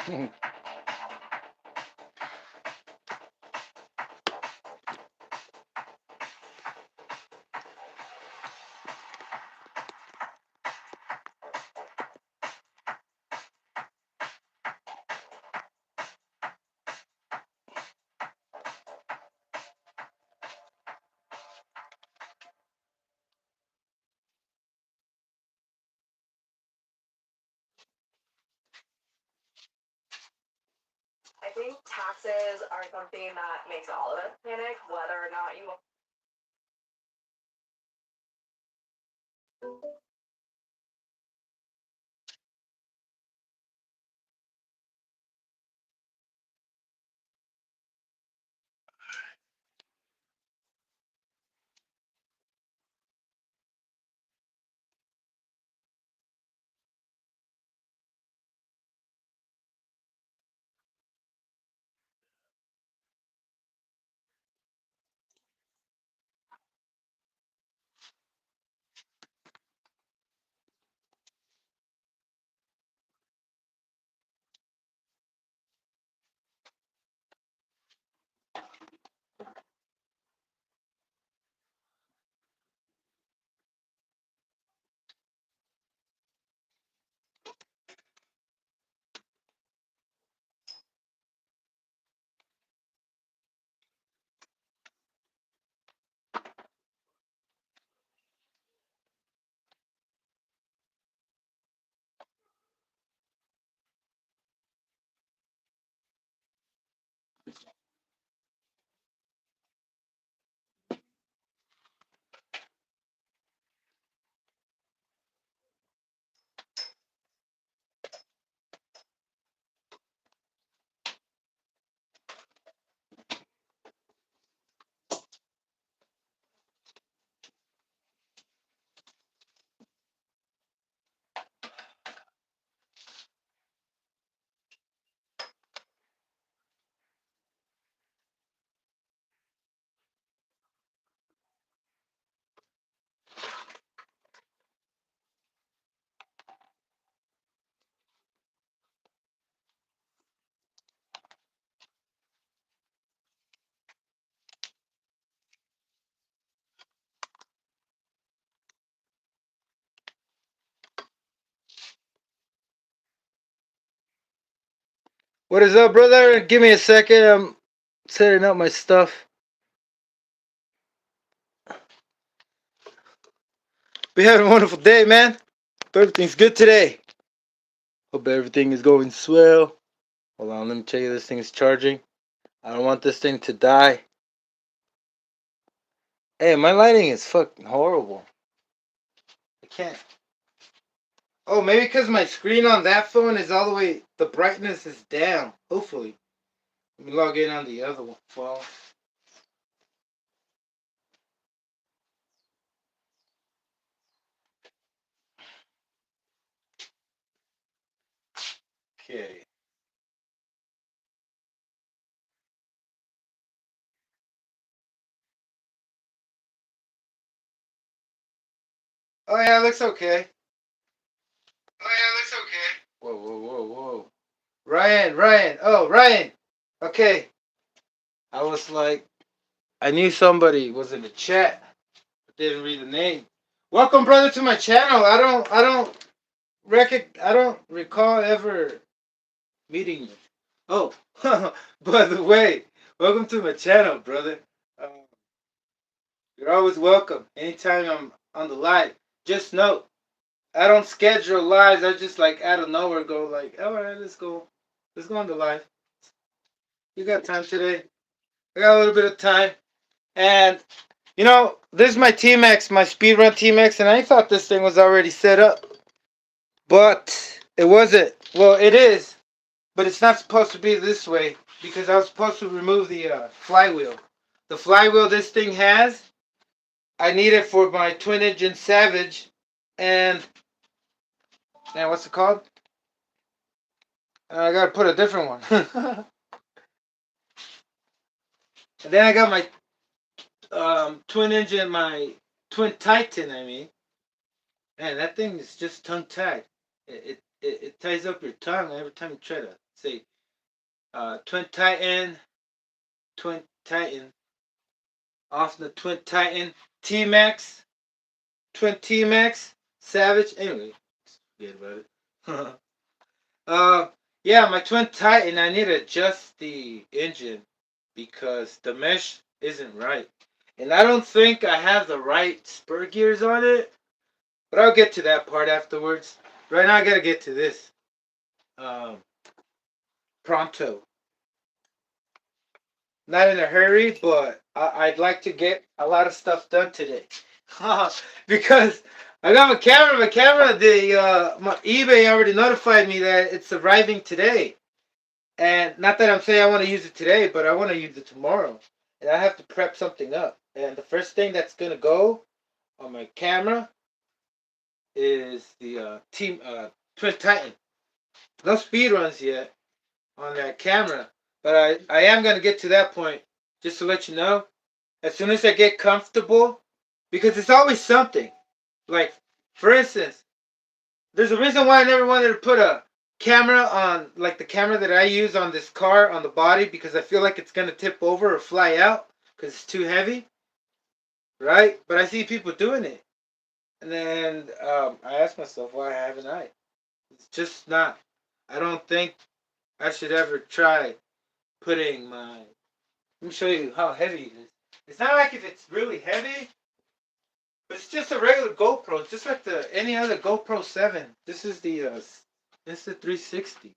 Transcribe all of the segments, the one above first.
I think taxes are something that makes all of us panic, whether or not you. What is up, brother? Give me a second. I'm setting up my stuff. We had a wonderful day, man. Hope everything's good today. Hope everything is going swell. Hold on, let me check if this thing is charging. I don't want this thing to die. Hey, my lighting is fucking horrible. I can't. Oh, maybe because my screen on that phone is all the way. The brightness is down. Hopefully. Let me log in on the other one phone. Okay. Oh yeah, it looks okay. Oh yeah, it looks okay. Whoa, whoa, whoa, whoa. Ryan. Oh, Ryan. Okay. I was like, I knew somebody was in the chat, but didn't read the name. Welcome, brother, to my channel. I don't recall ever meeting you. Oh, by the way, welcome to my channel, brother. Um, you're always welcome. Anytime I'm on the live, just note I don't schedule lives. I just like out of nowhere go like, all right, let's go on the live. You got time today? I got a little bit of time, and you know, this is my Tmaxx, my speedrun Tmaxx, and I thought this thing was already set up, but it wasn't. Well, it is, but it's not supposed to be this way because I was supposed to remove the flywheel. The flywheel this thing has, I need it for my twin engine Savage, and what's it called? I gotta put a different one. And then I got my twin engine, my twin Titan. I mean, man, that thing is just tongue tied. It ties up your tongue every time you try to say Twin Titan, Twin Titan, off the Twin Titan, Tmaxx, Twin Tmaxx, Savage. Anyway, forget about it. Yeah, my Twin Titan. I need to adjust the engine because the mesh isn't right, and I don't think I have the right spur gears on it. But I'll get to that part afterwards. Right now, I gotta get to this. Um, Pronto. Not in a hurry, but I'd like to get a lot of stuff done today. Because I got my camera. My eBay already notified me that it's arriving today. And not that I'm saying I want to use it today, but I want to use it tomorrow. And I have to prep something up. And the first thing that's going to go on my camera is the Twin Titan. No speed runs yet on that camera. But I am going to get to that point, just to let you know. As soon as I get comfortable, because it's always something. Like, for instance, there's a reason why I never wanted to put a camera on, like the camera that I use on this car on the body, because I feel like it's going to tip over or fly out because it's too heavy. Right? But I see people doing it. And then I ask myself, why haven't I? It's just not. I don't think I should ever try putting my... Let me show you how heavy it is. It's not like if it's really heavy, but it's just a regular GoPro. It's just like any other GoPro 7. This is the 360.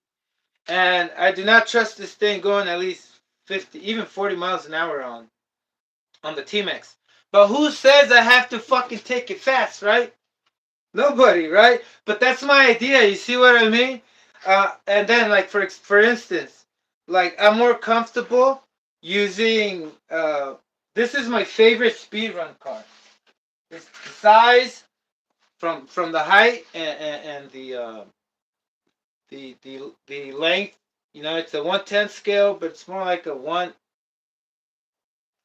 And I do not trust this thing going at least 50, even 40 miles an hour on the Tmaxx. But who says I have to fucking take it fast, right? Nobody, right? But that's my idea. You see what I mean? And then, like for instance, like I'm more comfortable using. This is my favorite speedrun car. It's the size, from the height and the length. You know, it's a 1/10 scale, but it's more like a one.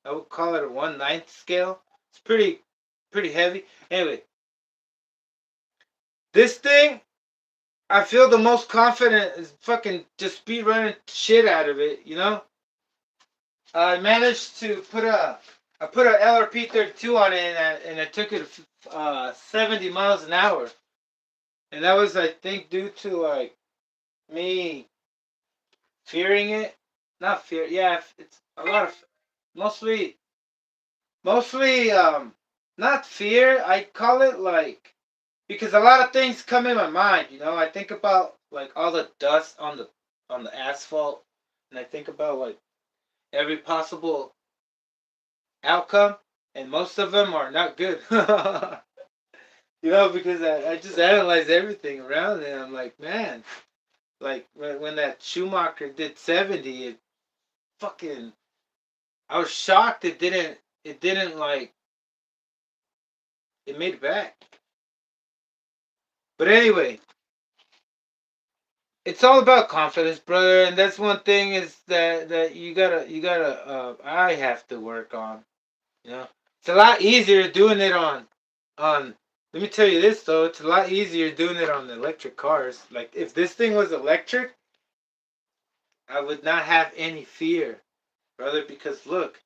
I would call it a 1/9 scale. It's pretty heavy. Anyway, this thing, I feel the most confident is fucking just speed running shit out of it, you know? I managed to I put a LRP 32 on it and I took it 70 miles an hour. And that was, I think, due to like me fearing it. Not fear, yeah, it's a lot of, mostly, not fear, I call it like, because a lot of things come in my mind, you know. I think about like all the dust on the asphalt, and I think about like every possible outcome, and most of them are not good. You know, because I just analyze everything around it. And I'm like, man, like when that Schumacher did 70, it fucking, I was shocked it didn't like, it made it back. But anyway, it's all about confidence, brother, and that's one thing is that I have to work on. You know, it's a lot easier doing it on. Let me tell you this though, it's a lot easier doing it on electric cars. Like if this thing was electric, I would not have any fear, brother, because look,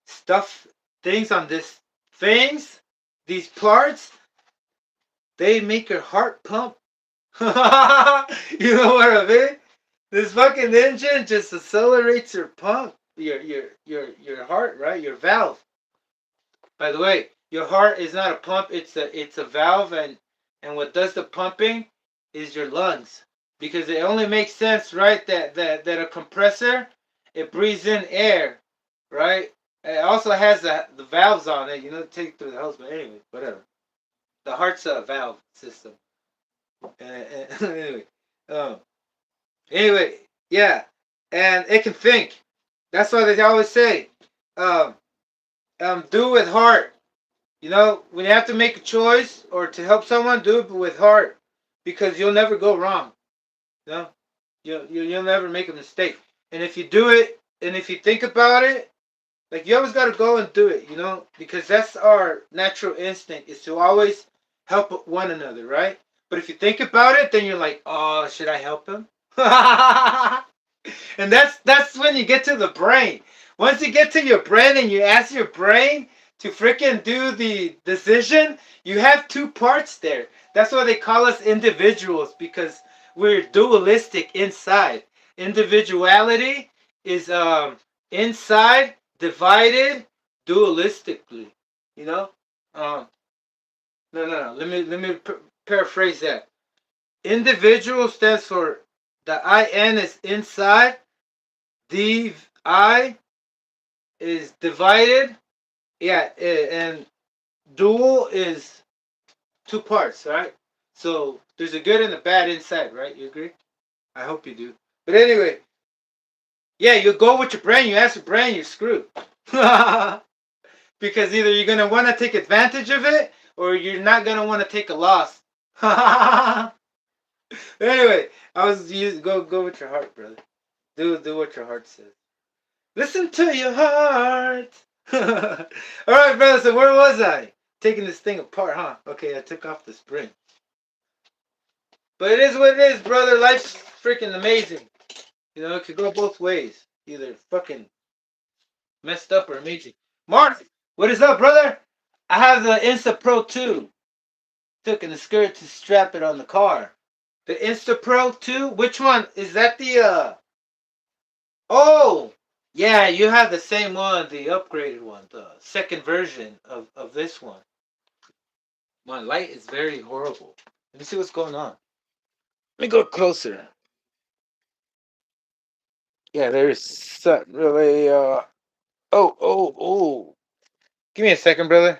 stuff, things on this, these parts, they make your heart pump. You know what I mean? This fucking engine just accelerates your pump, your heart, right? Your valve. By the way, your heart is not a pump; it's a valve, and what does the pumping is your lungs, because it only makes sense, right? That a compressor, it breathes in air, right? It also has the valves on it, you know, to take through the hose. But anyway, whatever. The heart's a valve system. Anyway, um, anyway, yeah, and it can think. That's why they always say, um, do it with heart. You know, when you have to make a choice or to help someone, do it with heart, because you'll never go wrong. You know, you'll never make a mistake. And if you do it, and if you think about it, like you always got to go and do it. You know, because that's our natural instinct is to always help one another, right? But if you think about it, then you're like, oh, should I help him? And that's when you get to the brain. Once you get to your brain and you ask your brain to freaking do the decision, you have two parts there. That's why they call us individuals, because we're dualistic inside. Individuality is inside, divided dualistically. You know? Um no. Let me paraphrase that. Individual stands for the IN is inside, the I is divided. Yeah, and dual is two parts, right? So there's a good and a bad inside, right? You agree? I hope you do. But anyway, yeah, you go with your brain. You ask your brain, you're screwed. Because either you're gonna want to take advantage of it, or you're not gonna want to take a loss. Anyway, go with your heart, brother. Do what your heart says. Listen to your heart. All right, brother. So where was I? Taking this thing apart, huh? Okay, I took off the spring. But it is what it is, brother. Life's freaking amazing. You know, it could go both ways. Either fucking messed up or amazing. Mark, what is up, brother? I have the Insta Pro 2. Took in the skirt to strap it on the car. The Insta Pro 2? Which one? Is that the Oh! Yeah, you have the same one, the upgraded one, the second version of this one. My light is very horrible. Let me see what's going on. Let me go closer. Yeah, there's something really oh. Give me a second, brother.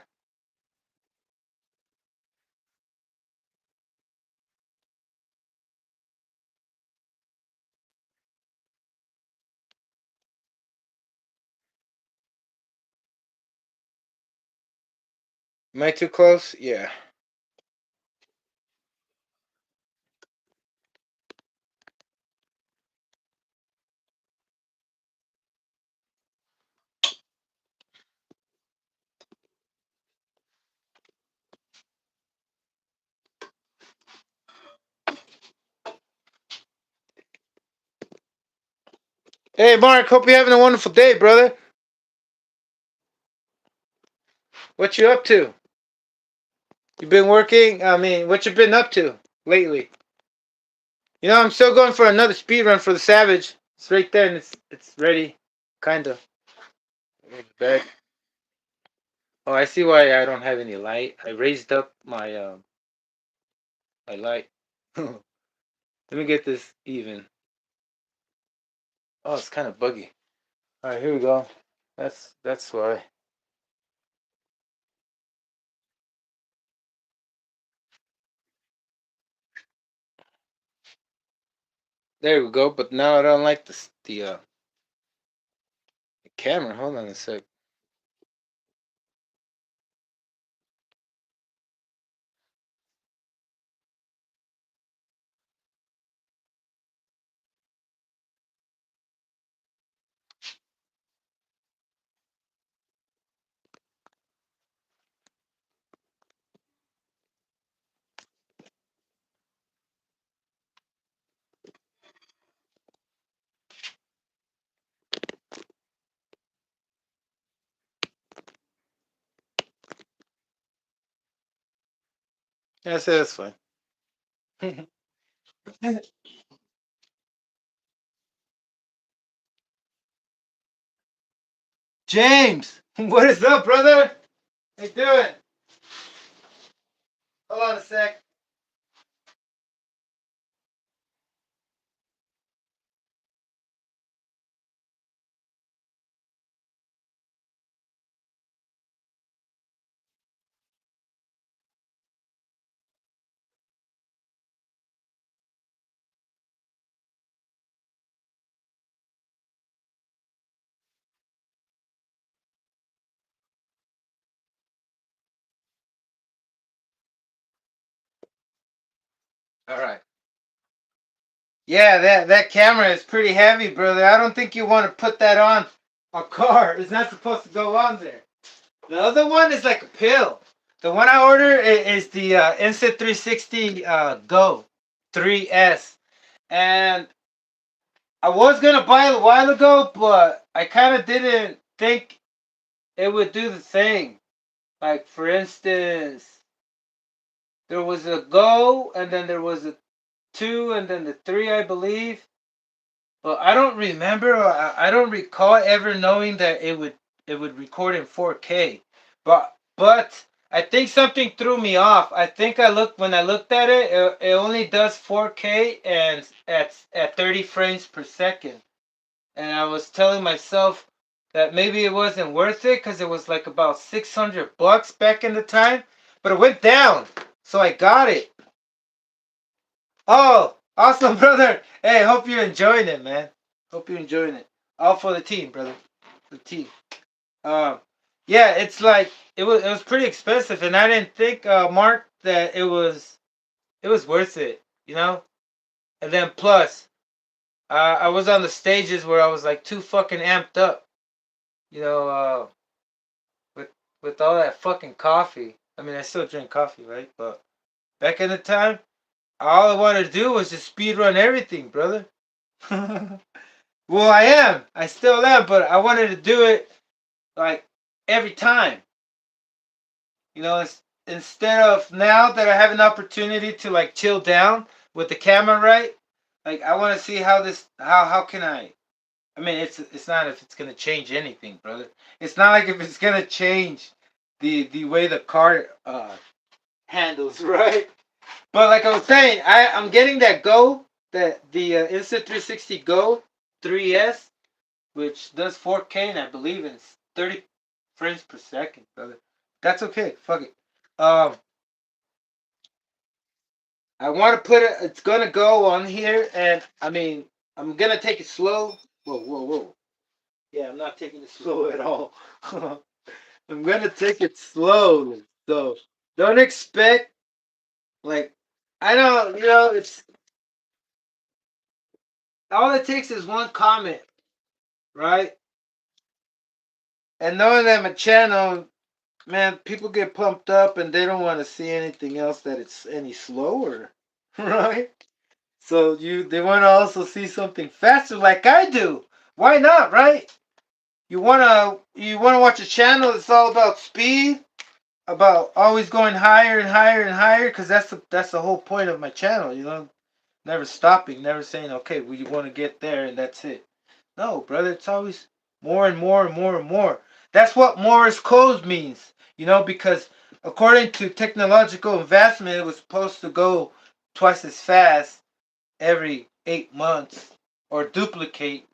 Am I too close? Yeah. Hey, Mark, hope you're having a wonderful day, brother. What you up to? You been working? I mean, what you been up to lately? You know, I'm still going for another speed run for the Savage. It's right there and it's ready. Kinda. Back. Oh, I see why I don't have any light. I raised up my light. Let me get this even. Oh, it's kind of buggy. All right, here we go. That's why. There we go. But now I don't like the camera. Hold on a sec. Yeah, that's fine. James, what is up, brother? How you doing? Hold on a sec. All right. Yeah, that camera is pretty heavy, brother. I don't think you want to put that on a car. It's not supposed to go on there. The other one is like a pill. The one I order is the Insta 360 Go 3S, and I was gonna buy it a while ago, but I kind of didn't think it would do the thing. Like for instance, there was a Go, and then there was a 2, and then the 3, I believe. But I don't remember. I don't recall ever knowing that it would record in 4K. But I think something threw me off. I think when I looked at it, it only does 4K and at 30 frames per second. And I was telling myself that maybe it wasn't worth it because it was like about $600 back in the time. But it went down, so I got it. Oh, awesome, brother. Hey, hope you're enjoying it, man. Hope you're enjoying it. All for the team, brother. The team. Um, yeah, it's like it was pretty expensive, and I didn't think, Mark, that it was worth it. You know. And then plus, I was on the stages where I was like too fucking amped up. You know, with with all that fucking coffee. I mean, I still drink coffee, right? But back in the time, all I wanted to do was just speed run everything, brother. Well, I am. I still am, but I wanted to do it like every time. You know, instead of now that I have an opportunity to like chill down with the camera right, like I want to see how can I mean it's not if it's gonna change anything, brother. It's not like if it's gonna change the way the car handles, right? But like I was saying, I'm getting that Go, that the Insta360 Go 3S, which does 4K, and I believe it's 30 frames per second, brother. That's okay. Fuck it. Um, I want to put it. It's gonna go on here, and I mean, I'm gonna take it slow. Whoa, whoa, whoa. Yeah, I'm not taking it slow at all. I'm gonna take it slowly. So don't expect like I know it's all it takes is one comment, right? And knowing that my channel, man, people get pumped up and they don't want to see anything else that it's any slower, right? So they want to also see something faster, like I do. Why not, right? You wanna watch a channel that's all about speed, about always going higher and higher and higher, because that's the whole point of my channel. Never stopping, never saying, okay, we want to get there and that's it. No, brother, it's always more and more and more and more. That's what Morse code means, because according to technological advancement, it was supposed to go twice as fast every 8 months or duplicate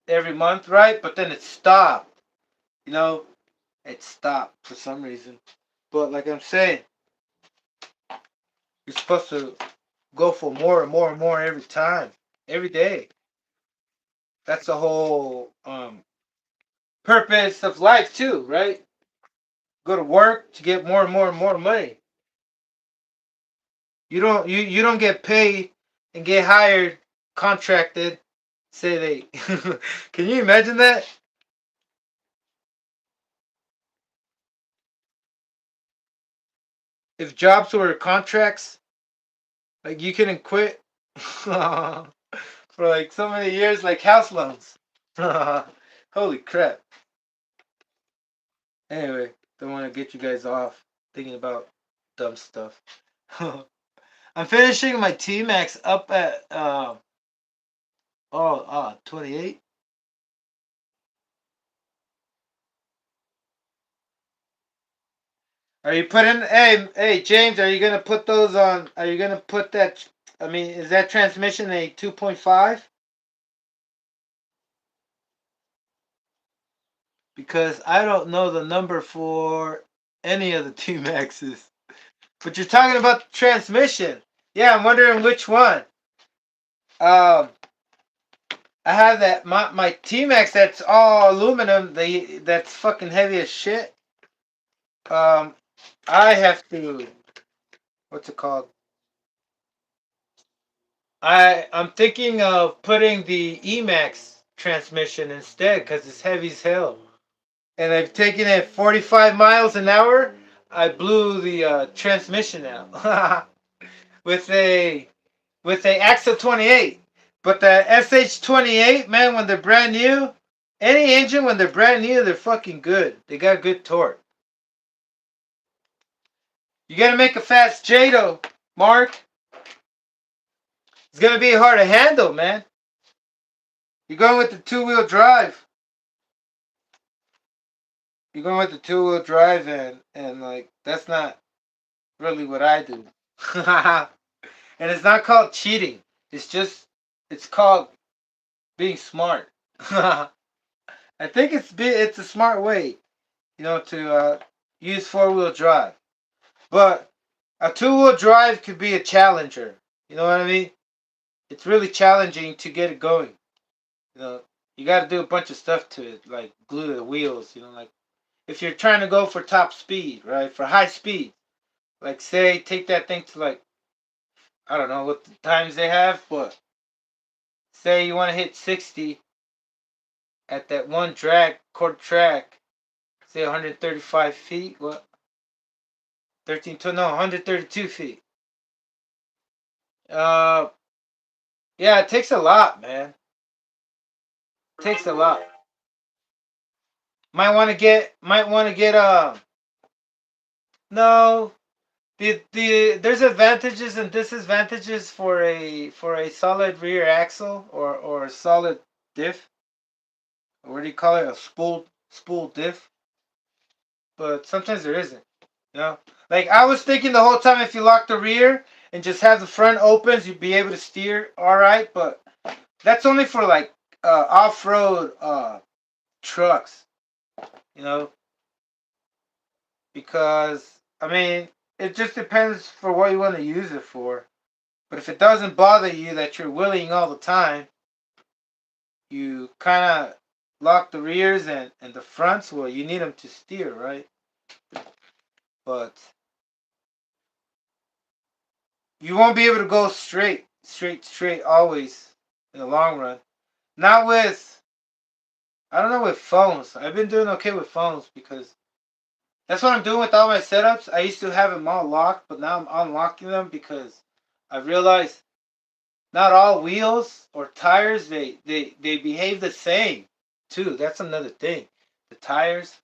every month, right? But then it stopped, you know, it stopped for some reason. But like I'm saying, you're supposed to go for more and more and more every time, every day. That's the whole purpose of life too, right? Go to work to get more and more and more money. You don't get paid and get hired, contracted. Say they can you imagine that? If jobs were contracts, like you couldn't quit for like so many years, like house loans. Holy crap. Anyway, don't want to get you guys off thinking about dumb stuff. I'm finishing my Tmaxx up at 28. Are you putting? Hey, James, are you gonna put those on? Are you gonna put that? I mean, is that transmission a 2.5? Because I don't know the number for any of the Tmaxes. But you're talking about the transmission. Yeah, I'm wondering which one. Um, I have that my Tmaxx that's all aluminum. That's fucking heavy as shit. Um, I have to. What's it called? I'm thinking of putting the Emax transmission instead because it's heavy as hell. And I've taken it 45 miles an hour. I blew the transmission out with a Axle 28. But the SH28, man, when they're brand new, any engine when they're brand new, they're fucking good. They got good torque. You gotta make a fast J though, Mark. It's gonna be hard to handle, man. You're going with the two-wheel drive. You're going with the two-wheel drive, and like that's not really what I do. And it's not called cheating. It's called being smart. I think it's a smart way, to use four-wheel drive. But a two-wheel drive could be a challenger. You know what I mean? It's really challenging to get it going. You know, you got to do a bunch of stuff to it, like glue the wheels. Like if you're trying to go for top speed, right? For high speed, like say take that thing to like I don't know what the times they have, but say you want to hit 60 at that one quarter track, say 135 feet, what? 132 feet. Uh, yeah, it takes a lot, man. It takes a lot. Might want to get no. There's advantages and disadvantages for a solid rear axle or a solid diff. What do you call it? A spool diff. But sometimes there isn't. Like I was thinking the whole time, if you lock the rear and just have the front opens, you'd be able to steer all right. But that's only for like off-road trucks. You know, because I mean, it just depends for what you want to use it for. But if it doesn't bother you that you're wheeling all the time, you kind of lock the rears and the fronts. Well, you need them to steer, right? But you won't be able to go straight always in the long run. Not with, I don't know, with phones. I've been doing okay with phones because that's what I'm doing with all my setups. I used to have them all locked, but now I'm unlocking them because I realized not all wheels or tires, they behave the same too. That's another thing. The tires.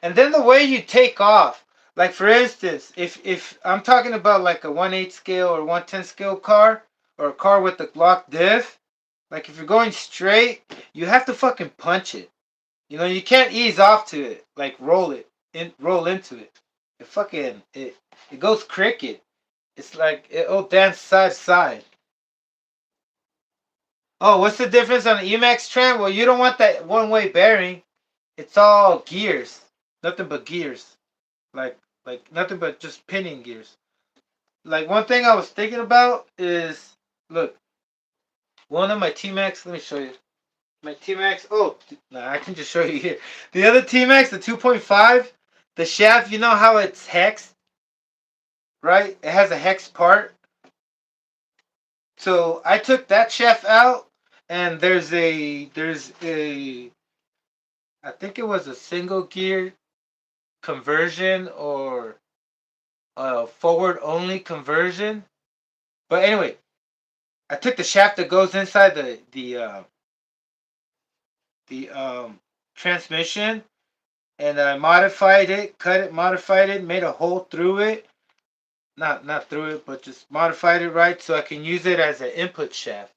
And then the way you take off. Like for instance, if I'm talking about like a 1/8 scale or 1/10 scale car, or a car with the locked diff, like if you're going straight, you have to fucking punch it. You can't ease off to it, like roll into it. It goes cricket. It's like it'll dance side to side. Oh, what's the difference on the Emax tram? Well, you don't want that one-way bearing. It's all gears, nothing but gears, like nothing but just pinion gears. Like one thing I was thinking about is, look, one of my Tmaxx. Let me show you my Tmaxx. Oh, no, I can just show you here. The other Tmaxx, the 2.5, the shaft. You know how it's hexed, right? It has a hex part. So I took that shaft out, and there's a I think it was a single gear conversion or a forward only conversion. But anyway, I took the shaft that goes inside the transmission, and I modified it, cut it, modified it, made a hole through it. Not through it, but just modified it right so I can use it as an input shaft.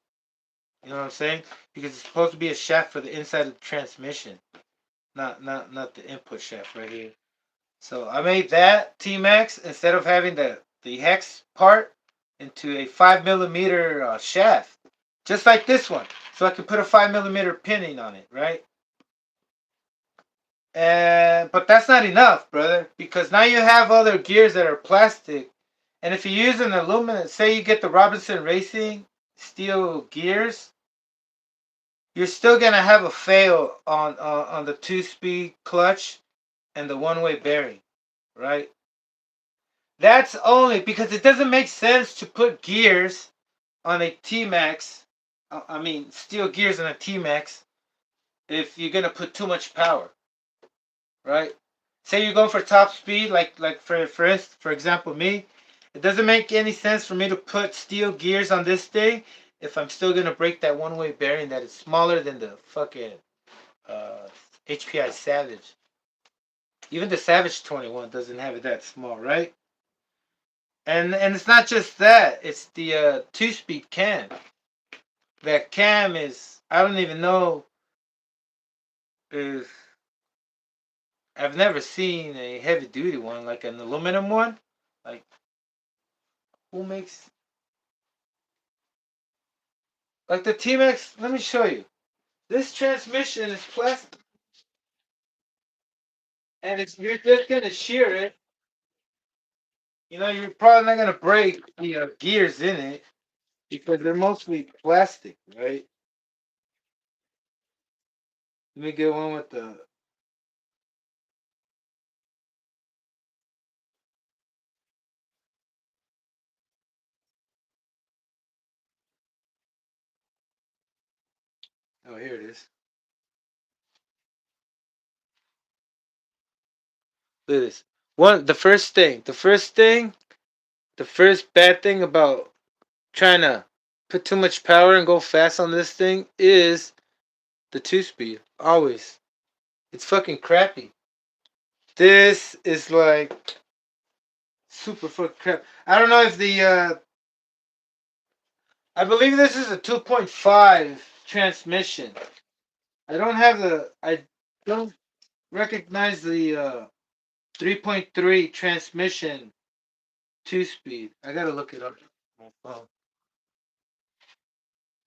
You know what I'm saying? Because it's supposed to be a shaft for the inside of the transmission, not the input shaft right here. So I made that Tmaxx, instead of having the hex part, into a 5 millimeter shaft, just like this one. So I can put a 5 millimeter pinning on it, right? But that's not enough, brother, because now you have other gears that are plastic, and if you use an aluminum, say you get the Robinson Racing steel gears, you're still gonna have a fail on the two-speed clutch and the one-way bearing, right? That's only because it doesn't make sense to put gears on a Tmaxx. I mean, steel gears on a Tmaxx if you're gonna put too much power, right? Say you're going for top speed, like for example me. It doesn't make any sense for me to put steel gears on this thing if I'm still gonna break that one-way bearing that is smaller than the fucking uh, HPI Savage. Even the Savage 21 doesn't have it that small, right? And it's not just that; it's the two-speed cam. That cam is, I don't even know, is, I've never seen a heavy duty one like an aluminum one. Like, who makes, like the Tmaxx? Let me show you. This transmission is plastic, and it's, you're just gonna shear it. You know, you're probably not gonna break the gears in it because they're mostly plastic, right? Let me get one with the. Oh, here it is. Look at this. One, the first bad thing about trying to put too much power and go fast on this thing is the two speed. Always. It's fucking crappy. This is like super fucking crap. I don't know if the I believe this is a 2.5 transmission. I don't recognize the 3.3 transmission two speed. I gotta look it up on my phone.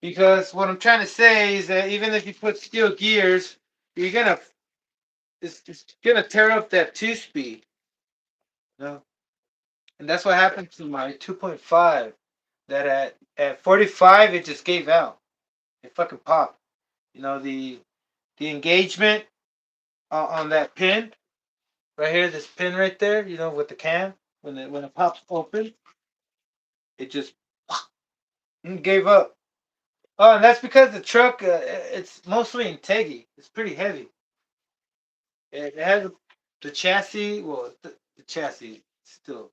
Because what I'm trying to say is that even if you put steel gears, you're gonna it's gonna tear up that two speed. You know? And that's what happened to my 2.5. That at 45 it just gave out. It fucking popped. You know the engagement on that pin right here, this pin right there. You know with the cam when it pops open, it just gave up. Oh, and that's because the truck it's mostly in Teggy. It's pretty heavy. It has the chassis. Well, the chassis still.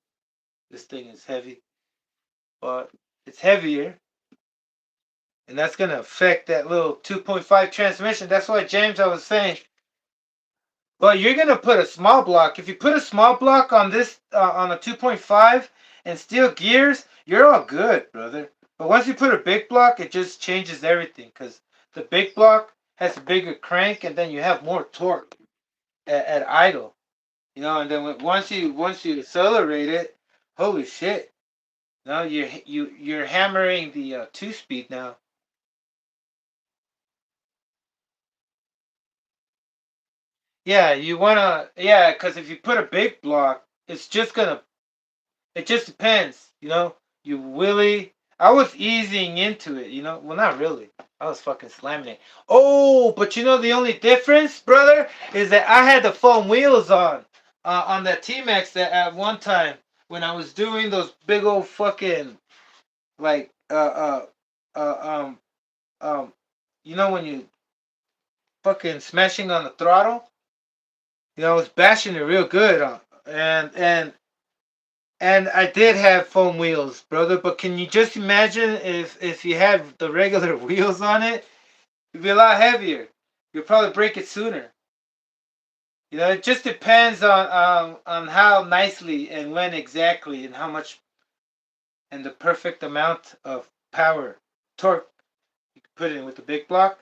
This thing is heavy, but it's heavier, and that's gonna affect that little 2.5 transmission. That's why James, I was saying. But you're gonna put a small block. If you put a small block on this on a 2.5 and steel gears, you're all good, brother. But once you put a big block, it just changes everything because the big block has a bigger crank, and then you have more torque at idle. You know, and then once you accelerate it, holy shit! Now you're hammering the two speed now. Yeah, you wanna because if you put a big block, it's just gonna. It just depends, you know. You really. I was easing into it, you know. Well, not really. I was fucking slamming it. Oh, but you know the only difference, brother, is that I had the foam wheels on that Tmaxx that at one time when I was doing those big old fucking like you know when you fucking smashing on the throttle, you know, I was bashing it real good on and I did have foam wheels, brother. But can you just imagine if you had the regular wheels on it, it'd be a lot heavier. You'll probably break it sooner. You know, it just depends on how nicely and when exactly and how much and the perfect amount of power torque you can put in with the big block.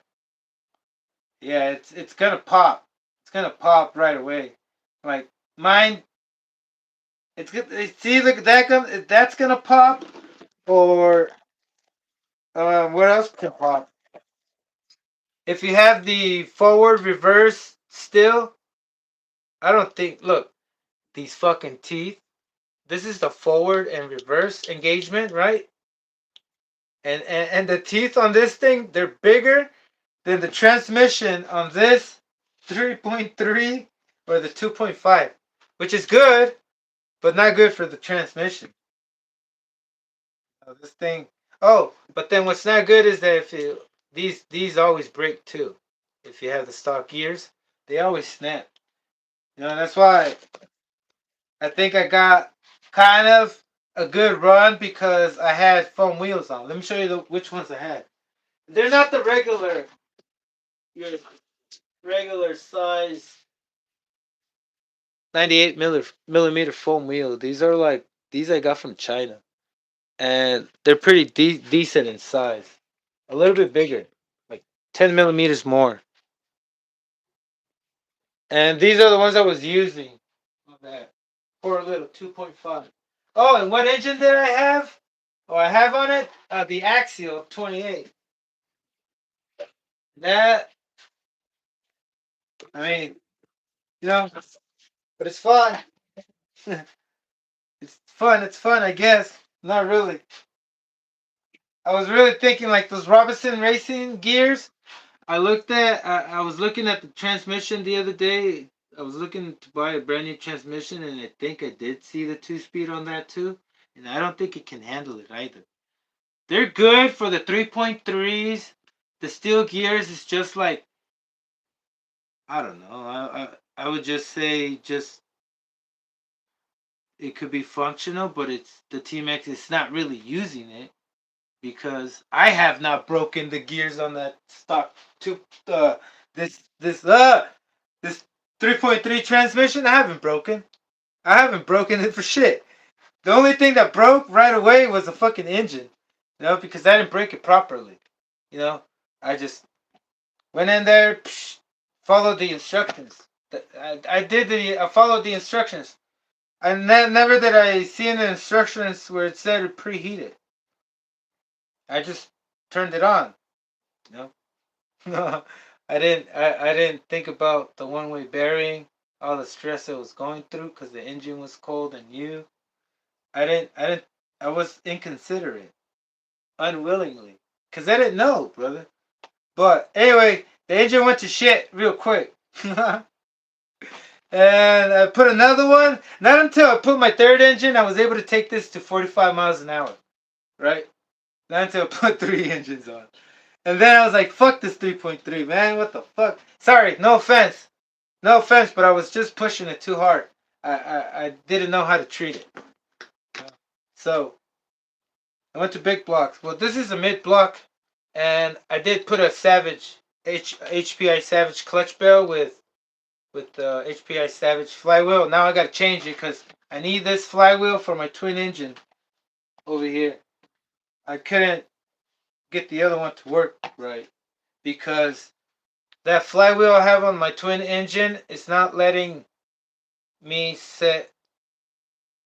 Yeah, it's gonna pop. It's gonna pop right away. Like mine, it's good. See, look at that. That's gonna pop. Or what else can pop? If you have the forward reverse still, I don't think. Look, these fucking teeth. This is the forward and reverse engagement, right? And the teeth on this thing, they're bigger than the transmission on this 3.3 or the 2.5, which is good, but not good for the transmission. This thing. Oh, but then what's not good is that if you these always break too. If you have the stock gears, they always snap. You know, that's why I think I got kind of. a good run because I had foam wheels on. Let me show you which ones I had. They're not the your regular size 98 millimeter foam wheel. These I got from China, and they're pretty decent in size. A little bit bigger, like 10 millimeters more. And these are the ones I was using on that poor little 2.5. Oh, and what engine did I have? Oh, I have on it the Axial 28. That, I mean, you know, but it's fun. It's fun. It's fun, I guess. Not really. I was really thinking like those Robinson racing gears. I was looking at the transmission the other day. I was looking to buy a brand new transmission, and I think I did see the 2 speed on that too. And I don't think it can handle it either. They're good for the 3.3s. The steel gears is just like, I don't know. I would just say just it could be functional, but it's the Tmaxx. It's not really using it because I have not broken the gears on that stock two this 3.3 transmission. I haven't broken it for shit. The only thing that broke right away was the fucking engine. Because I didn't break it properly. You know, I just went in there, followed the instructions. I followed the instructions. Never did I see in the instructions where it said preheat it. I just turned it on. You know, no, I didn't think about the one-way bearing, all the stress it was going through because the engine was cold and new. I didn't. I was inconsiderate, unwillingly, because I didn't know, brother. But anyway, the engine went to shit real quick. And I put another one. Not until I put my third engine, I was able to take this to 45 miles an hour. Right? Not until I put three engines on. And then I was like, fuck this 3.3, man. What the fuck? Sorry, no offense. No offense, but I was just pushing it too hard. I didn't know how to treat it. So I went to big blocks. Well, this is a mid block. And I did put a Savage HPI Savage clutch bell with the HPI Savage flywheel. Now I got to change it because I need this flywheel for my twin engine over here. I couldn't get the other one to work right because that flywheel I have on my twin engine is not letting me set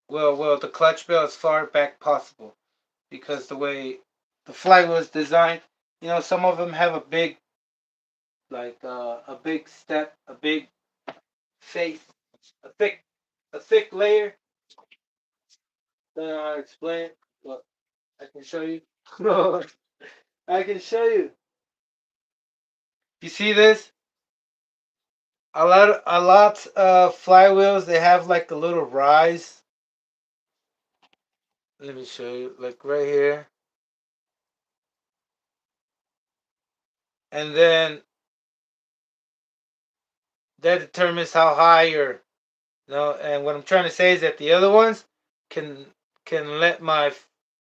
the clutch bell as far back possible because the way the flywheel is designed, some of them have a big a big step, a big face, a thick a thick layer. Don't know how to explain it, but I can show you. I can show you. You see this? A lot of flywheels they have like a little rise. Let me show you, like right here, and then that determines how high you're. And what I'm trying to say is that the other ones can can let my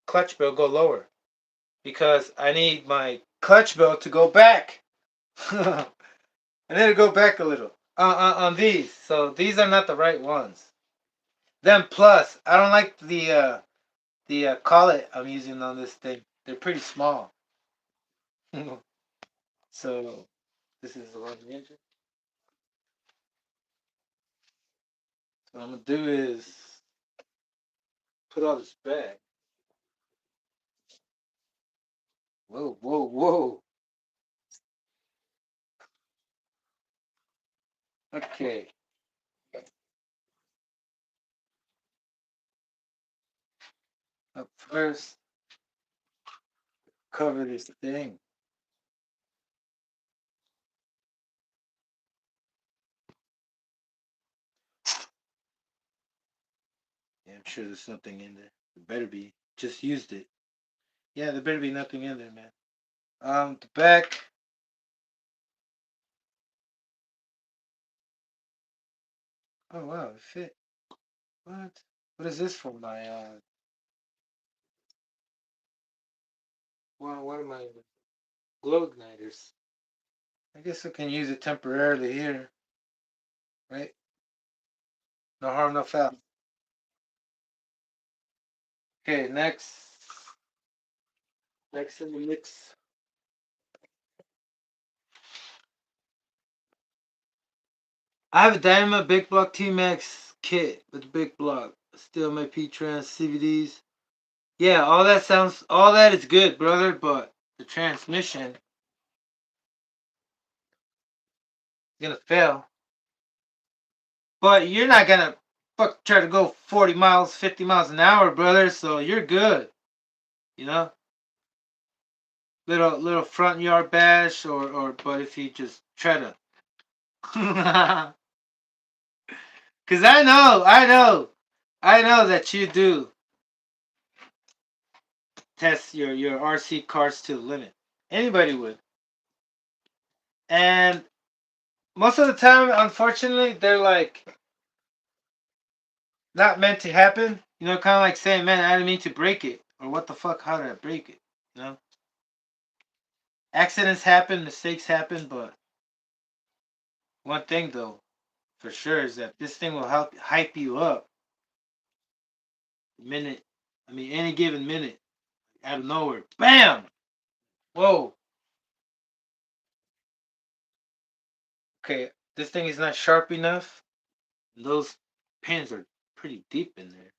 clutch bell go lower because I need my clutch bell to go back. I need to go back a little on these. So these are not the right ones. Then plus, I don't like the collet I'm using on this thing. They're pretty small. So this is the one engine. So what I'm gonna do is put all this back. Whoa, whoa, whoa. Okay. Up first, cover this thing. Yeah, I'm sure there's something in there. There better be. Just used it. Yeah, there better be nothing in there, man. The back. Oh wow, it fit. What? What is this for my One of my glow igniters. I guess we can use it temporarily here, right? No harm, no foul. Okay, next in the mix. I have a Dynamo Big Block Tmaxx kit with Big Block. Still my P-Trans CVDs. Yeah, all that is good, brother, but the transmission is gonna fail. But you're not gonna try to go 40 miles, 50 miles an hour, brother, so you're good. You know? Little front yard bash or but if you just try to cause I know that you do test your RC cars to the limit. Anybody would. And most of the time, unfortunately, they're like not meant to happen. You know, kind of like saying, man, I didn't mean to break it. Or what the fuck, how did I break it? You know? Accidents happen, mistakes happen, but one thing though, for sure, is that this thing will help hype you up minute. I mean, any given minute, out of nowhere, bam! Whoa. Okay, this thing is not sharp enough. Those pins are pretty deep in there.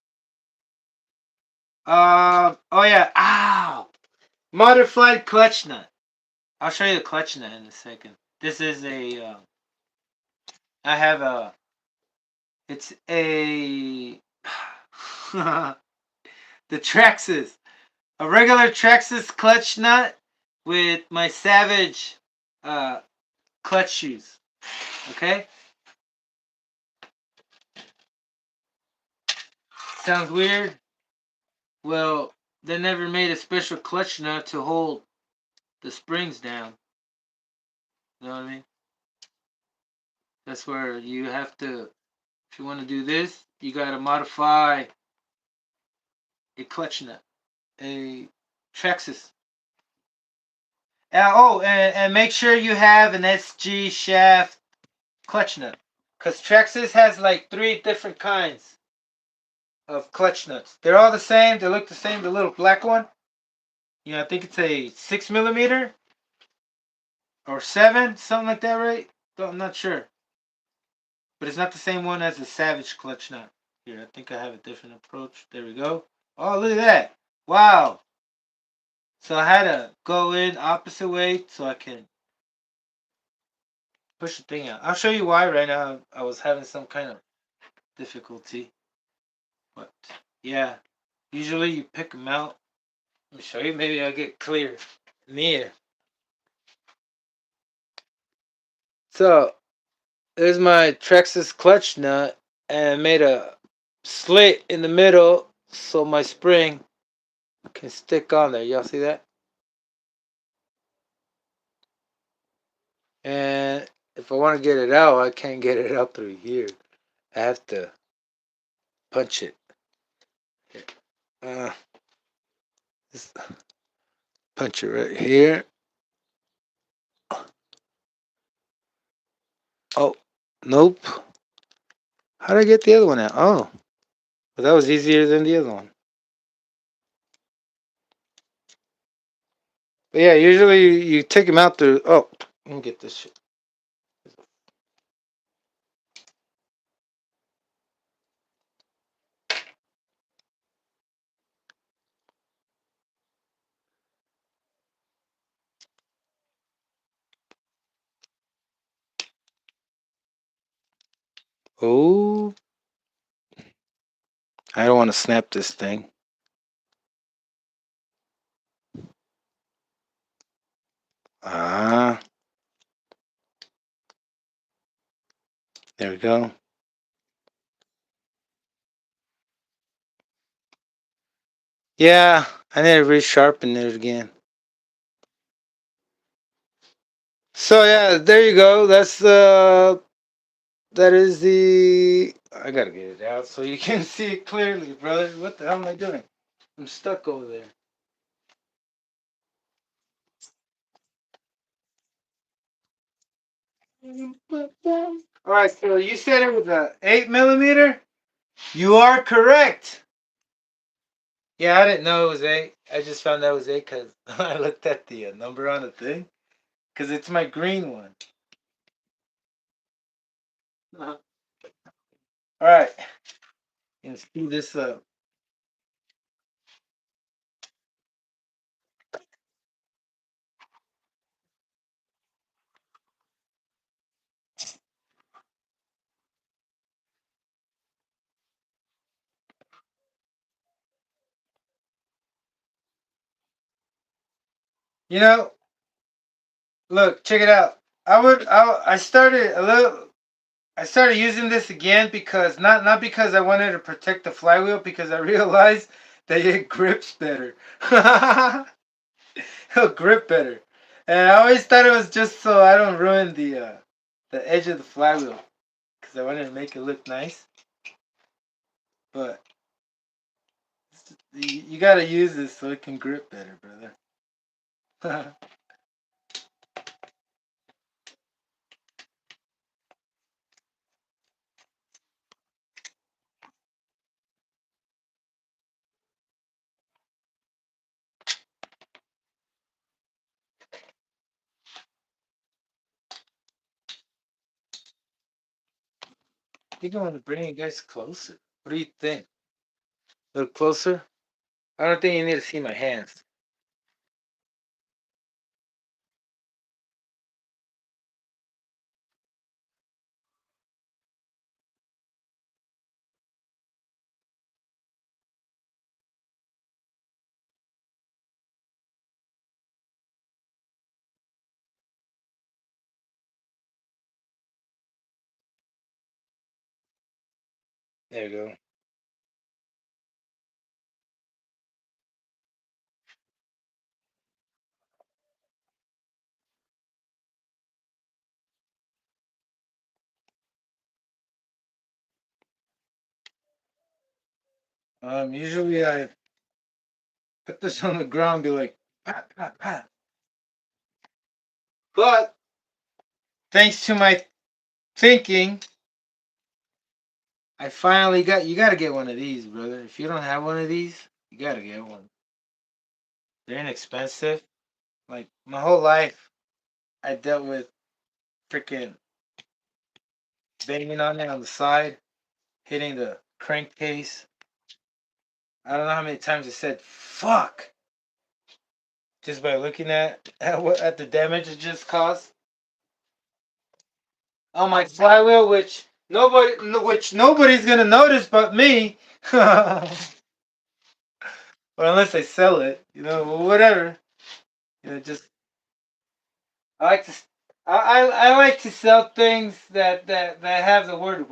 Oh yeah. Ow! Modified clutch nut. I'll show you the clutch nut in a second. This is a. I have a. It's a. the Traxxas. A regular Traxxas clutch nut with my Savage clutch shoes. Okay? Sounds weird? Well, they never made a special clutch nut to hold the springs down. You know what I mean? That's where you have to, if you want to do this, you got to modify a clutch nut, a Traxxas. And make sure you have an SG shaft clutch nut. Because Traxxas has like 3 different kinds of clutch nuts. They're all the same. They look the same. The little black one. You know, I think it's a 6 millimeter or 7, something like that, right? I'm not sure. But it's not the same one as the Savage clutch nut. Here, I think I have a different approach. There we go. Oh, look at that. Wow. So I had to go in opposite way so I can push the thing out. I'll show you why right now. I was having some kind of difficulty. But yeah, usually you pick them out. Let me show you. Maybe I'll get clear. Near. So there's my Traxxas clutch nut and I made a slit in the middle so my spring can stick on there. Y'all see that? And if I want to get it out, I can't get it out through here. I have to punch it. Uh, just punch it right here. Oh, nope. How did I get the other one out? Oh, but that was easier than the other one. But yeah, usually you take them out through. Oh, let me get this shit. Oh, I don't want to snap this thing. Ah, there we go. Yeah, I need to resharpen it again. So yeah, there you go. That is the. I gotta get it out so you can see it clearly, brother. What the hell am I doing? I'm stuck over there. All right, so you said it was a 8 millimeter. You are correct. Yeah, I didn't know it was 8. I just found out it was 8 because I looked at the number on the thing. Because it's my green one. All right, let's do this up. You know, look, check it out. I started a little. I started using this again because not because I wanted to protect the flywheel, because I realized that it grips better. It'll grip better. And I always thought it was just so I don't ruin the edge of the flywheel, because I wanted to make it look nice. But you gotta use this so it can grip better, brother. I think I want to bring you guys closer. What do you think? A little closer? I don't think you need to see my hands. There you go. Usually I put this on the ground, be like, pat, pat, pat. But thanks to my thinking, I finally got. You gotta get one of these, brother. If you don't have one of these, you gotta get one. They're inexpensive. Like my whole life, I dealt with freaking banging on it on the side, hitting the crankcase. I don't know how many times I said "fuck" just by looking at the damage it just caused on my flywheel, which nobody's gonna notice but me. Or unless I sell it, whatever. Just I like to I like to sell things that have the word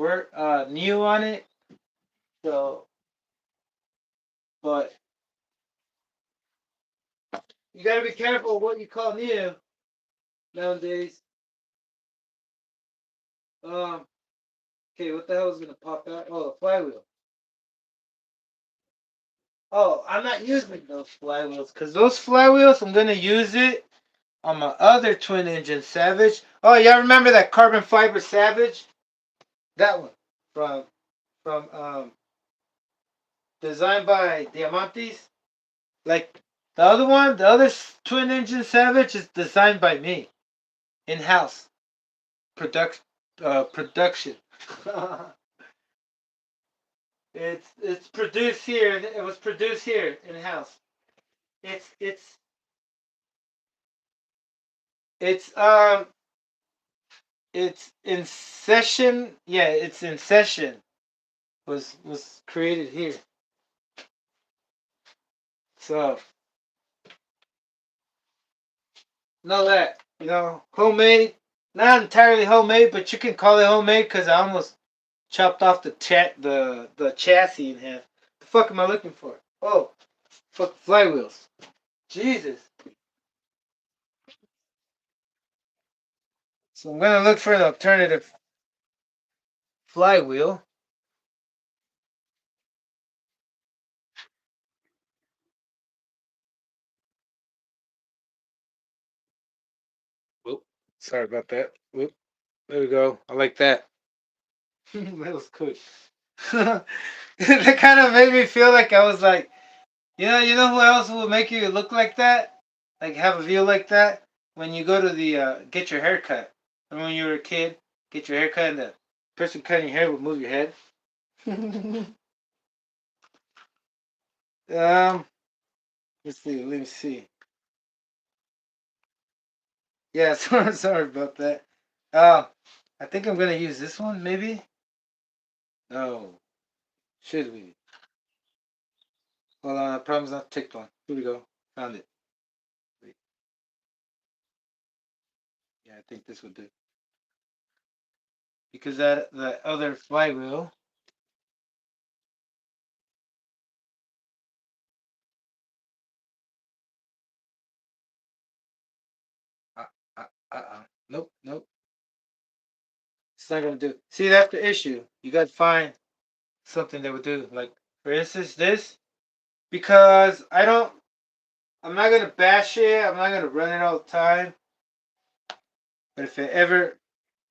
new on it. So, but you gotta be careful what you call new nowadays. Um, okay, what the hell is gonna pop out? Oh, the flywheel. Oh, I'm not using those flywheels because those flywheels I'm gonna use it on my other twin engine Savage. Oh, y'all remember that carbon fiber Savage? That one from from designed by Diamantes. Like the other twin engine Savage is designed by me in house production. It's produced here. It was produced here in house. It's it's it's it's in session. Yeah, it's in session. Was created here. So know that homemade. Not entirely homemade, but you can call it homemade because I almost chopped off the chassis in half. The fuck am I looking for? Oh, fuck flywheels. Jesus. So I'm gonna look for an alternative flywheel. Whoop. Sorry about that. Whoop. There we go. I like that. That was cool. That kind of made me feel like I was like, you know who else will make you look like that? Like have a view like that? When you go to the get your hair cut. Remember when you were a kid, get your hair cut and the person cutting your hair would move your head? um, let's see. Let me see. Yeah, sorry about that. Uh, I think I'm gonna use this one. Maybe. No. Should we? Hold on. I promise not to take one. Here we go. Found it. Wait. Yeah, I think this will do. Because that the other flywheel. Uh, Nope. Nope. It's not gonna do. See, that's the issue. You gotta find something that would do. Like, for instance, this. Because I'm not gonna bash it. I'm not gonna run it all the time. But if it ever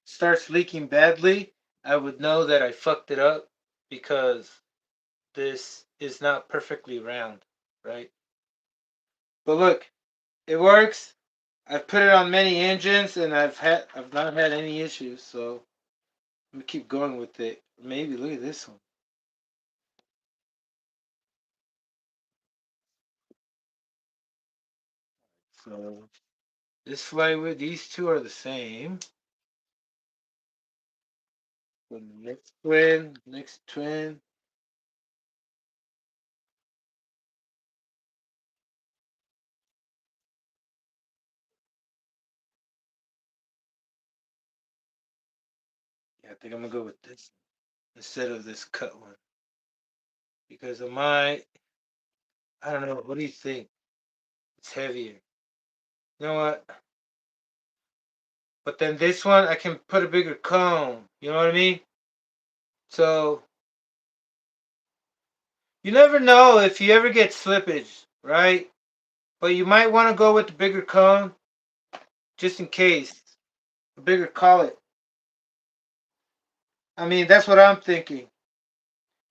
starts leaking badly, I would know that I fucked it up because this is not perfectly round, right? But look, it works. I've put it on many engines and I've not had any issues. So let me keep going with it. Maybe look at this one. So this flywheel, these two are the same. So next twin. Yeah, I think I'm gonna go with this instead of this cut one because I don't know. What do you think? It's heavier. You know what? But then this one, I can put a bigger cone. You know what I mean? So you never know if you ever get slippage, right? But you might want to go with the bigger cone just in case. A bigger collet. I mean, that's what I'm thinking.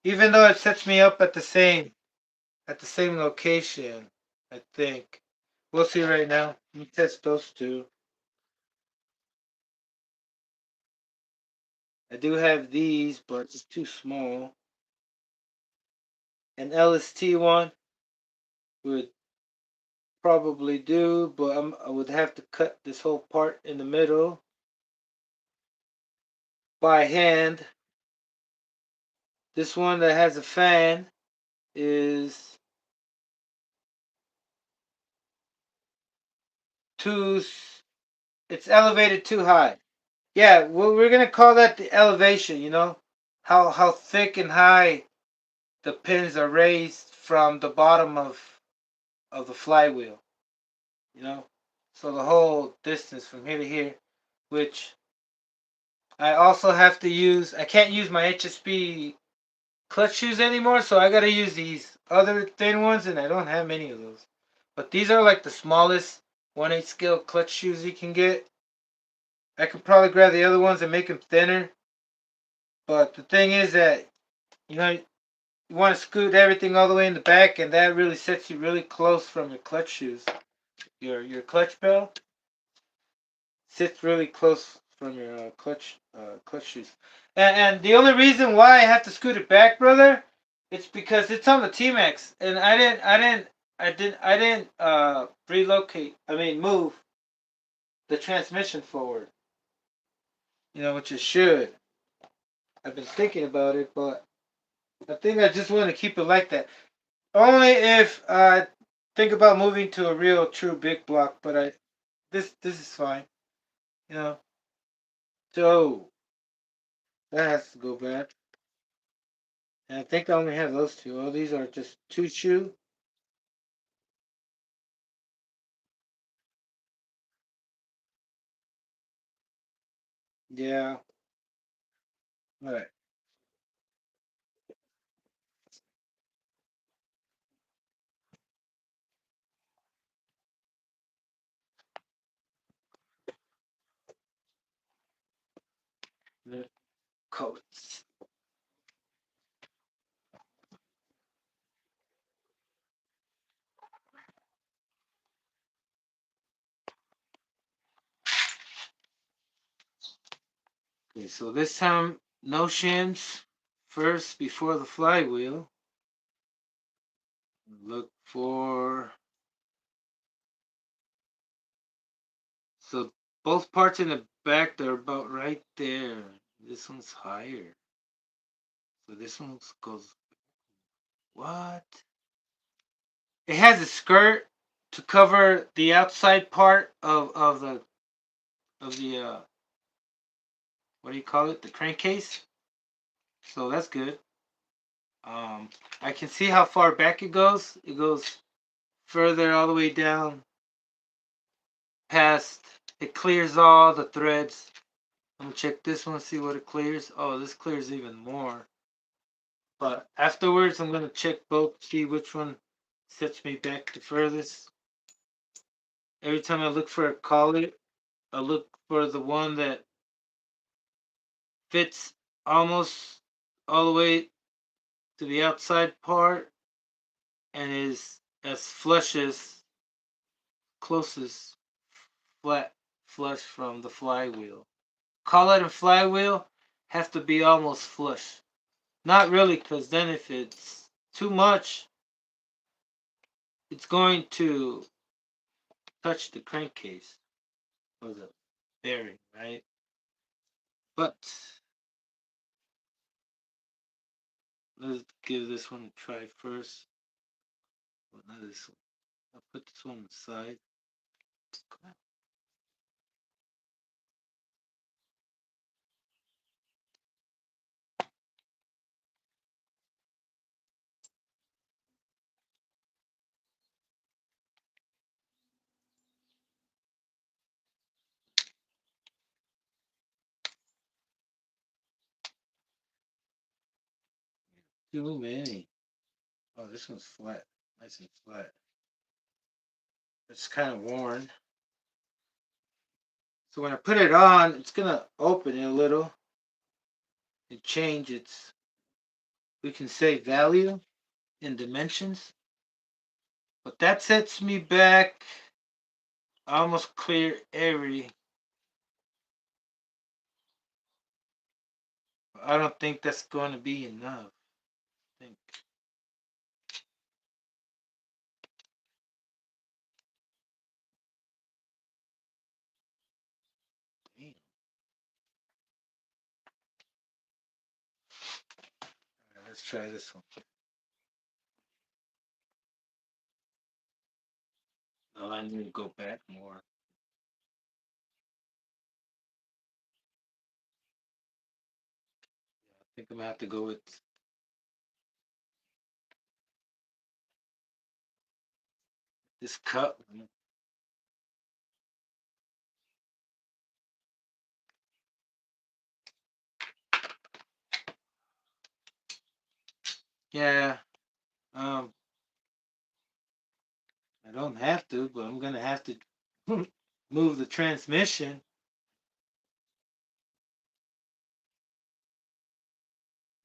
Even though it sets me up at the same location, I think. We'll see right now. Let me test those two. I do have these, but it's too small. An LST one would probably do, but I would have to cut this whole part in the middle by hand. This one that has a fan is too, it's elevated too high. Yeah, well, we're gonna call that the elevation, how thick and high the pins are raised from the bottom of the flywheel, you know? So the whole distance from here to here, which I also have to use, I can't use my HSP clutch shoes anymore, so I gotta use these other thin ones, and I don't have many of those. But these are like the smallest 1/8 scale clutch shoes you can get. I could probably grab the other ones and make them thinner, but the thing is that, you know, you want to scoot everything all the way in the back, and that really sets you really close from your clutch shoes. Your clutch bell sits really close from your clutch shoes. And the only reason why I have to scoot it back, brother, it's because it's on the Tmaxx, and I didn't relocate. I mean, move the transmission forward. Which it should. I've been thinking about it, but I think I just want to keep it like that. Only if I think about moving to a real, true big block. But this is fine. You know. So that has to go back. And I think I only have those two. Oh, these are just two shoe. Yeah. All right. coats. Okay, so this time no shims first before the flywheel. Look for, so both parts in the back, they're about right there. This one's higher. So this one goes, what? It has a skirt to cover the outside part of the what do you call it? The crankcase. So that's good. I can see how far back it goes. It goes further all the way down past. It clears all the threads. I'm gonna check this one, see what it clears. Oh, this clears even more. But afterwards, I'm gonna check both, see which one sets me back the furthest. Every time I look for a collet, I look for the one that fits almost all the way to the outside part and is as flush as closest flat flush from the flywheel. Collet and flywheel have to be almost flush. Not really, because then if it's too much, it's going to touch the crankcase or the bearing, right? But let's give this one a try first. Well, not this one. I'll put this one aside. Too many. Oh, this one's flat. Nice and flat. It's kind of worn. So when I put it on, it's gonna open it a little and change its, we can say, value in dimensions. But that sets me back almost clear every. I don't think that's going to be enough. I think. Damn. All right, let's try this one. No, I need to go back more. I think I'm gonna have to go with this cut. Yeah. Um, I don't have to, but I'm gonna have to move the transmission.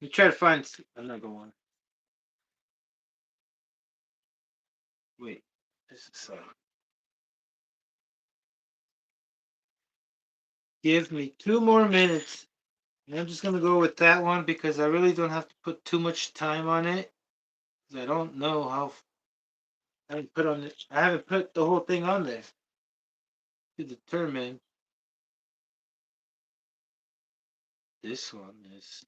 Let me try to find another one. Wait, this is sorry. Give me 2 more minutes. And I'm just gonna go with that one because I really don't have to put too much time on it. 'Cause I don't know how. I haven't put on it. I haven't put the whole thing on there to determine. This one is.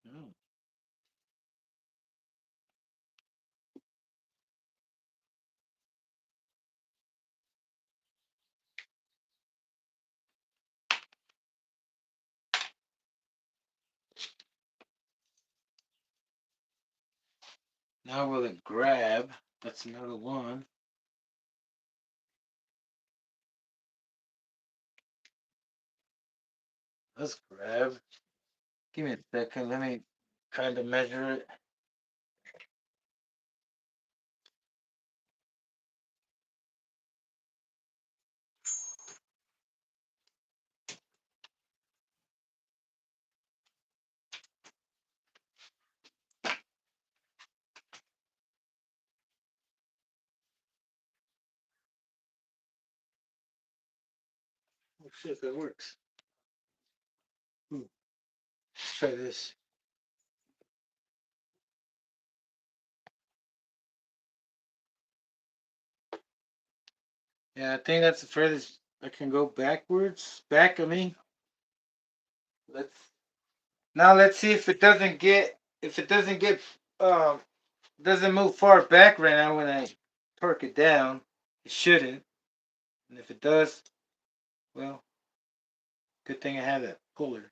Oh. Now will it grab? That's another one. Let's grab. Give me a second. Let me kind of measure it. shit, that works. Let's try this. Yeah, I think that's the furthest I can go backwards. Back, I mean. Let's let's see if it doesn't get doesn't move far back right now when I torque it down. It shouldn't. And if it does, well, good thing I have that puller.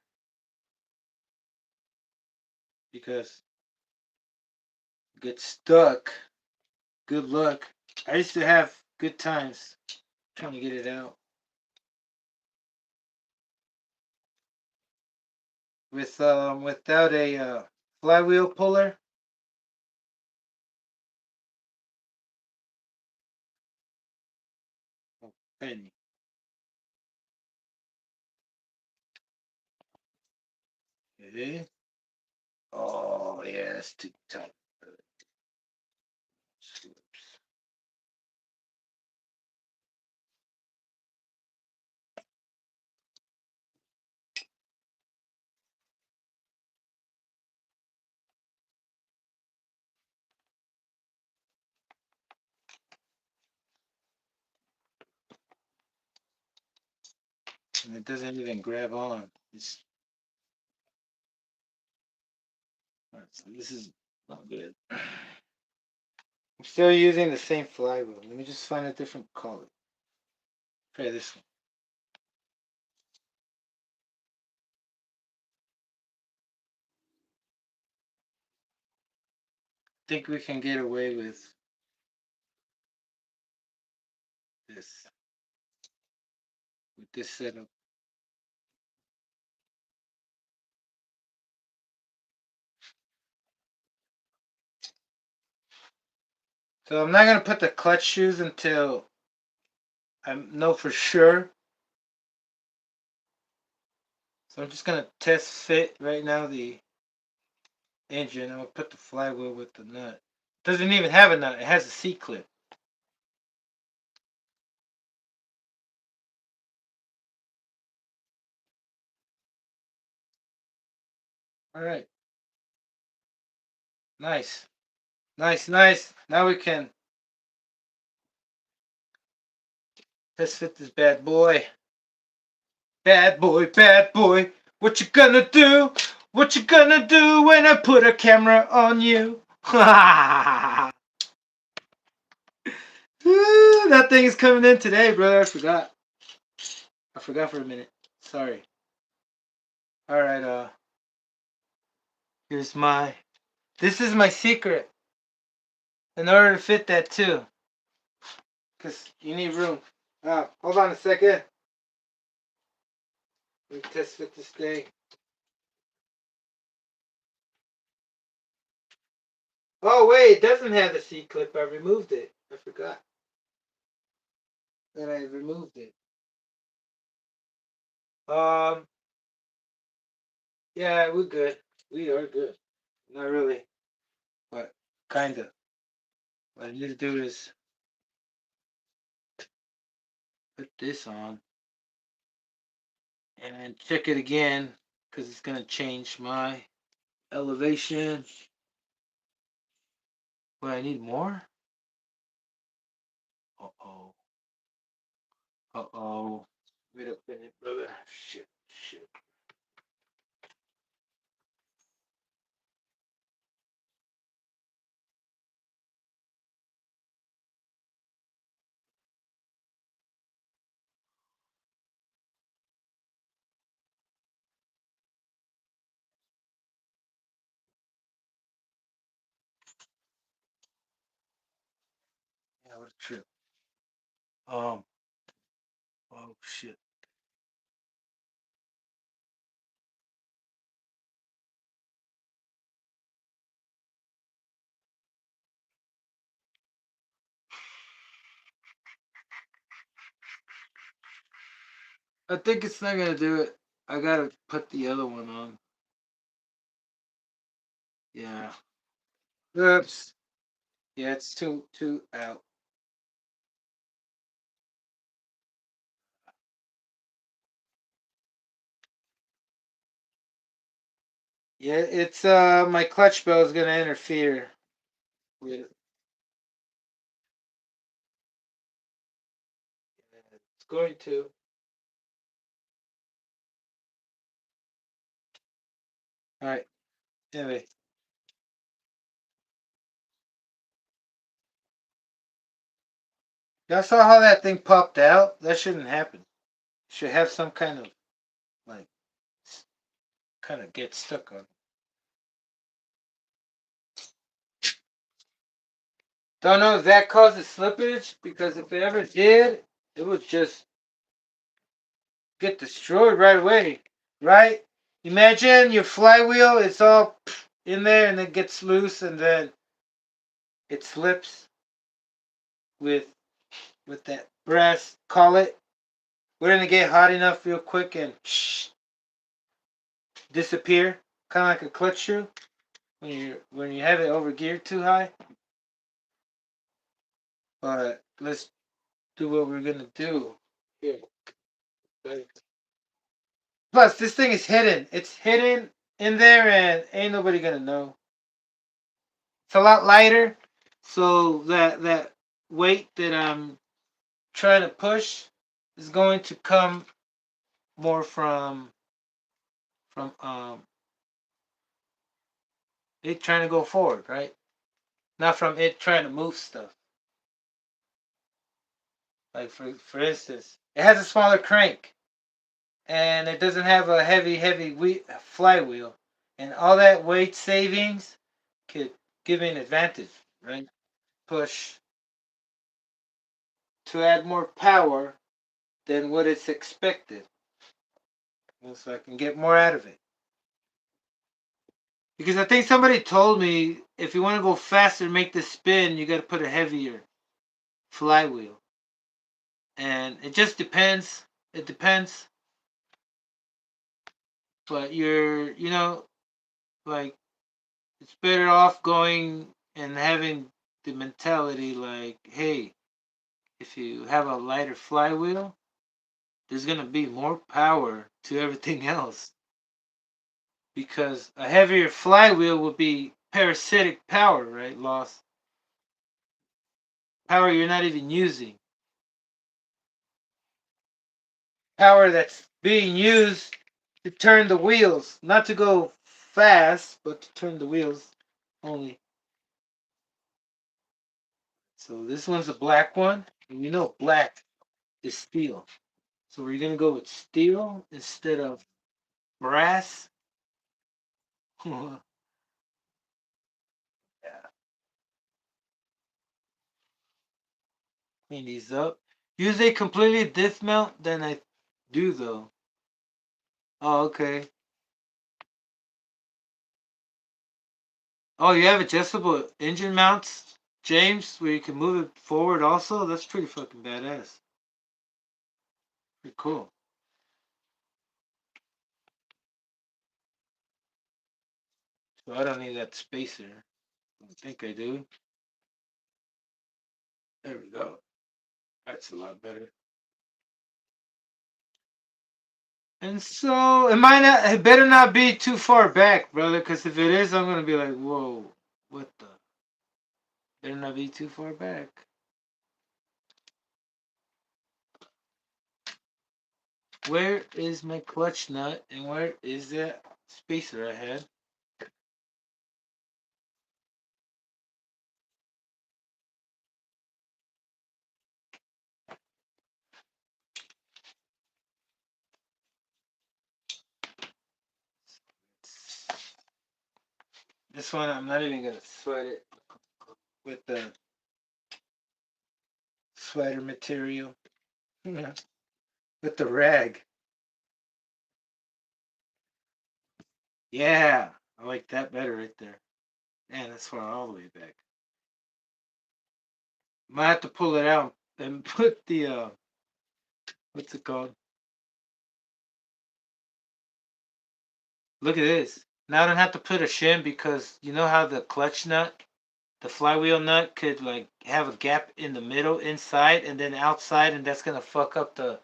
Because get stuck. Good luck. I used to have good times trying to get it out. Without a flywheel puller. Oh, penny. Okay. Oh yeah, that's too tight. And it doesn't even grab on. So this is not good. I'm still using the same flywheel. Let me just find a different color. Try this one. Think we can get away with this setup. So I'm not gonna put the clutch shoes until I know for sure. So I'm just gonna test fit right now the engine. I'm gonna put the flywheel with the nut. Doesn't even have a nut. It has a C clip. All right. Nice. Nice, nice. Now we can test fit this bad boy. Bad boy, bad boy. What you gonna do? What you gonna do when I put a camera on you? That thing is coming in today, brother. I forgot. I forgot for a minute. Sorry. All right. Here's my. This is my secret. In order to fit that too, cause you need room. Hold on a second. Let me test fit this thing. Oh wait, it doesn't have the C clip. I removed it. I forgot that I removed it. Um. Yeah, we're good. We are good. Not really, but kinda. What I need to do is put this on and check it again because it's gonna change my elevation. What, I need more? Uh oh. Uh oh. Wait a minute, brother. Shit. Shit. Yeah, what a trip. Um. Oh shit. I think it's not gonna do it. I gotta put the other one on. Yeah. Oops. Yeah, it's too out. Yeah, it's my clutch bell is gonna interfere with. It's going to. All right. Anyway, y'all saw how that thing popped out? That shouldn't happen. Should have some kind of like kind of get stuck on. Don't know if that causes slippage because if it ever did, it would just get destroyed right away, right? Imagine your flywheel, it's all in there and it gets loose and then it slips with that brass collet. Wouldn't it get hot enough real quick and disappear? Kind of like a clutch shoe when you have it over geared too high. But let's do what we're gonna do here. Plus, this thing is hidden. It's hidden in there, and ain't nobody gonna know. It's a lot lighter, so that weight that I'm trying to push is going to come more from it trying to go forward, right? Not from it trying to move stuff. Like for instance, it has a smaller crank, and it doesn't have a heavy flywheel, and all that weight savings could give me an advantage, right? Push to add more power than what it's expected, so I can get more out of it. Because I think somebody told me if you want to go faster and make the spin, you got to put a heavier flywheel, and it just depends. It depends, but like it's better off going and having the mentality like, hey, if you have a lighter flywheel, there's gonna be more power to everything else because a heavier flywheel would be parasitic power, right? Loss power you're not even using, power that's being used to turn the wheels, not to go fast, but to turn the wheels only. So this one's a black one, and you know black is steel. So we're gonna go with steel instead of brass. Yeah. Clean these up. Use a completely dismount, then I do though. Oh, okay. Oh, you have adjustable engine mounts, James, where you can move it forward also? That's pretty fucking badass. Pretty cool. So I don't need that spacer. I think I do. There we go. That's a lot better. And so it might not, it better not be too far back, brother, because if it is, I'm gonna be like, whoa, what the? Better not be too far back. Where is my clutch nut and where is that spacer I had? This one I'm not even gonna sweat it with the sweater material. With the rag. Yeah, I like that better right there. Man, that's far all the way back. Might have to pull it out and put the what's it called? Look at this. Now I don't have to put a shim because you know how the clutch nut, the flywheel nut could like have a gap in the middle inside and then outside, and that's gonna fuck up the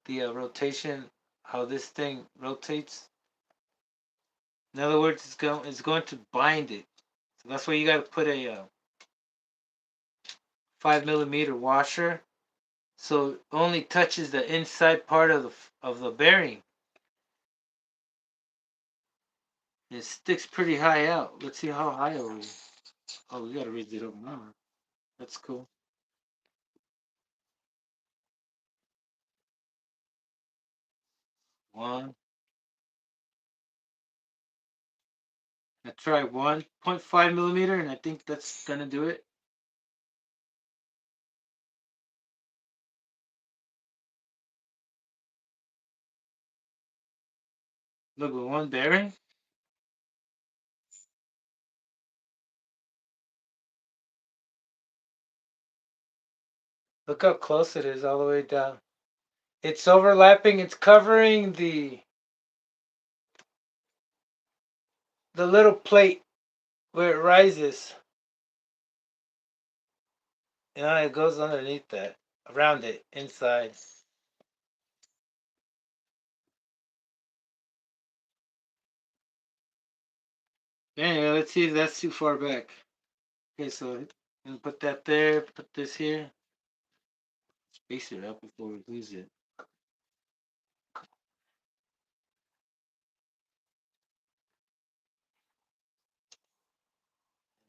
rotation, how this thing rotates. In other words, it's going to bind it. So that's why you got to put a 5 millimeter washer, so it only touches the inside part of the bearing. It sticks pretty high out. Let's see how high are we. Oh, we gotta raise it up more. That's cool. One. I tried 1.5 millimeter, and I think that's gonna do it. Look, with one bearing. Look how close it is all the way down. It's overlapping. It's covering the little plate where it rises. You know, it goes underneath that, around it, inside. Anyway, let's see if that's too far back. Okay, so and put that there, put this here. Space it up before we lose it.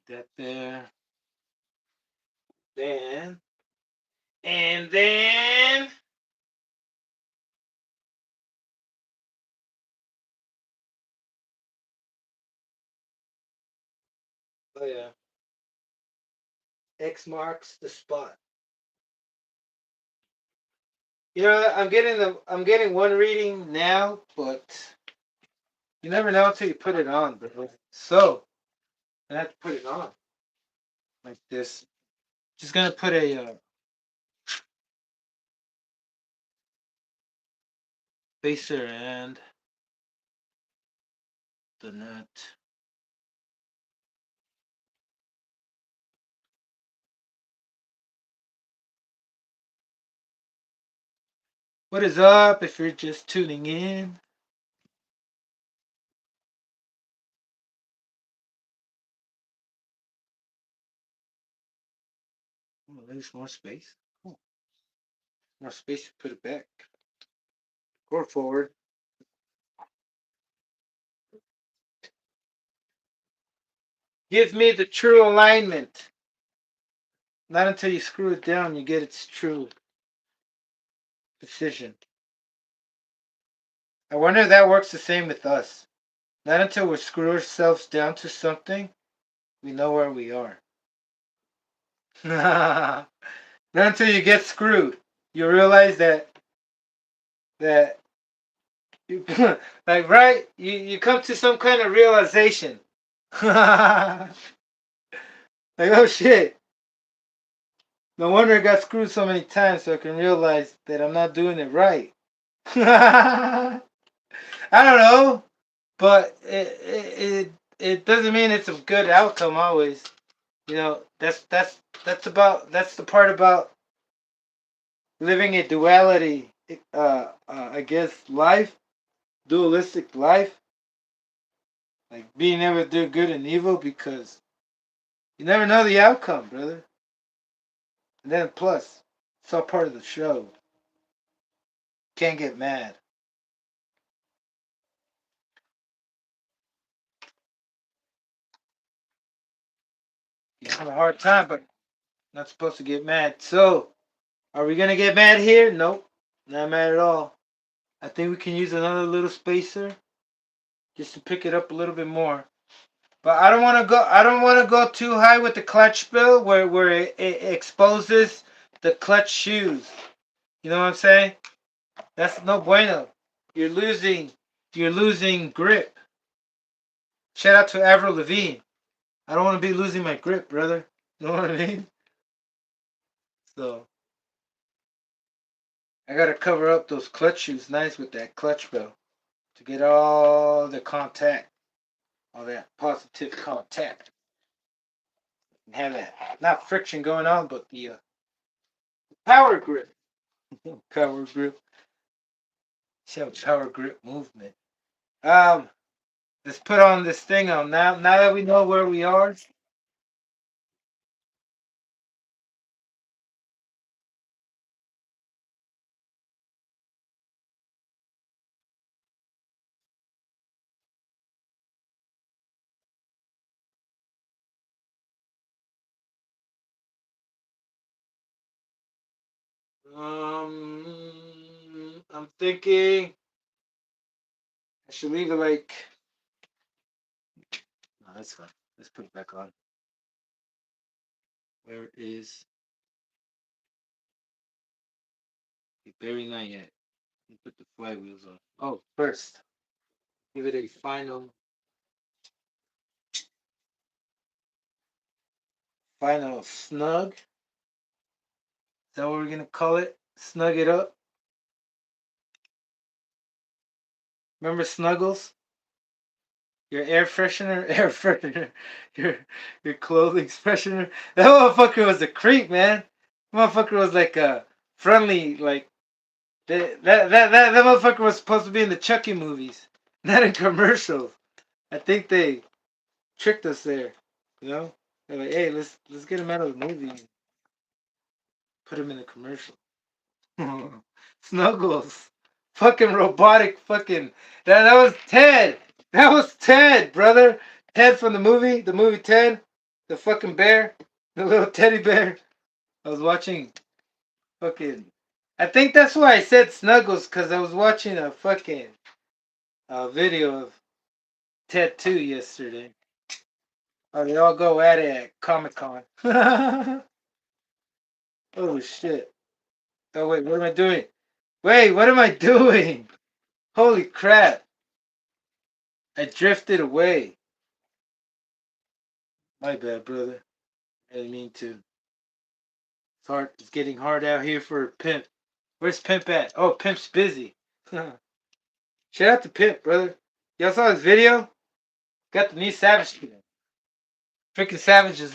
That there. Then. And then. Oh yeah. X marks the spot. You know, I'm getting one reading now, but you never know until you put it on, bro. So I have to put it on like this. Just gonna put a spacer and the nut. What is up? If you're just tuning in, oh, there's more space. Oh, more space to put it back or forward. Give me the true alignment. Not until you screw it down, you get its true precision. I wonder if that works the same with us. Not until we screw ourselves down to something, we know where we are. Not until you get screwed, you realize that you like right. You come to some kind of realization. Like, oh shit. No wonder I got screwed so many times, so I can realize that I'm not doing it right. I don't know, but it doesn't mean it's a good outcome always. You know, that's the part about living a duality. I guess life, dualistic life, like being able to do good and evil, because you never know the outcome, brother. And then plus, it's all part of the show. Can't get mad. You have a hard time, but not supposed to get mad. So, are we gonna get mad here? Nope, not mad at all. I think we can use another little spacer just to pick it up a little bit more. But I don't want to go. I don't want to go too high with the clutch bill, where it exposes the clutch shoes. You know what I'm saying? That's no bueno. You're losing. You're losing grip. Shout out to Avril Lavigne. I don't want to be losing my grip, brother. You know what I mean? So I gotta cover up those clutch shoes nice with that clutch bill to get all the contact, all that positive contact, and have that not friction going on, but the power grip. Power grip. Show power grip movement. Um, Let's put on this thing on now. Now that we know where we are. I'm thinking I should leave it like. No, that's fine. Let's put it back on. Where is? Very not yet. Put the flywheels on. Oh, first, give it a final snug. Is that what we're gonna call it? Snug it up. Remember Snuggles? Your air freshener, air freshener, your your clothing's freshener. That motherfucker was a creep, man. Motherfucker was like a friendly, like that motherfucker was supposed to be in the Chucky movies, not in commercials. I think they tricked us there. You know, they're like, hey, let's get him out of the movie and put him in a commercial. Snuggles, fucking robotic, fucking that was Ted. That was Ted, brother. Ted from the movie Ted, the fucking bear, the little teddy bear. I was watching fucking. I think that's why I said Snuggles, because I was watching a fucking video of Ted 2 yesterday. Oh, they all go at it at Comic Con. Oh shit. Oh wait, what am I doing? Wait, what am I doing? Holy crap. I drifted away. My bad, brother. I didn't mean to. It's hard. It's getting hard out here for a pimp. Where's Pimp at? Oh, Pimp's busy. Shout out to Pimp, brother. Y'all saw his video? Got the new Savage today. Freaking Savages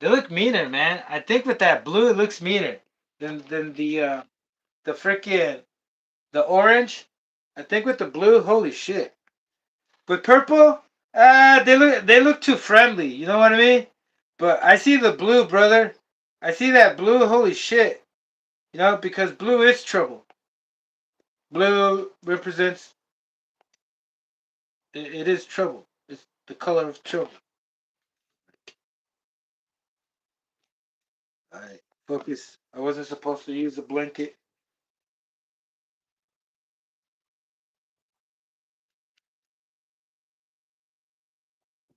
they look meaner, man. I think with that blue it looks meaner than the freaking the orange. I think with the blue, holy shit. With purple, they look too friendly. You know what I mean? But I see the blue, brother. I see that blue. Holy shit! You know, because blue is trouble. Blue represents it is trouble. It's the color of trouble. Alright, focus. I wasn't supposed to use a blanket.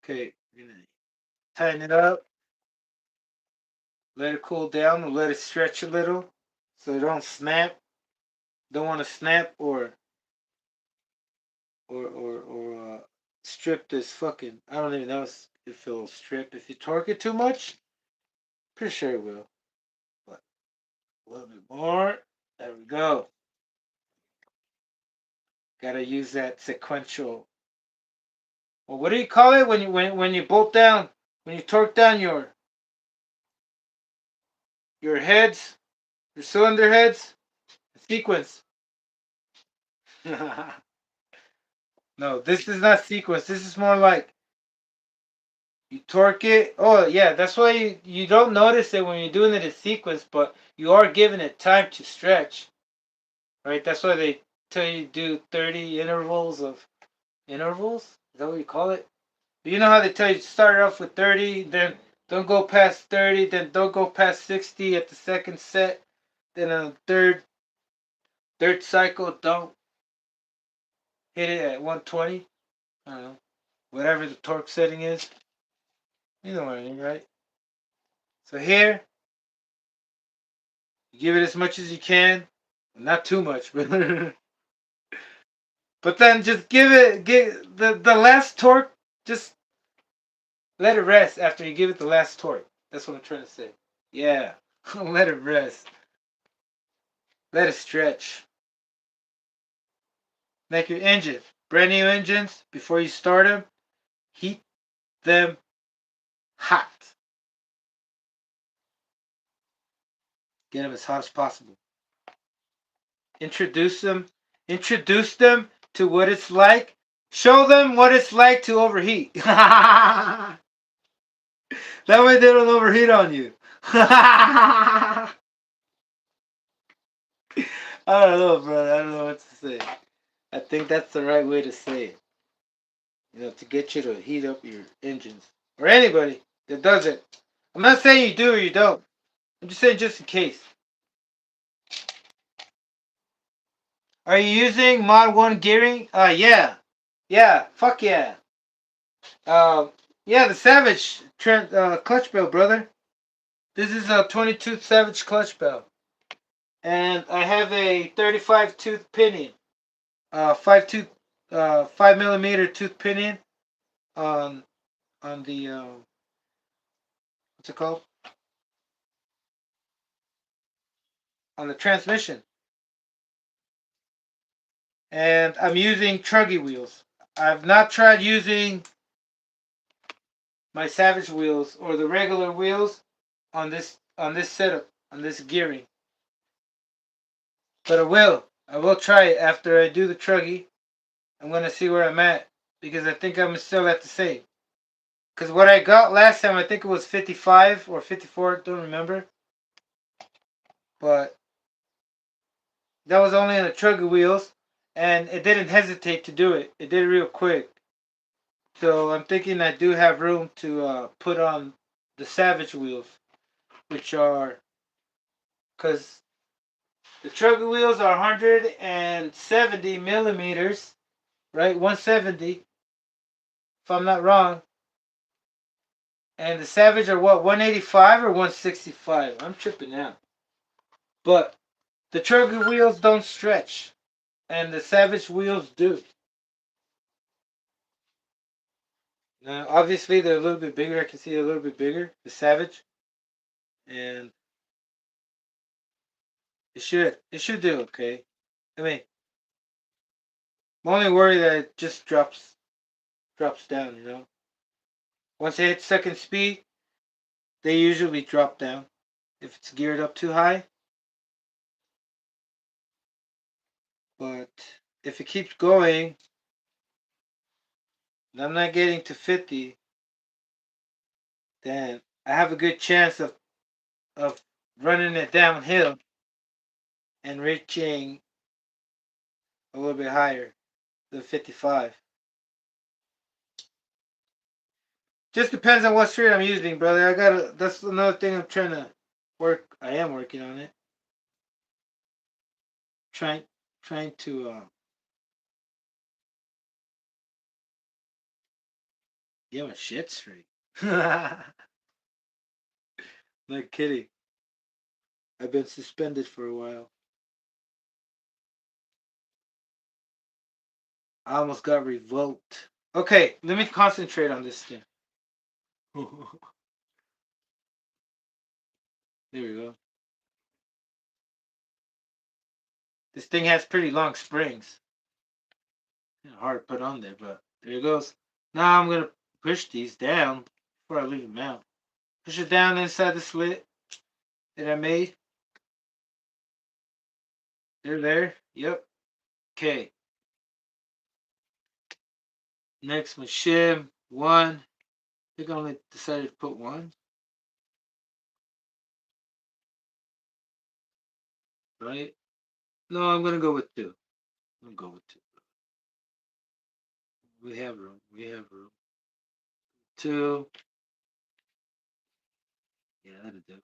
Okay, tighten it up. Let it cool down and let it stretch a little so it don't snap. Don't want to snap or strip this fucking. I don't even know if it'll strip if you torque it too much. Pretty sure it will. But a little bit more. There we go. Gotta use that sequential. Well, what do you call it when you bolt down when you torque down your heads, your cylinder heads? Sequence. No, this is not sequence. This is more like you torque it. Oh yeah, that's why you don't notice it when you're doing it in sequence, but you are giving it time to stretch. Right? That's why they tell you to do 30 intervals of intervals. Is that what you call it? You know how they tell you to start off with 30, then don't go past 30, then don't go past 60 at the second set, then on the third cycle, don't hit it at 120. I don't know. Whatever the torque setting is. You know what I mean, right? So here, you give it as much as you can. Not too much, but but then just give the last torque, just let it rest after you give it the last torque. That's what I'm trying to say. Yeah. Let it rest. Let it stretch. Like your engine. Brand new engines, before you start them, heat them hot. Get them as hot as possible. Introduce them to what it's like Show them what it's like to overheat. That way they don't overheat on you. I don't know, bro. I don't know what to say. I think that's the right way to say it. You know, to get you to heat up your engines. Or anybody that does it. I'm not saying you do or you don't. I'm just saying just in case. Are you using Mod 1 gearing? Yeah. Yeah, fuck yeah. Yeah, the Savage clutch bell, brother. This is a 22 Savage clutch bell. And I have a 35 tooth pinion. 5 millimeter tooth pinion on the, what's it called? On the transmission. And I'm using truggy wheels. I've not tried using my Savage wheels or the regular wheels on this setup, on this gearing. But I will. I will try it after I do the truggy. I'm gonna see where I'm at because I think I'm still at the same. Because what I got last time, I think it was 55 or 54, don't remember. But that was only on the truggy wheels, and it didn't hesitate to do it. It did it real quick. So I'm thinking I do have room to put on the Savage wheels, which are, because the truggy wheels are 170 millimeters, right? 170, if I'm not wrong. And the Savage are what, 185 or 165? I'm tripping out. But the truggy wheels don't stretch, and the Savage wheels do. Now, obviously, they're a little bit bigger. I can see a little bit bigger, the Savage. And it should do okay. I mean, I'm only worried that it just drops down, you know. Once it hits second speed, they usually drop down if it's geared up too high. But if it keeps going, and I'm not getting to 50, then I have a good chance of running it downhill and reaching a little bit higher than 55. Just depends on what street I'm using, brother. That's another thing I'm trying to work. I am working on it. Trying to get my shit straight. Not kidding. I've been suspended for a while. I almost got revoked. Okay, let me concentrate on this thing. There we go. This thing has pretty long springs. Hard to put on there, but there it goes. Now I'm gonna push these down before I leave them out. Push it down inside the slit that I made. They're there. Yep. Okay. Next one, shim. One. I think I only decided to put one. Right? No, I'm gonna go with two. I'm gonna go with two. We have room. We have room. Two. Yeah, that'll do.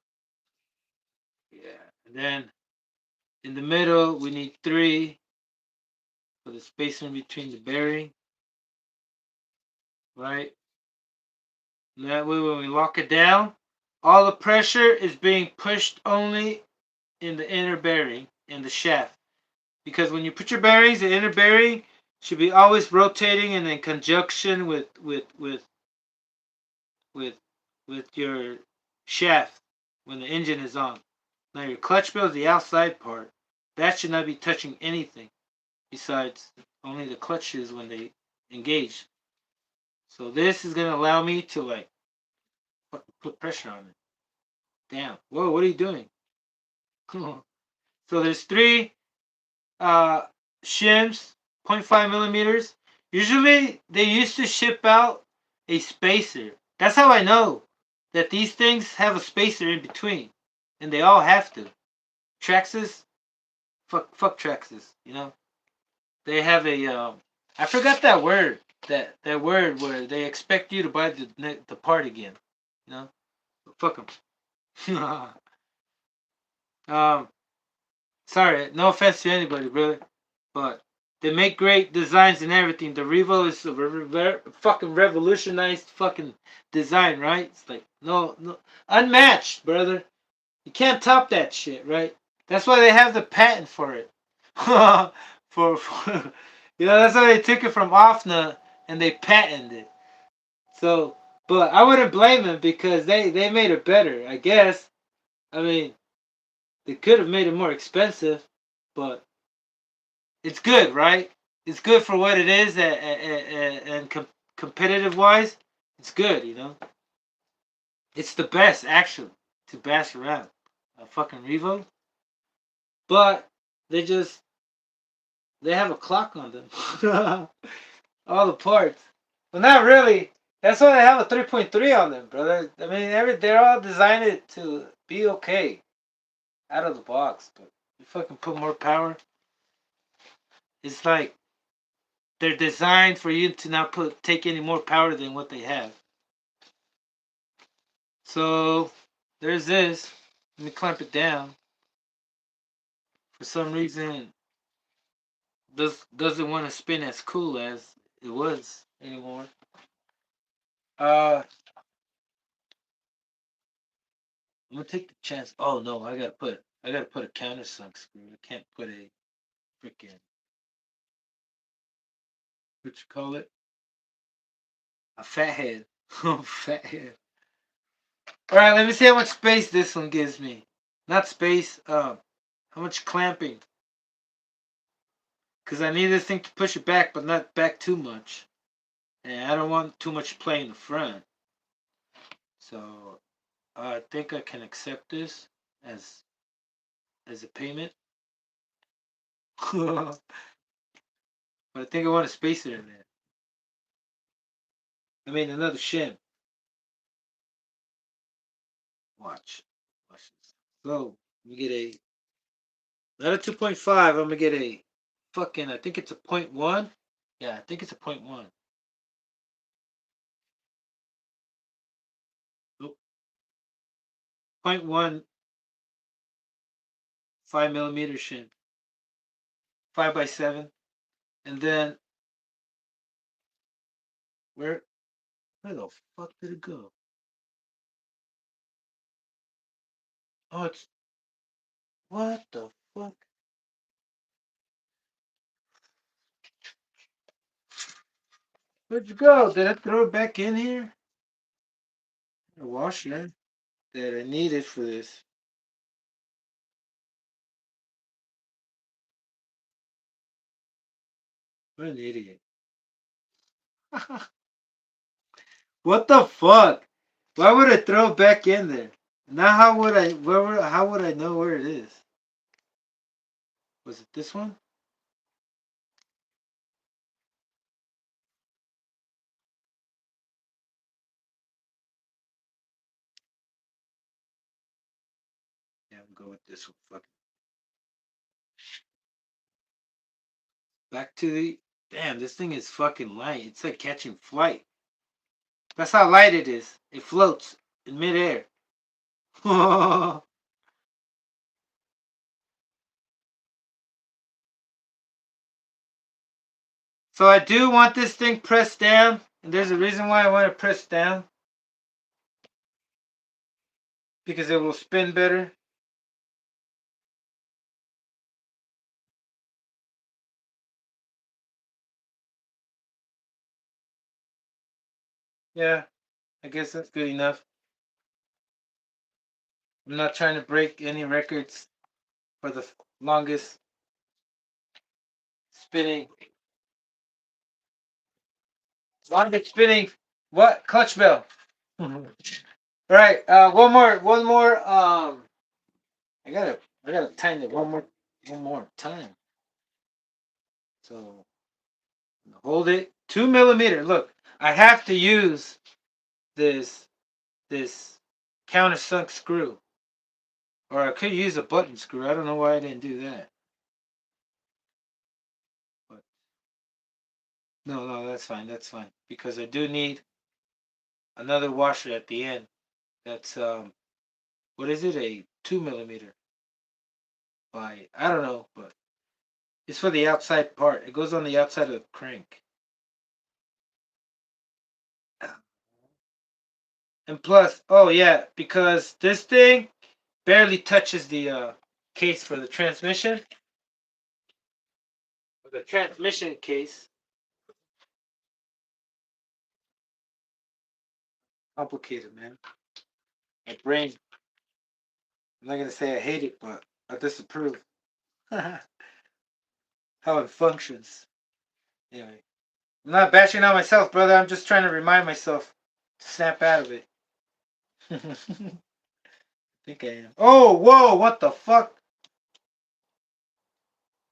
Yeah. And then in the middle, we need three for the spacing between the bearing. Right? And that way, when we lock it down, all the pressure is being pushed only in the inner bearing, in the shaft. Because when you put your bearings, the inner bearing should be always rotating and in conjunction with your shaft when the engine is on. Now your clutch bell is the outside part. That should not be touching anything besides only the clutch shoes when they engage. So this is gonna allow me to like put pressure on it. Damn. Whoa, what are you doing? So there's three shims, 0.5 millimeters. Usually, they used to ship out a spacer. That's how I know that these things have a spacer in between, and they all have to. Traxxas, fuck Traxxas. You know, they have a. I forgot that word. That word where they expect you to buy the part again. You know, fuck them. um, sorry, no offense to anybody, brother, but they make great designs and everything. The Revo is a fucking revolutionized fucking design, right? It's like no unmatched, brother. You can't top that shit, right? That's why they have the patent for it. for that's why they took it from OFNA and they patented it. So, but I wouldn't blame them because they made it better. I guess. I mean, they could have made it more expensive, but it's good, right? It's good for what it is, and competitive wise, it's good. It's the best actually to bash around a fucking Revo, but they just they have a clock on them, all the parts. Well, not really. That's why they have a 3.3 on them, brother. I mean, they're all designed to be okay out of the box, but you fucking put more power. It's like they're designed for you to not take any more power than what they have. So there's this. Let me clamp it down. For some reason, this doesn't want to spin as cool as it was anymore. I'm gonna take the chance. Oh no, I gotta put a countersunk screw. I can't put a freaking what you call it? A fathead. Oh, fathead. All right, let me see how much space this one gives me. Not space. How much clamping? Because I need this thing to push it back, but not back too much. And I don't want too much play in the front. So I think I can accept this as a payment. But I think I want a spacer in there. I mean another shim. Watch. Watch this. So we get a not a 2.5. I'm gonna get a fucking. I think it's a point .1. Yeah, I think it's a point .1. Nope. Point .1 5 millimeter shim. 5x7. And then where the fuck did it go? Oh, it's what the fuck? Where'd you go? Did I throw it back in here? A washer that I needed for this. What an idiot. What the fuck? Why would I throw it back in there? Now how would I know where it is? Was it this one? Yeah, I'm going with this one. Fuck. Back to the damn, this thing is fucking light. It's like catching flight. That's how light it is. It floats in midair. So I do want this thing pressed down, and there's a reason why I want it pressed down. Because it will spin better. Yeah, I guess that's good enough. I'm not trying to break any records for the longest spinning. Longest spinning. What? Clutch bell. All right. One more. I gotta tighten it one more time. So Hold it. 2 millimeter. Look, I have to use this countersunk screw. Or I could use a button screw. I don't know why I didn't do that. But no, that's fine. That's fine. Because I do need another washer at the end. That's what is it? A 2 millimeter by I don't know, but it's for the outside part. It goes on the outside of the crank. And plus, oh yeah, because this thing barely touches the case for the transmission. For the transmission case. Complicated, man. My brain. I'm not gonna say I hate it, but I disapprove. How it functions. Anyway. I'm not bashing on myself, brother. I'm just trying to remind myself to snap out of it. I think I am. Oh, whoa, what the fuck?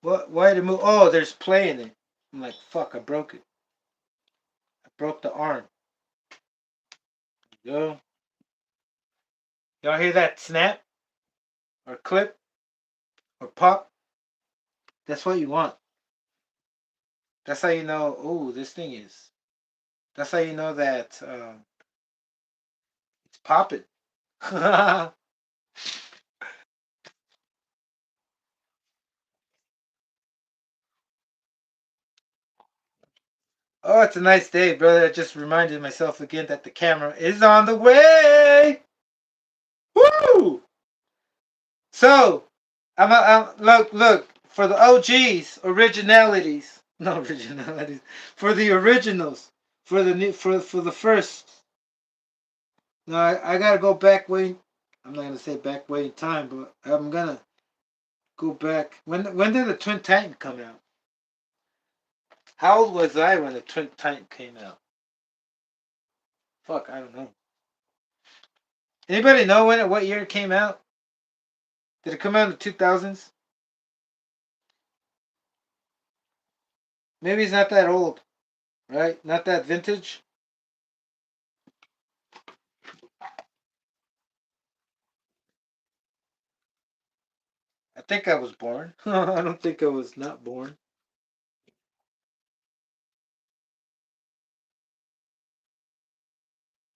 What? Why did it move? Oh, there's play in it. I'm like, fuck, I broke it. I broke the arm. Go. Y'all hear that snap? Or clip? Or pop? That's what you want. That's how you know, oh, this thing is. That's how you know that it's popping. Oh, it's a nice day, brother. I just reminded myself again that the camera is on the way. Woo! So, look for the OGs, originalities, no originalities, for the originals, for the new, for the first. No, I gotta go back way. I'm not gonna say back way in time, but I'm gonna go back. When did the Twin Titan come out? How old was I when the Twin Titan came out? Fuck, I don't know. Anybody know what year it came out? Did it come out in the 2000s? Maybe it's not that old, right? Not that vintage. I think I was born. I don't think I was not born.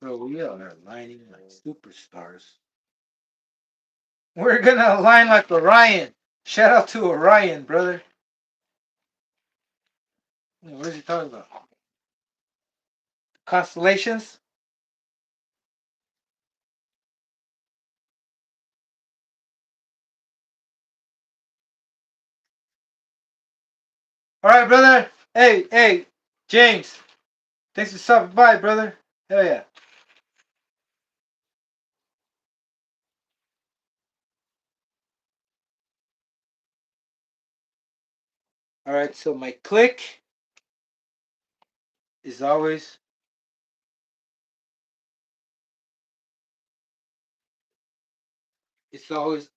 Bro, we are aligning like superstars. We're gonna align like Orion. Shout out to Orion, brother. What is he talking about? Constellations? Alright, brother. Hey, James. Thanks for stopping by, brother. Hell yeah. Alright, so my click is always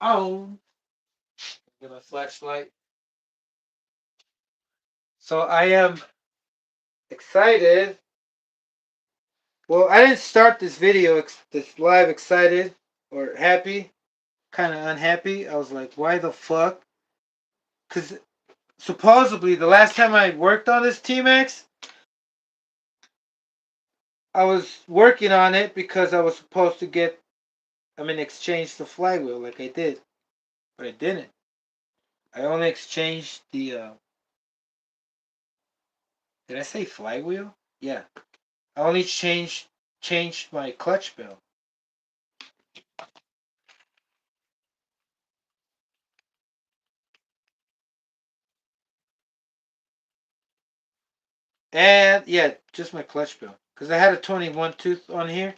on. Get my flashlight. So I am excited. Well, I didn't start this video, this live excited or happy. Kind of unhappy. I was like, why the fuck? Because supposedly the last time I worked on this Tmaxx, I was working on it because I was supposed to exchange the flywheel like I did. But I didn't. I only exchanged did I say flywheel? Yeah. I only changed my clutch bell. And yeah, just my clutch bell. Because I had a 21 tooth on here.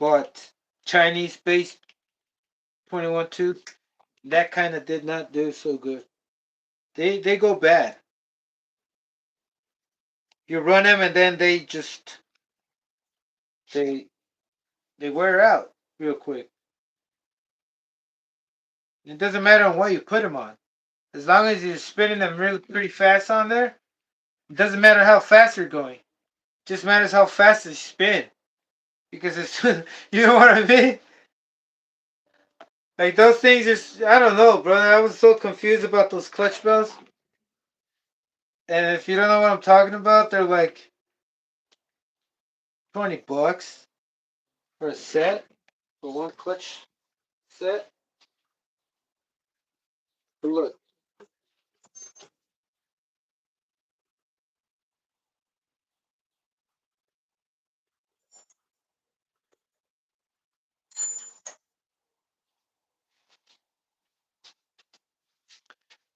But Chinese based 21 tooth. That kind of did not do so good. They go bad. You run them and then they they wear out real quick. It doesn't matter on what you put them on. As long as you're spinning them really pretty fast on there, It doesn't matter how fast you're going. It just matters how fast they spin. Because it's, you know what I mean? Like those things just, I don't know, brother. I was so confused about those clutch belts. And if you don't know what I'm talking about, they're like $20 for a set, for one clutch set. But look,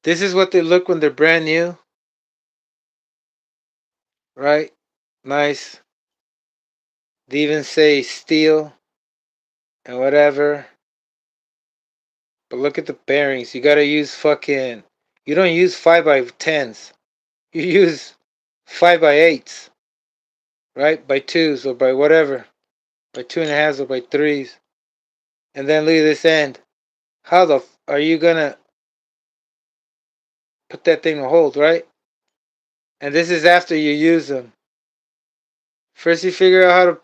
this is what they look when they're brand new, right? Nice. They even say steel and whatever. But look at the bearings. You gotta use fucking. You don't use 5x10s. You use 5x8s, right? By twos or by whatever. By 2.5s or by threes. And then look at this end. How the are you gonna put that thing to hold, right? And this is after you use them. First you figure out how to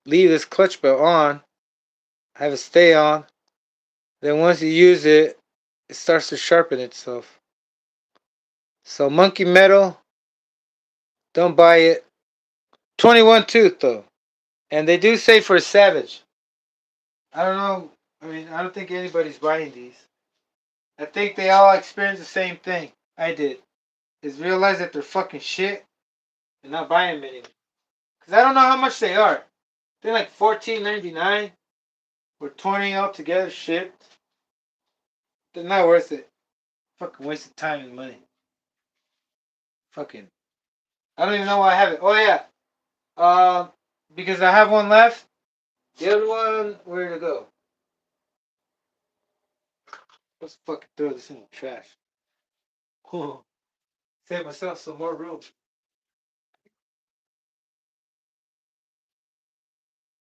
leave this clutch belt on. Have it stay on. Then once you use it, it starts to sharpen itself. So monkey metal, don't buy it. 21 tooth though. And they do say for savage. I don't know. I mean, I don't think anybody's buying these. I think they all experience the same thing. I did. Is realize that they're fucking shit and not buying them anymore. Because I don't know how much they are. They're like $14.99 or 20 altogether. Shit. They're not worth it. Fucking waste of time and money. Fucking. I don't even know why I have it. Oh yeah. Because I have one left. The other one, where to go? Let's fucking throw this in the trash. Save myself some more room.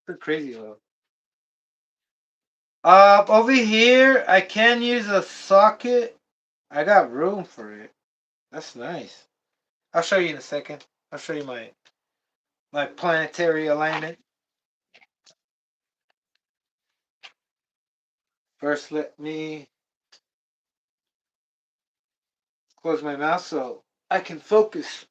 Pretty crazy though. Over here, I can use a socket. I got room for it. That's nice. I'll show you in a second. I'll show you my planetary alignment. First, let me close my mouth so I can focus.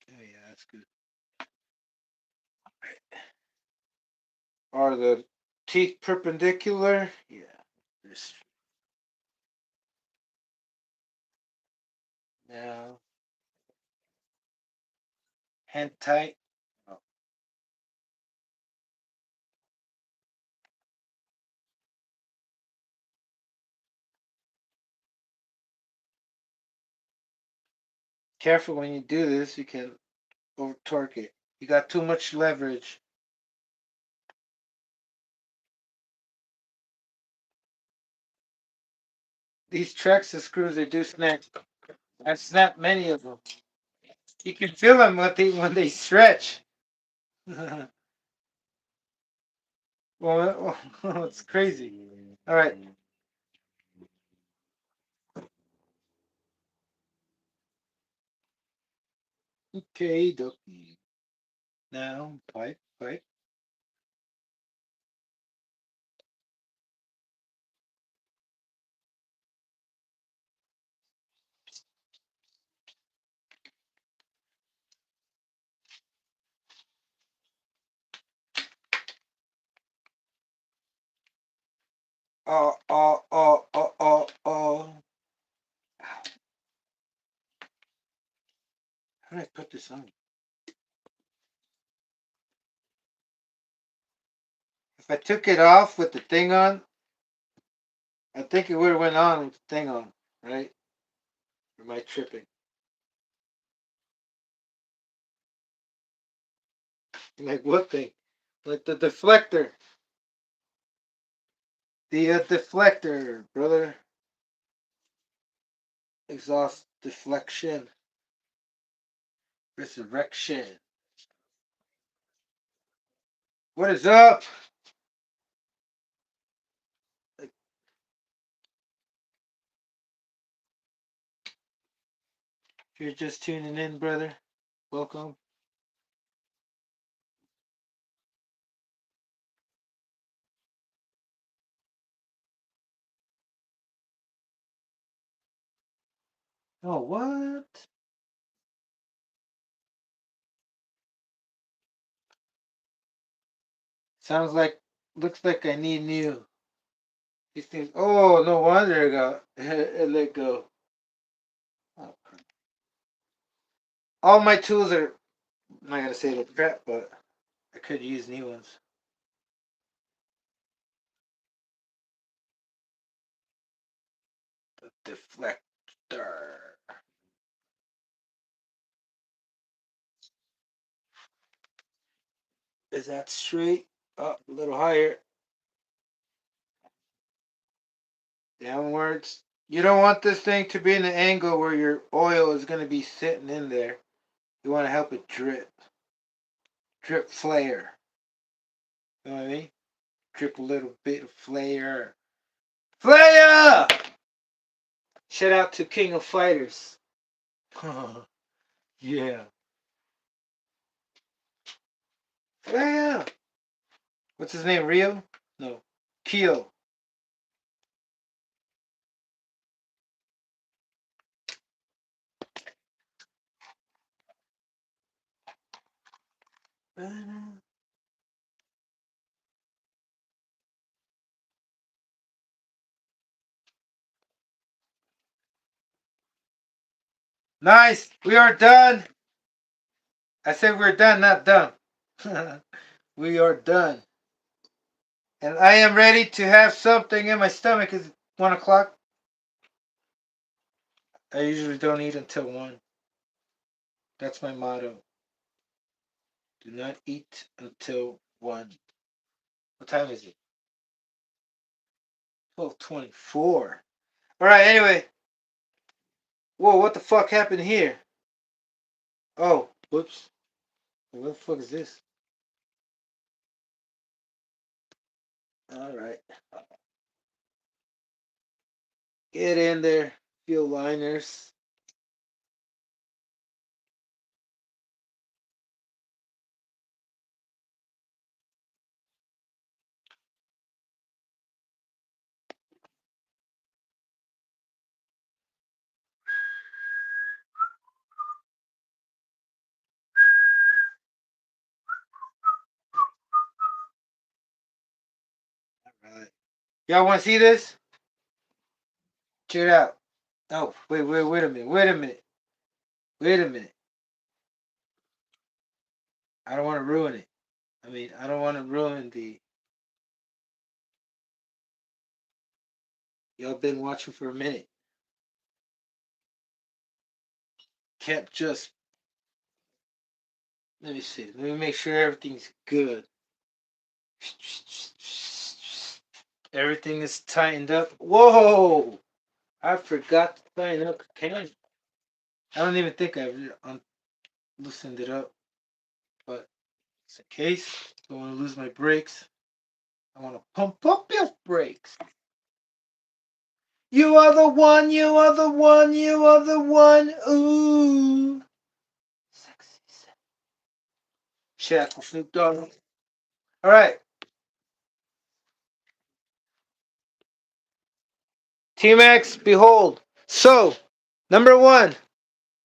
Oh yeah, that's good. Are the teeth perpendicular? Yeah. This now hand tight. Oh. Careful when you do this, you can over torque it. You got too much leverage. These Traxxas screws, they do snap. I've snapped many of them. You can feel them when they stretch. Well, it's crazy. All right. Okay, dokie. Now, pipe, pipe. Oh, oh, oh, oh, oh, oh. How did I put this on? If I took it off with the thing on, I think it would have went on with the thing on, right? Or am I tripping? Like what thing? Like the deflector. The deflector, brother. Exhaust deflection. Resurrection. What is up? If you're just tuning in, brother, welcome. Oh, what? Sounds like, looks like I need new. These things, oh, no wonder it let go. Oh, all my tools are, I'm not gonna say they're crap, but I could use new ones. The deflector. Is that straight? Up a little higher. Downwards. You don't want this thing to be in an angle where your oil is going to be sitting in there. You want to help it drip. Drip flare. You know what I mean? Drip a little bit of flare. Flare! Shout out to King of Fighters. Yeah. Flare! What's his name? Rio? No. Kyo. Nice! We are done! I said we're done, not done. We are done. And I am ready to have something in my stomach. It's 1 o'clock. I usually don't eat until 1. That's my motto. Do not eat until 1. What time is it? 12:24. Alright, anyway. Whoa, what the fuck happened here? Oh, whoops. What the fuck is this? Alright. Get in there. Feel liners. Alright. Y'all want to see this? Check it out. Oh, wait a minute. Wait a minute. Wait a minute. I don't want to ruin it. I don't want to ruin the... Y'all been watching for a minute. Can't just... Let me see. Let me make sure everything's good. Everything is tightened up. Whoa! I forgot to tighten up. I don't even think I've loosened it up. But just in case, I don't want to lose my brakes. I want to pump up your brakes. You are the one, you are the one, you are the one. Ooh. Sexy. Shack with Snoop Dogg. All right. Tmaxx, behold. So, number 1,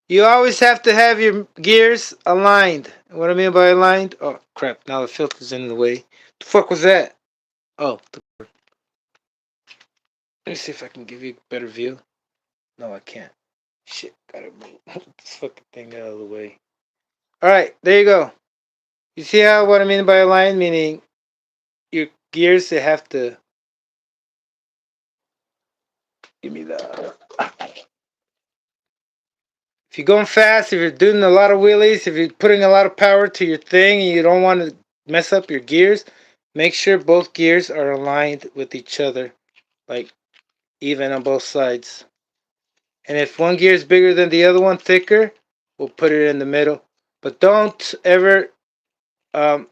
you always have to have your gears aligned. What I mean by aligned? Oh, crap. Now the filter's in the way. The fuck was that? Oh. Let me see if I can give you a better view. No, I can't. Shit, gotta move this fucking thing out of the way. Alright, there you go. You see how what I mean by aligned? Meaning your gears, they have to... Give me that. If you're going fast, if you're doing a lot of wheelies, if you're putting a lot of power to your thing and you don't want to mess up your gears, make sure both gears are aligned with each other, like even on both sides. And if one gear is bigger than the other one, thicker, we'll put it in the middle. But don't ever um,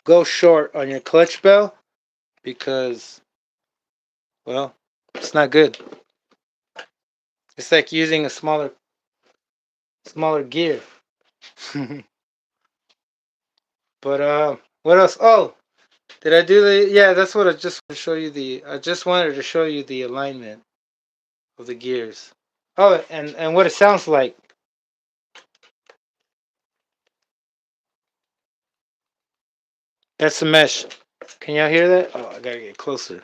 go short on your clutch bell because, well, it's not good. It's like using a smaller gear. But what else? Oh, did I do the? Yeah, that's what I just want to show you the. I just wanted to show you the alignment of the gears. Oh, and what it sounds like. That's the mesh. Can y'all hear that? Oh, I gotta get closer.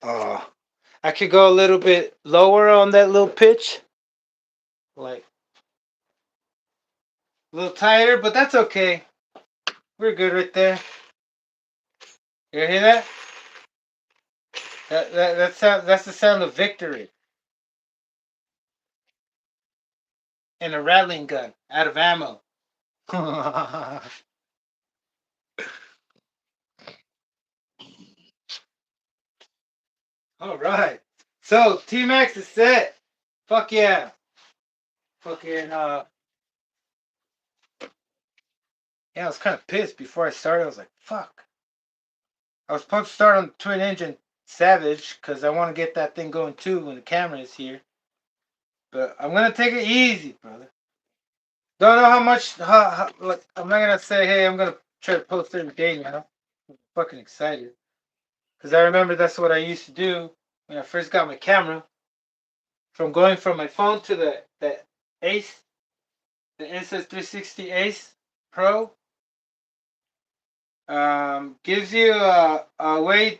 Oh, I could go a little bit lower on that little pitch, like a little tighter, but that's okay. We're good right there. You hear that? That sound. That's the sound of victory and a rattling gun out of ammo. All right. So Tmaxx is set. Fuck yeah. Fucking yeah. I was kind of pissed before I started. I was like, fuck. I was supposed to start on the twin engine Savage because I want to get that thing going too when the camera is here. But I'm gonna take it easy, brother. Don't know how much. Like, I'm not gonna say, hey, I'm gonna try to post every day now. I'm fucking excited because I remember that's what I used to do when I first got my camera. From going from my phone to the Ace, the Insta 360 Ace Pro, gives you a way,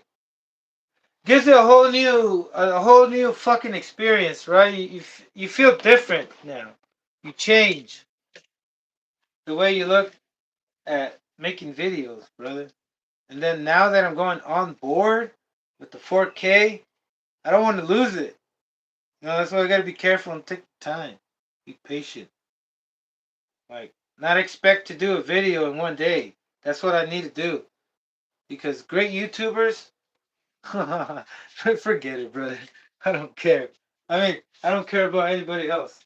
gives you a whole new fucking experience, right? You feel different now. You change the way you look at making videos, brother. And then now that I'm going on board with the 4K, I don't want to lose it. That's why I gotta be careful and take time. Be patient. Like, not expect to do a video in one day. That's what I need to do. Because great YouTubers, forget it, brother. I don't care. I don't care about anybody else.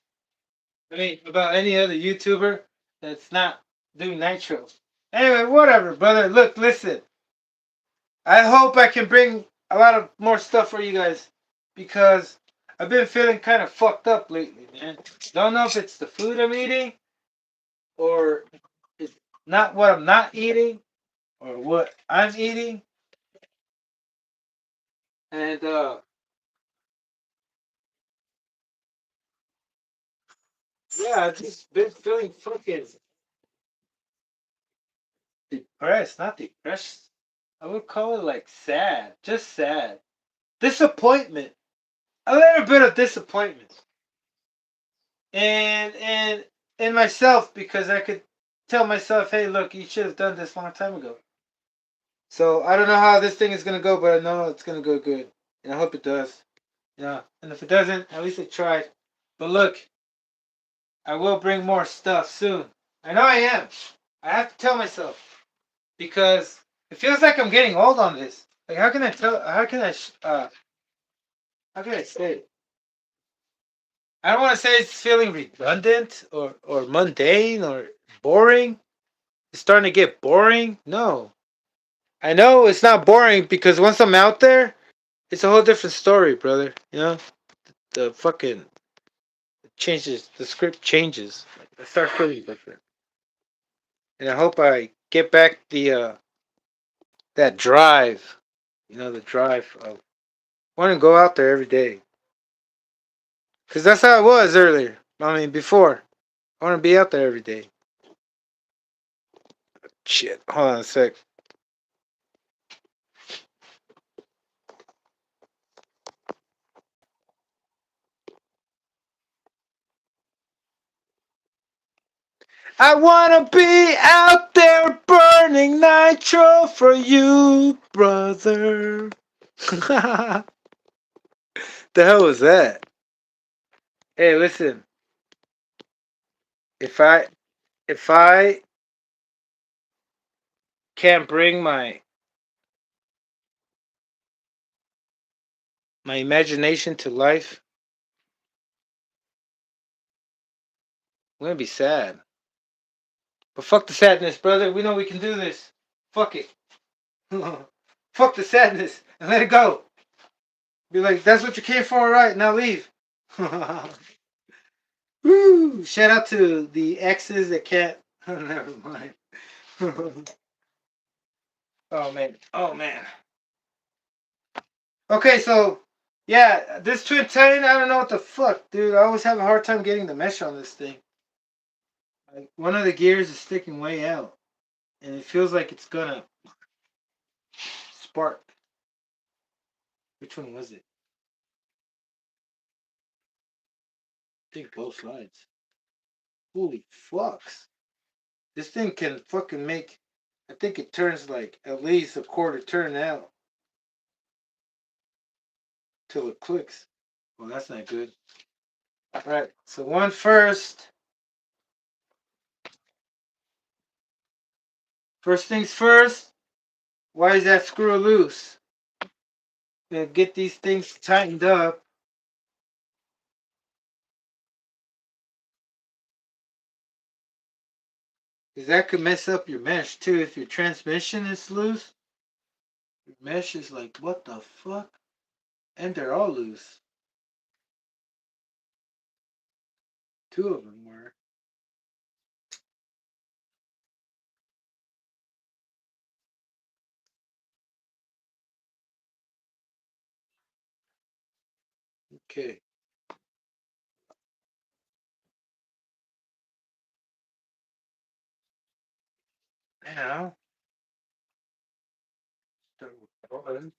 About any other YouTuber that's not doing nitro. Anyway, whatever, brother. Look, listen. I hope I can bring a lot of more stuff for you guys because I've been feeling kind of fucked up lately, man. Don't know if it's the food I'm eating or it's not what I'm not eating or what I'm eating. And yeah, I've just been feeling fucking depressed. Not depressed. I would call it like sad. Just sad. Disappointment. A little bit of disappointment. And in myself because I could tell myself, hey, look, you should have done this a long time ago. So I don't know how this thing is gonna go, but I know it's gonna go good, and I hope it does. Yeah, and if it doesn't, at least I tried. But look, I will bring more stuff soon. I know I am. I have to tell myself because it feels like I'm getting old on this. Like, how can I tell? How can I say it? I don't want to say it's feeling redundant or mundane or boring. It's starting to get boring. No, I know it's not boring because once I'm out there, it's a whole different story, brother. The fucking changes. The script changes. It starts feeling different, and I hope I get back the that drive. The drive of wanting to go out there every day. Cause that's how it was earlier. Before. I want to be out there every day. Shit. Hold on a sec. I wanna be out there burning nitro for you, brother. The hell was that? Hey, listen. If I can't bring my imagination to life, I'm gonna be sad. But fuck the sadness, brother. We know we can do this. Fuck it. Fuck the sadness and let it go. Be like, that's what you came for, all right? Now leave. Woo! Shout out to the exes that can't. Never mind. Oh man. Oh man. Okay, so yeah, this Twin Titan, I don't know what the fuck, dude. I always have a hard time getting the mesh on this thing. Like one of the gears is sticking way out, and it feels like it's gonna spark. Which one was it? I think both sides. Holy fucks! This thing can fucking make. I think it turns like at least a quarter turn out till it clicks. Well, that's not good. All right, so one first. First things first. Why is that screw loose? Gonna get these things tightened up. Because that could mess up your mesh too. If your transmission is loose, your mesh is like, what the fuck? And they're all loose. Two of them were. Okay. Now, start with one.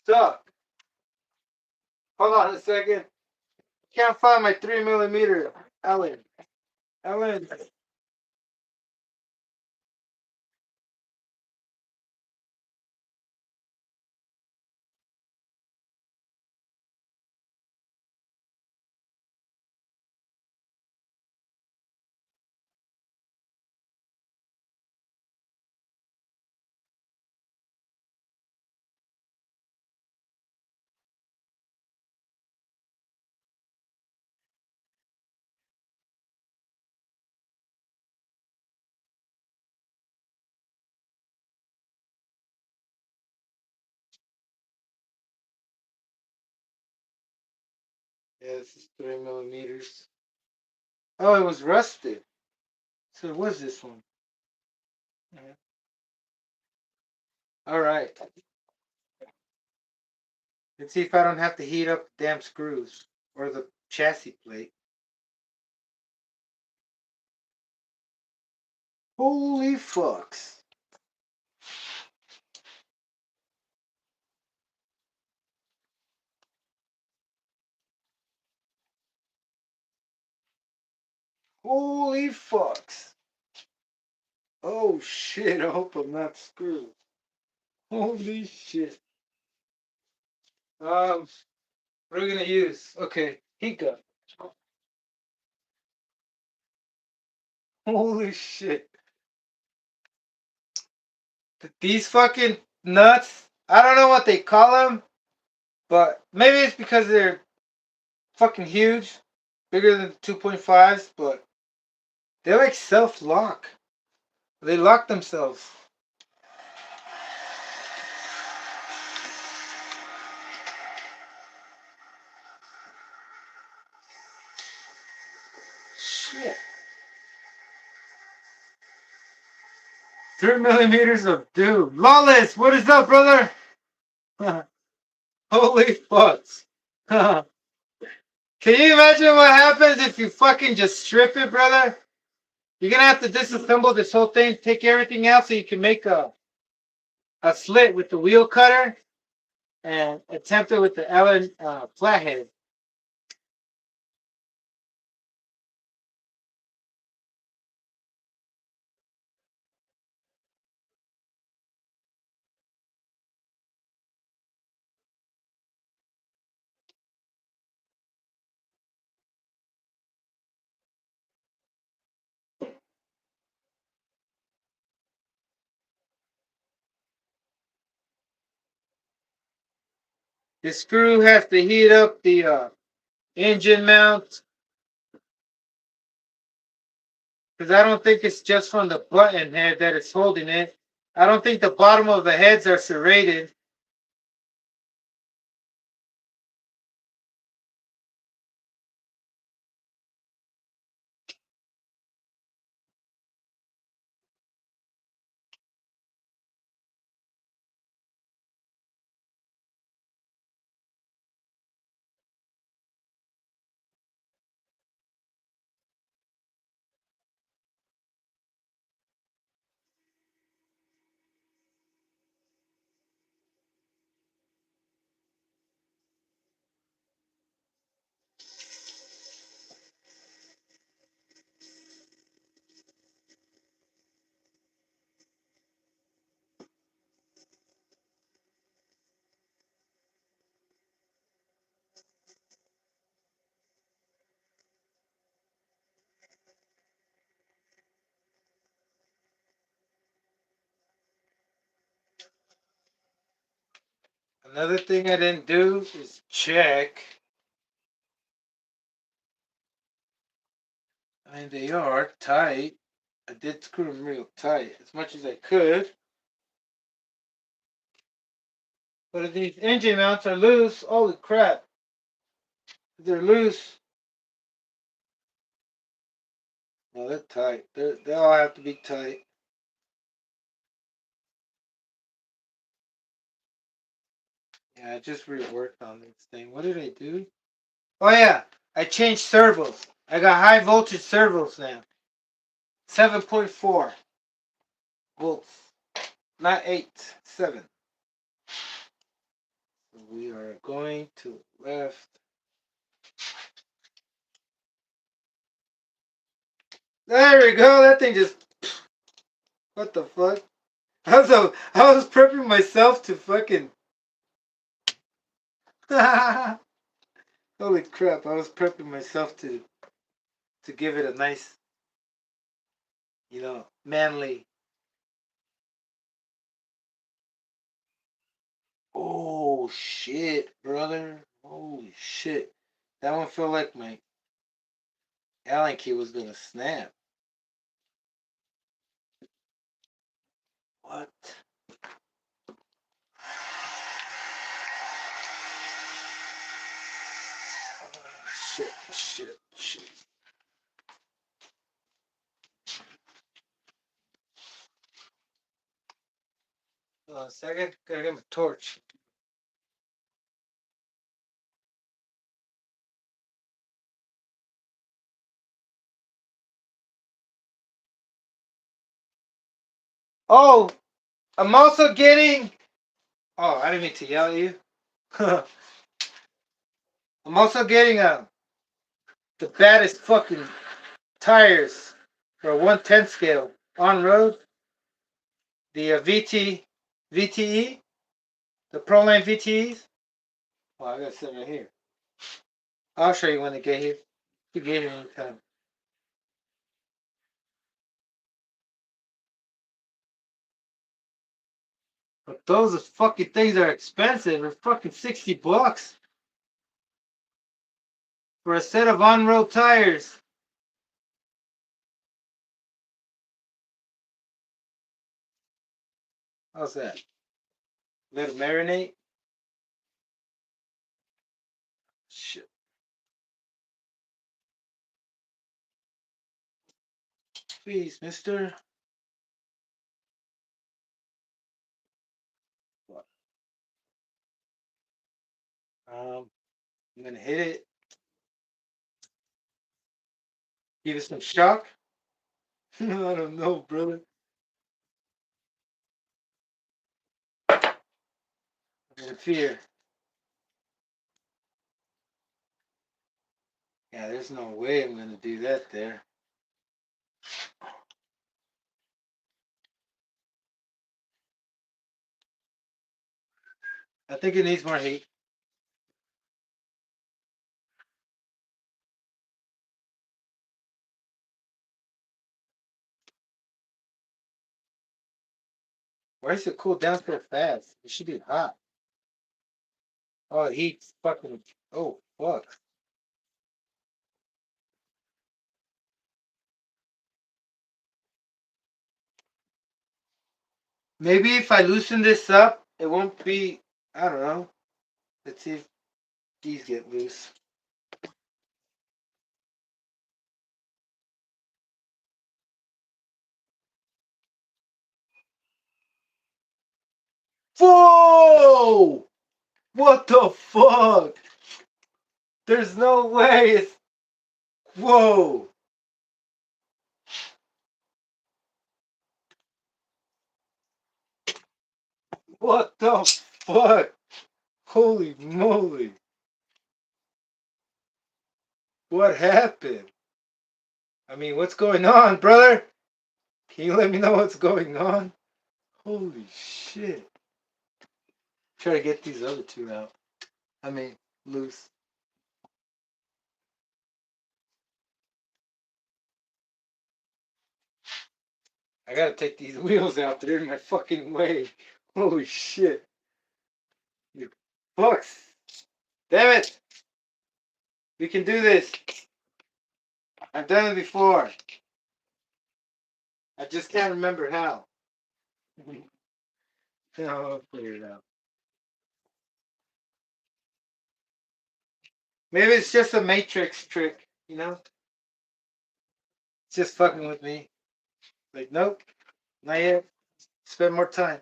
Stuck. Hold on a second. Can't find my 3mm Allen. Allen. Yeah, this is 3mm. Oh, it was rusted. So it was this one. Yeah. All right. Let's see if I don't have to heat up the damn screws or the chassis plate. Holy fucks. Holy fucks. Oh shit, I hope I'm not screwed. Holy shit. What are we gonna use? Okay, heat gun. Holy shit. These fucking nuts, I don't know what they call them, but maybe it's because they're fucking huge, bigger than 2.5s, but They like self-lock. They lock themselves. Shit. 3 millimeters of doom. Lawless, what is up, brother? Holy fucks. Can you imagine what happens if you fucking just strip it, brother? You're gonna have to disassemble this whole thing, take everything out so you can make a slit with the wheel cutter and attempt it with the Allen flathead. The screw has to heat up the engine mount, because I don't think it's just from the button head that it's holding it. I don't think the bottom of the heads are serrated. Another thing I didn't do is check. I mean, they are tight. I did screw them real tight as much as I could. But if these engine mounts are loose, holy crap. If they're loose, well, they're tight. They all have to be tight. Yeah, I just reworked on this thing. What did I do? Oh, yeah. I changed servos. I got high voltage servos now. 7.4 volts. Not 8, 7. So we are going to left. There we go. That thing just. What the fuck? I was prepping myself to fucking. Holy crap! I was prepping myself to give it a nice, manly. Oh shit, brother! Holy shit! That one felt like my Allen key was gonna snap. What? Shit. Hold on a second. Gotta get my torch. Oh, I'm also getting. Oh, I didn't mean to yell at you. I'm also getting the baddest fucking tires for a 110 scale on road. The VTE, the Proline VTEs. Oh, I got some right here. I'll show you when they get here. You get here anytime. But those fucking things are expensive. They're fucking $60 for a set of on-road tires. How's that? Let it marinate. Shit. Please, mister. I'm gonna hit it. Give it some shock. I don't know, brother. I'm in fear. Yeah, there's no way I'm gonna do that there. I think it needs more heat. Why is it cool down so fast? It should be hot. Oh, the heat's fucking. Oh, fuck. Maybe if I loosen this up, it won't be. I don't know. Let's see if these get loose. Whoa! What the fuck? There's no way it's. Whoa! What the fuck? Holy moly. What happened? I mean, what's going on, brother? Can you let me know what's going on? Holy shit. Try to get these other two out. I mean, loose. I gotta take these wheels out. They're in my fucking way. Holy shit. You fucks. Damn it. We can do this. I've done it before. I just can't remember how. No, I'll figure it out. Maybe it's just a matrix trick, you know? It's just fucking with me. Like, nope, not yet. Spend more time.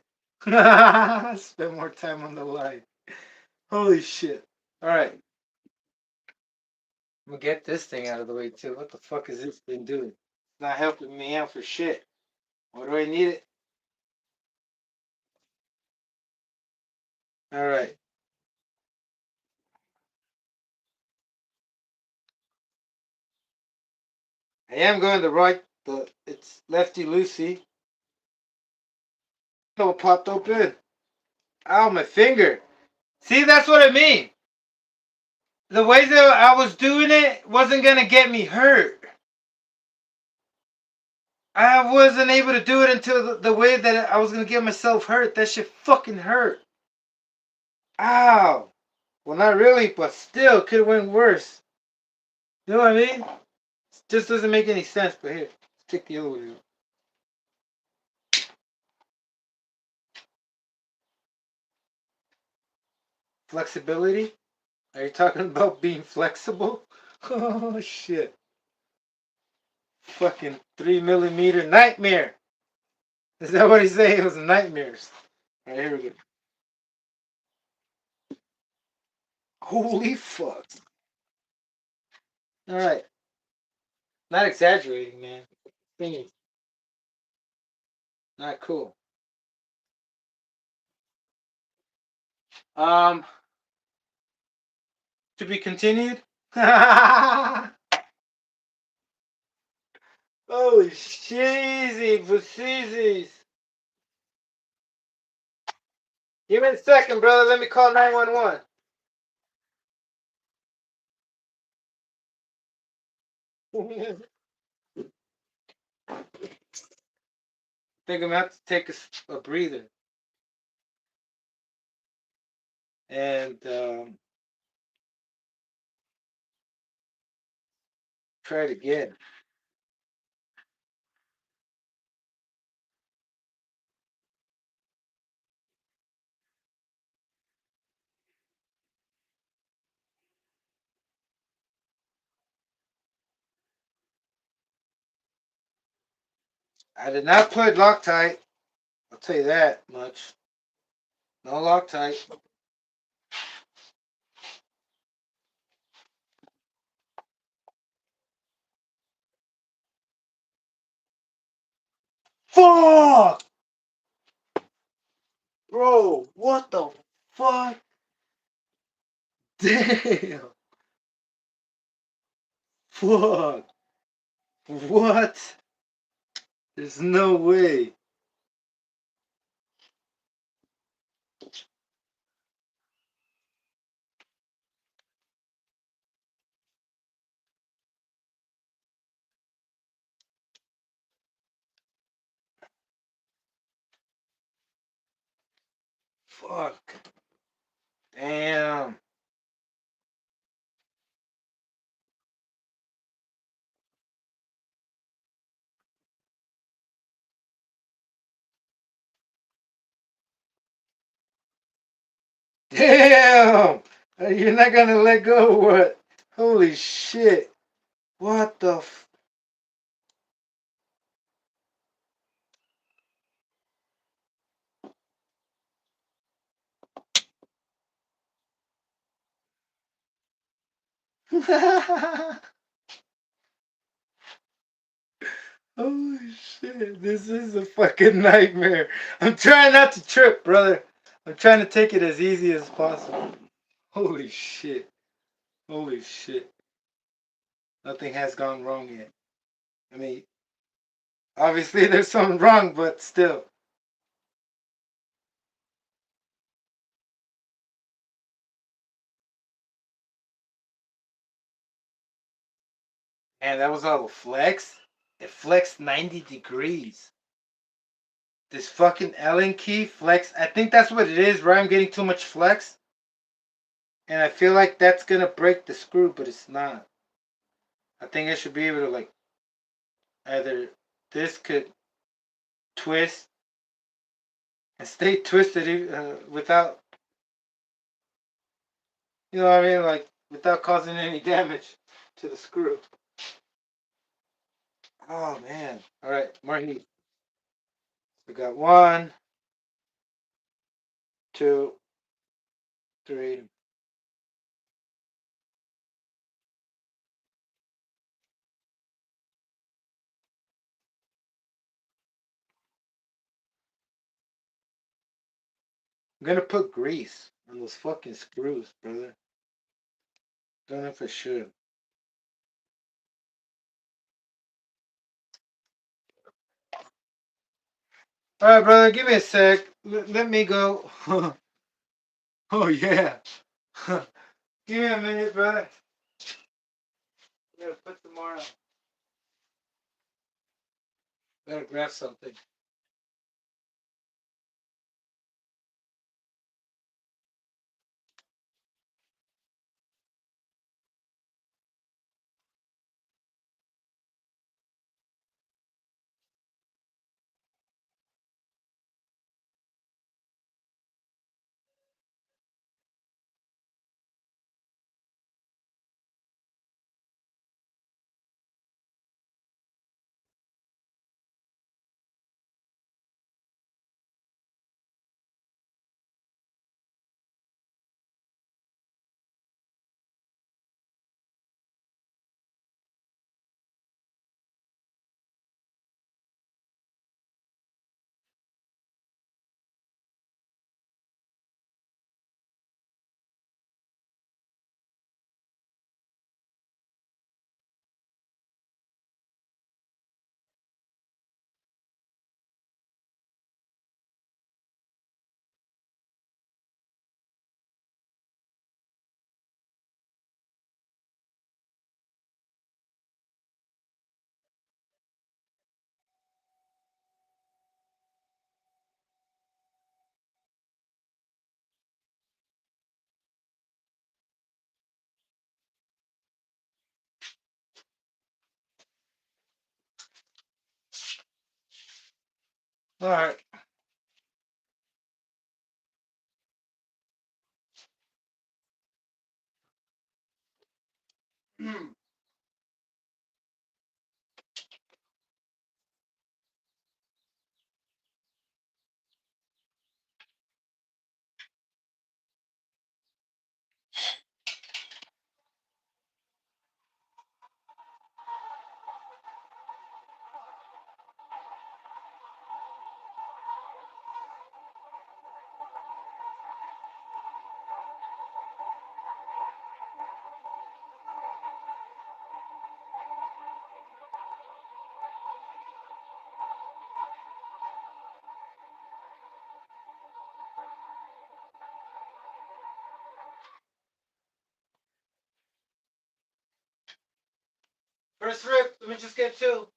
Spend more time on the line. Holy shit. Alright. I'm gonna get this thing out of the way too. What the fuck is this thing doing? It's not helping me out for shit. What do I need it? Alright. I am going the right. It's lefty loosey. Oh, it popped open. Ow, my finger. See, that's what I mean. The way that I was doing it wasn't gonna get me hurt. I wasn't able to do it until the way that I was gonna get myself hurt. That shit fucking hurt. Ow. Well, not really, but still, could have went worse. You know what I mean? It just doesn't make any sense. But here, stick the other way. Flexibility? Are you talking about being flexible? Oh shit! Fucking 3 millimeter nightmare. Is that what he's saying? It was nightmares. All right, here we go. Holy fuck! All right, not exaggerating, man. Thing is not cool. Um, to be continued. Holy cheesy, basizies. Give me a second, brother. Let me call 911. Think I'm gonna have to take a breather and try it again. I did not put Loctite. I'll tell you that much. No Loctite. Fuck! Bro, what the fuck? Damn! Fuck! What? There's no way. Fuck. Damn. Damn! You're not gonna let go or what? Holy shit. What the f... Holy shit. This is a fucking nightmare. I'm trying not to trip, brother. I'm trying to take it as easy as possible. Holy shit. Holy shit. Nothing has gone wrong yet. I mean, obviously there's something wrong, but still. And that was all a flex? It flexed 90 degrees. This fucking Allen key flex. I think that's what it is, right? I'm getting too much flex. And I feel like that's gonna break the screw, but it's not. I think I should be able to, like, either this could twist and stay twisted without, you know what I mean? Like, without causing any damage to the screw. Oh, man. All right, more heat. We got 1, 2, 3. I'm gonna put grease on those fucking screws, brother. Don't know if I should. All right, brother, give me a sec. Let me go. Oh, yeah. Give me a minute, brother. I'm gonna put some more on. Better grab something. All right. First rip. Let me just get two.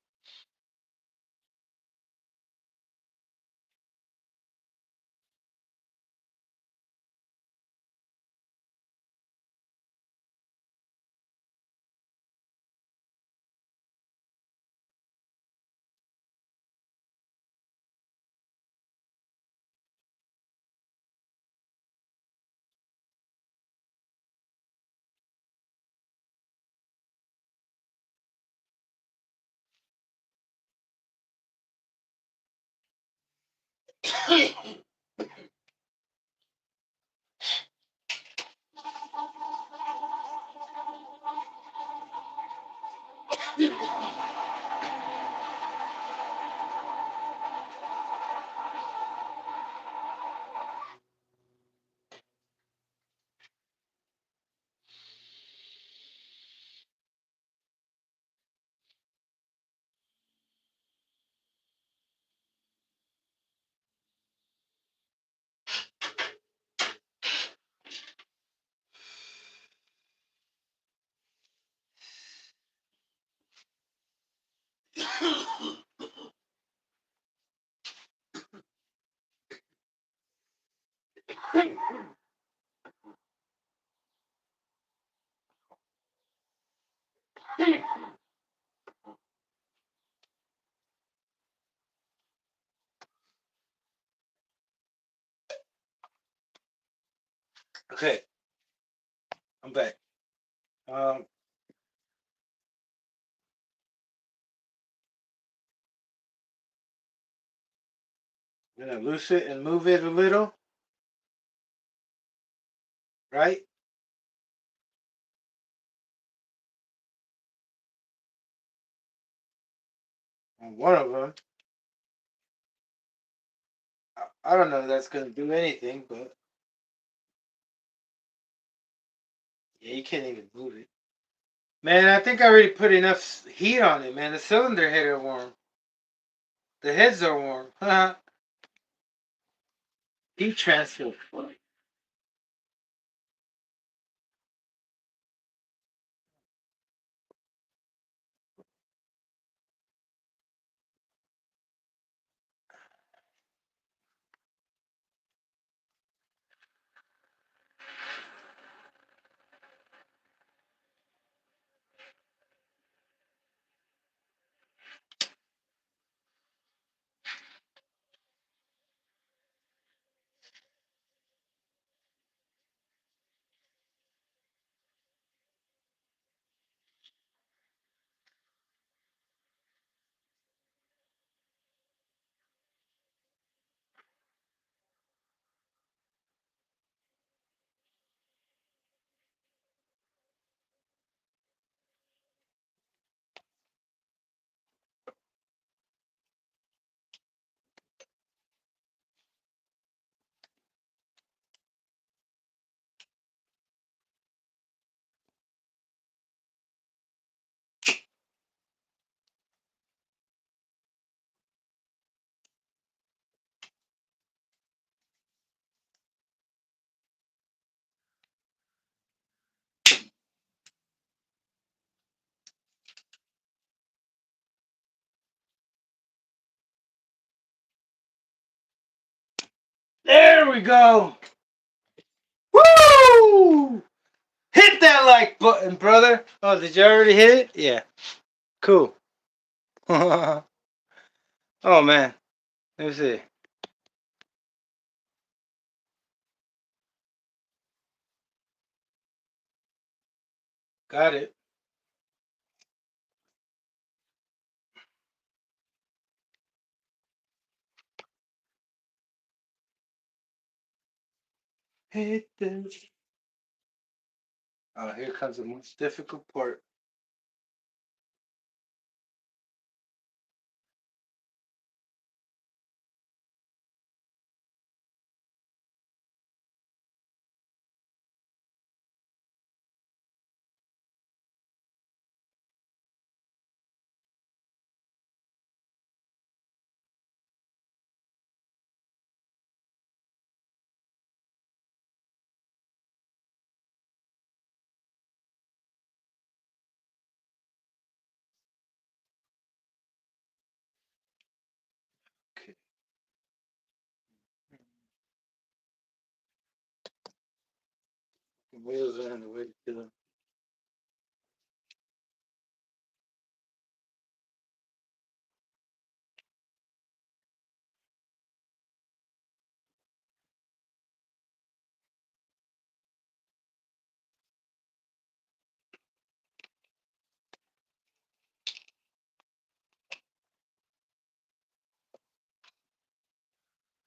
Okay, I'm back. Um, I'm gonna loose it and move it a little, right? On one of them. I don't know if that's gonna do anything, but yeah, you can't even move it. Man, I think I already put enough heat on it, man. The cylinder head are warm. The heads are warm. Heat transfer. There we go. Woo! Hit that like button, brother. Oh, did you already hit it? Yeah. Cool. Oh man. Let me see. Got it. Hit this. Oh, here comes the most difficult part. Wheels are in the way to them.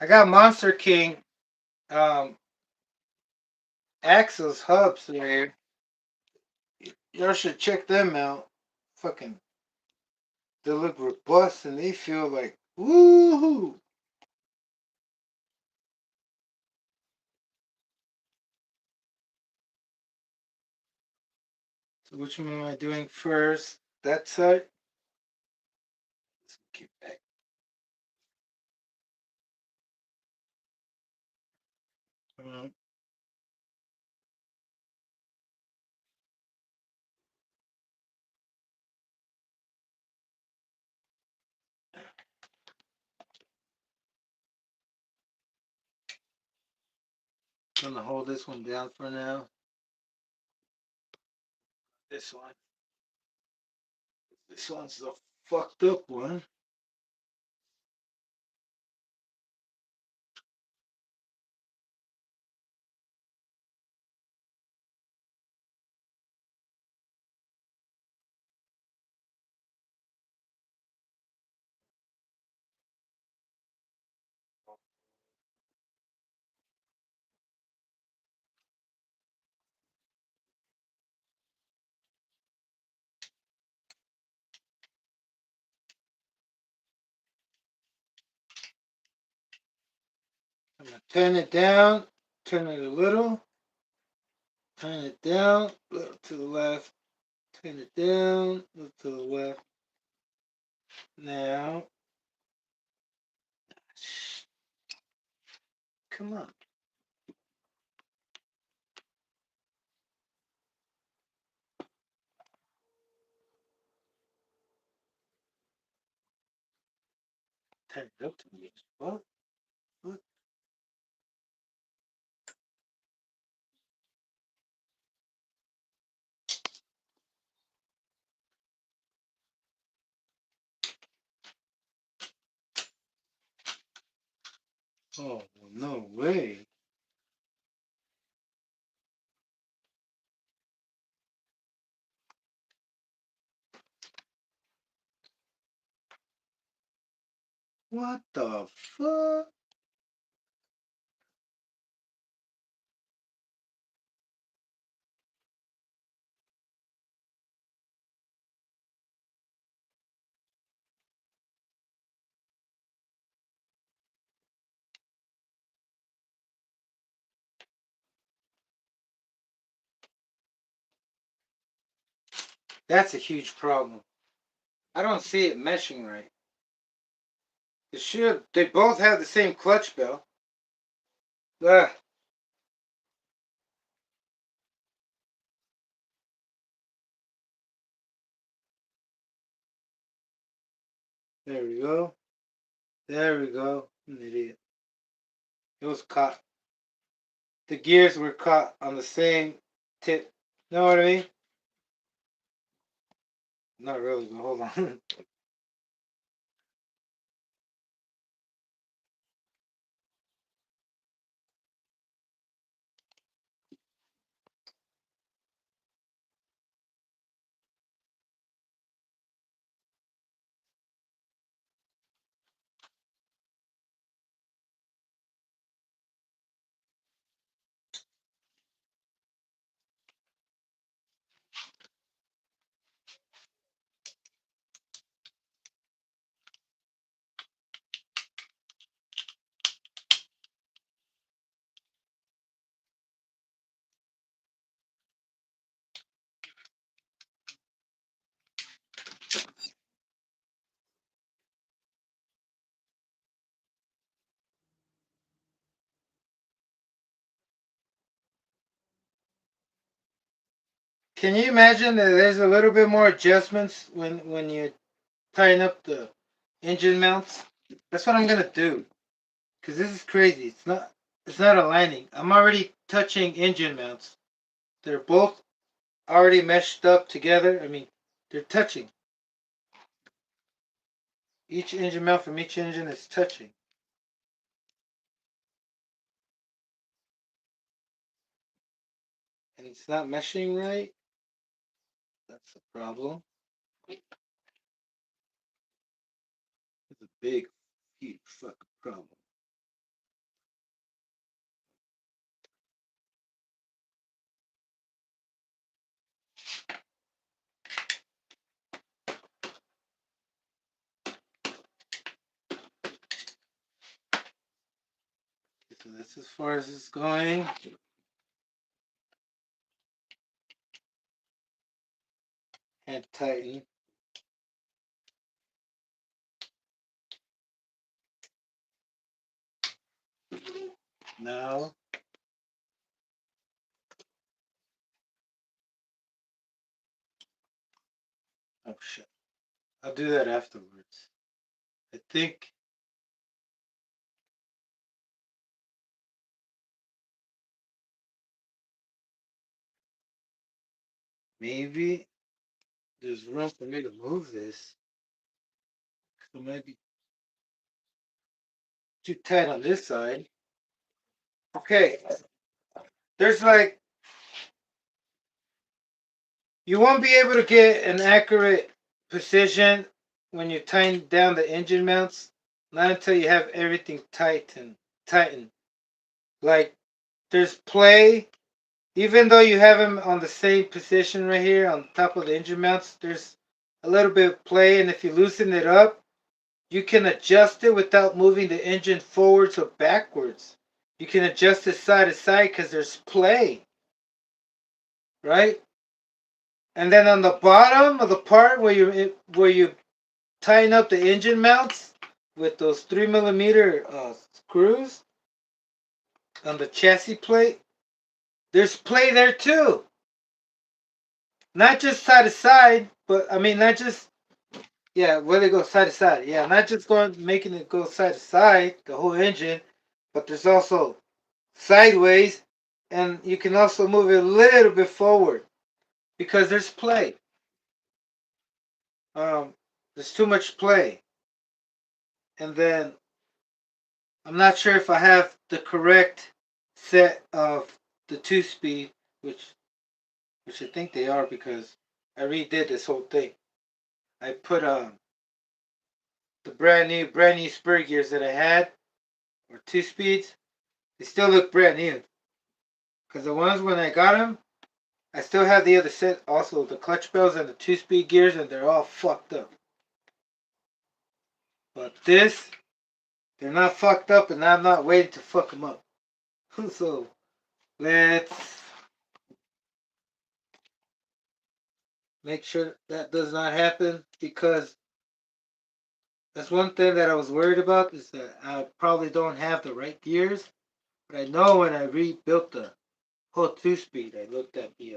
I got Monster King axles hubs there. Y'all should check them out. Fucking, they look robust and they feel like woohoo. So which one am I doing first? That side. Let's get back. Mhm. I'm gonna hold this one down for now. This one. This one's the fucked up one. I'm gonna turn it down, turn it a little, turn it down, a little to the left, turn it down, a little to the left. Now, come on. Turn it up to me. What? What? Oh, no way. What the fuck? That's a huge problem. I don't see it meshing right. It should. They both have the same clutch bell. Ah, there we go. There we go. I'm an idiot. It was caught. The gears were caught on the same tip. Know what I mean? Not really, but hold on. Can you imagine that there's a little bit more adjustments when you tighten up the engine mounts? That's what I'm gonna do. Cause this is crazy. It's not aligning. I'm already touching engine mounts. they're both already meshed up together. I mean, they're touching. Each engine mount from each engine is touching. And it's not meshing right. That's the problem. It's a big, huge fucking problem. So that's as far as it's going. And tighten. Now, oh shit. I'll do that afterwards. I think maybe there's room for me to move this. So maybe too tight on this side. Okay. There's like, you won't be able to get an accurate precision when you tighten down the engine mounts. Not until you have everything tightened. Like, there's play. Even though you have them on the same position right here on top of the engine mounts, there's a little bit of play. And if you loosen it up, you can adjust it without moving the engine forwards or backwards. You can adjust it side to side because there's play. Right? And then on the bottom of the part where you tighten up the engine mounts with those 3mm screws on the chassis plate, there's play there too. Not just side to side, but I mean not just where they go side to side. Yeah, not just making it go side to side, the whole engine, but there's also sideways, and you can also move it a little bit forward because there's play. There's too much play. And then I'm not sure if I have the correct set of the 2-speed, which I think they are because I redid this whole thing. I put the brand new spur gears that I had, or 2-speeds. They still look brand new because the ones when I got them, I still have the other set, also the clutch bells and the 2-speed gears, and they're all fucked up. But this, they're not fucked up, and I'm not waiting to fuck them up. So let's make sure that does not happen, because that's one thing that I was worried about, is that I probably don't have the right gears. But I know when I rebuilt the whole 2-speed, I looked at the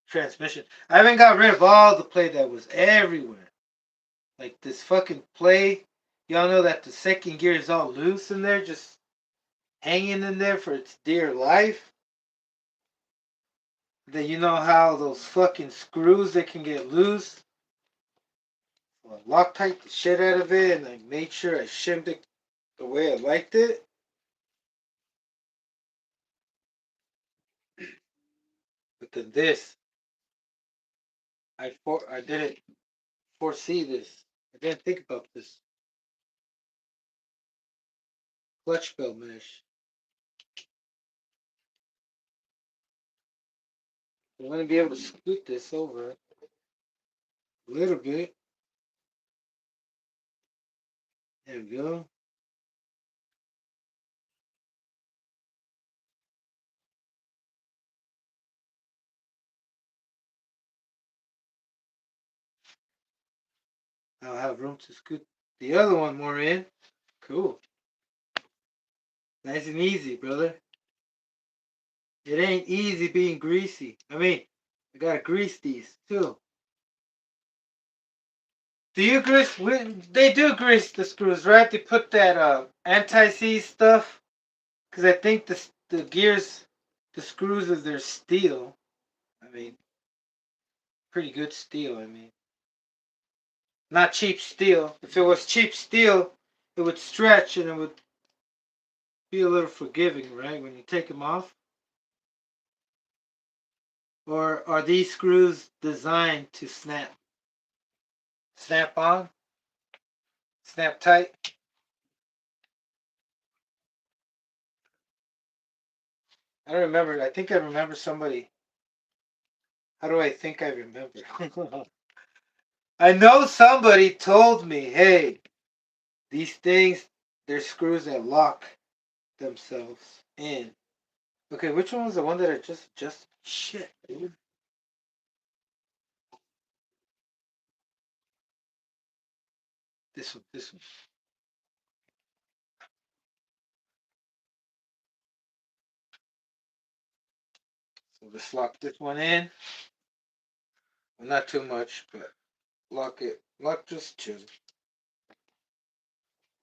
transmission. I haven't got rid of all the play that was everywhere. Like this fucking play. Y'all know that the second gear is all loose in there, just hanging in there for its dear life. Then you know how those fucking screws, they can get loose. Well, Loctite the shit out of it, and I made sure I shimmed it the way I liked it. But then this, I didn't foresee this. I didn't think about this clutch bell mesh. I'm going to be able to scoot this over a little bit. There we go. I'll have room to scoot the other one more in. Cool. Nice and easy, brother. It ain't easy being greasy. I mean, I gotta grease these too. Do you grease? They do grease the screws, right? They put that anti-seize stuff, because I think the gears, the screws, is their steel. I mean, pretty good steel. I mean, not cheap steel. If it was cheap steel, it would stretch and it would be a little forgiving, right? When you take them off. Or are these screws designed to snap? Snap on? Snap tight? I don't remember. I think I remember somebody. How do I think I remember? I know somebody told me, hey, these things, they're screws that lock themselves in. Okay, which one was the one that I just shit, dude? This one, this one. So let's lock this one in. Well, not too much, but lock it. Lock just two.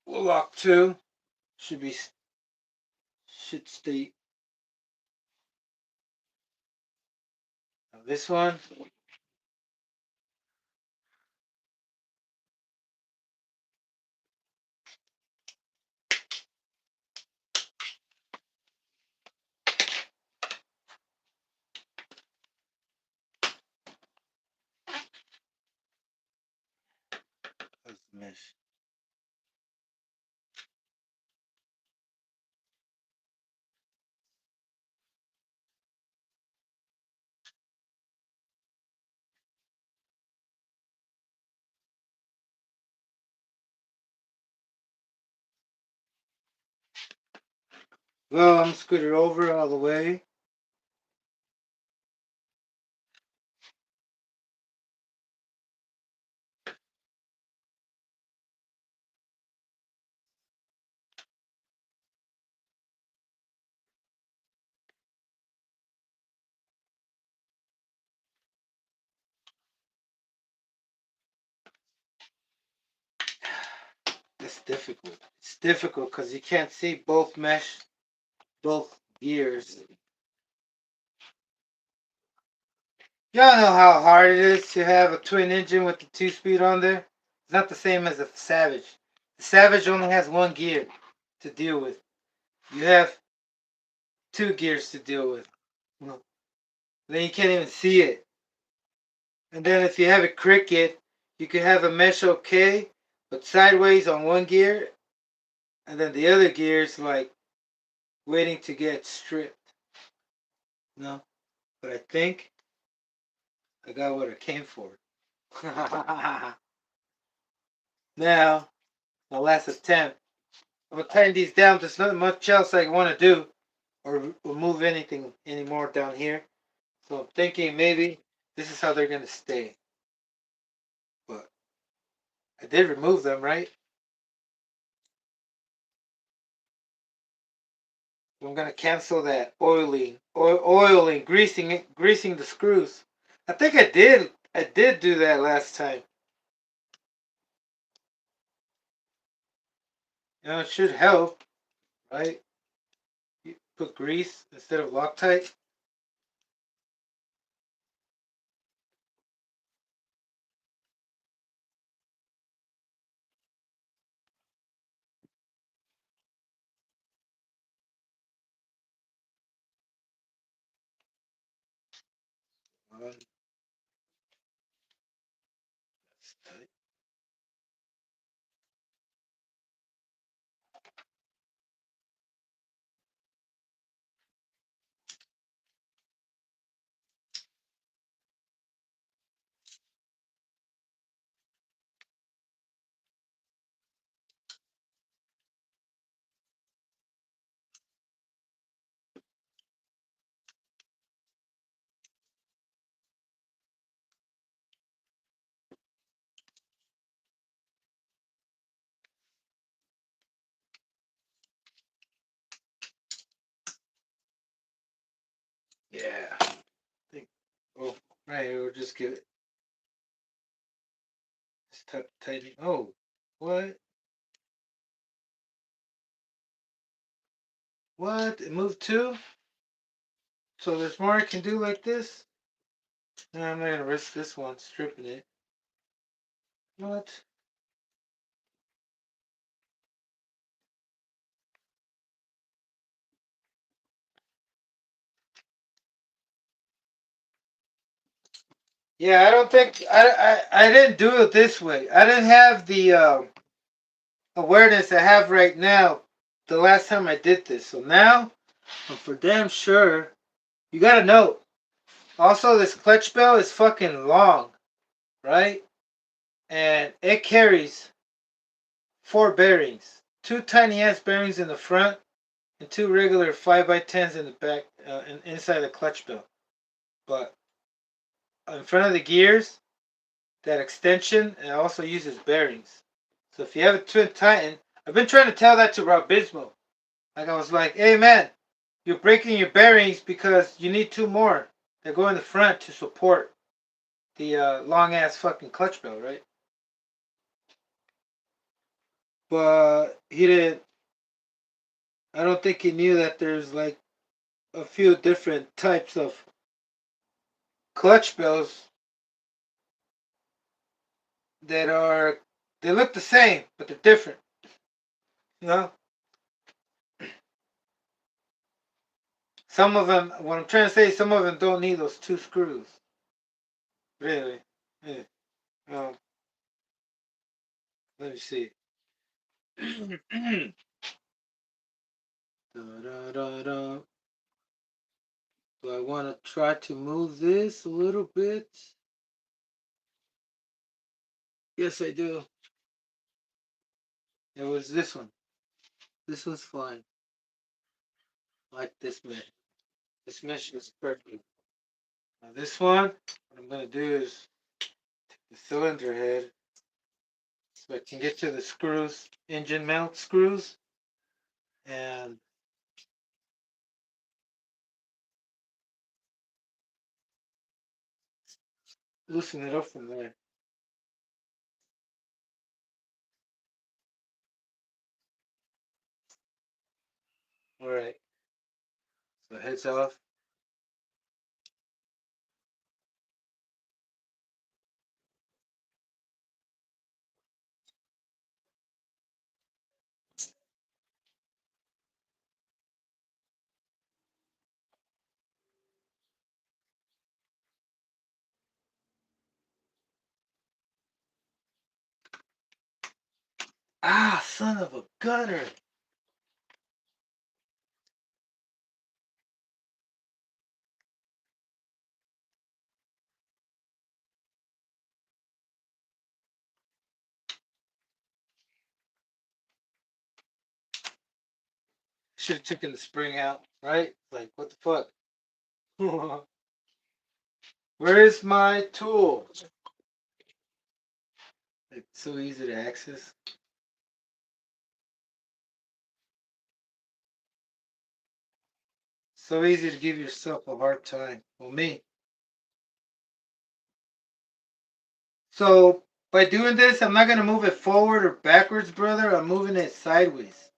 We'll lock two. Should be should stay. Now this one. That's the mesh. Well, I'm scoot it over all the way. It's difficult. It's difficult because you can't see both mesh, both gears. Y'all know how hard it is to have a twin engine with the 2-speed on there? It's not the same as a Savage. The Savage only has one gear to deal with. You have two gears to deal with. Then you can't even see it. And then if you have a Cricket, you could have a mesh okay, but sideways on one gear, and then the other gear is like waiting to get stripped. No, but I think I got what I came for. Now, my last attempt. I'm gonna tighten these down. There's not much else I want to do or remove anything anymore down here. So I'm thinking maybe this is how they're gonna stay. But I did remove them, right? I'm gonna cancel that oiling, greasing the screws. I think I did do that last time. You know, it should help, right? You put grease instead of Loctite. That's tight. Yeah. I think. Oh, right. We'll just give it. Just tighten. Oh, what? What? It moved too? So there's more I can do like this? No, I'm not gonna risk this one stripping it. What? Yeah, I don't think I didn't do it this way. I didn't have the awareness I have right now the last time I did this. So now I'm for damn sure. You gotta know. Also, this clutch bell is fucking long, right? And it carries 4 bearings, two tiny ass bearings in the front, and two regular 5x10s in the back, inside the clutch bell. But in front of the gears, that extension, it also uses bearings. So if you have a Twin Titan, I've been trying to tell that to Rob Bismo. Like I was like, hey man, you're breaking your bearings because you need two more that go in the front to support the long ass fucking clutch bell, right? But he didn't. I don't think he knew that there's like a few different types of clutch bells that are, they look the same but they're different. You know, some of them. What I'm trying to say, some of them don't need those two screws. Really. Yeah. Um, let me see. Da, da, da, da. Do I want to try to move this a little bit? Yes, I do. It was this one. This was fine. I like this mesh. This mesh is perfect. Now this one, what I'm gonna do is the cylinder head, so I can get to the screws, engine mount screws, and loosen it up from there. All right. So heads off. Ah, son of a gunner. Should have taken the spring out, right? Like, what the fuck? Where's my tool? It's so easy to access. So easy to give yourself a hard time. Well, me. So by doing this, I'm not gonna move it forward or backwards, brother. I'm moving it sideways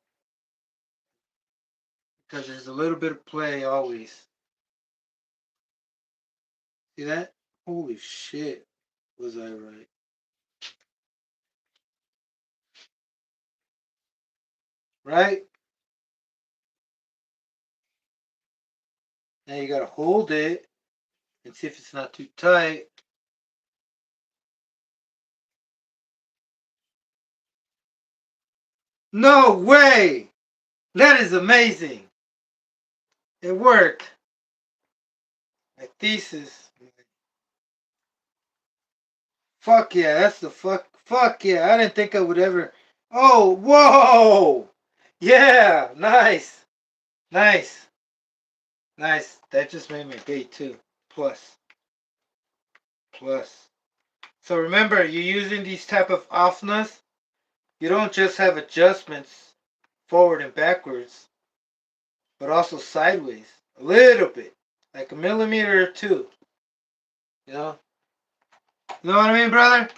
because there's a little bit of play always. See that? Holy shit! Was I right? Right? Now you gotta hold it and see if it's not too tight. No way! That is amazing. It worked. My thesis. Fuck yeah, that's the fuck. Fuck yeah, I didn't think I would ever. Oh, whoa! Yeah, nice. Nice. Nice. That just made my day too. Plus. Plus. So remember, you're using these type of off-nuts. You don't just have adjustments forward and backwards, but also sideways. A little bit. Like a millimeter or two. You know? You know what I mean, brother?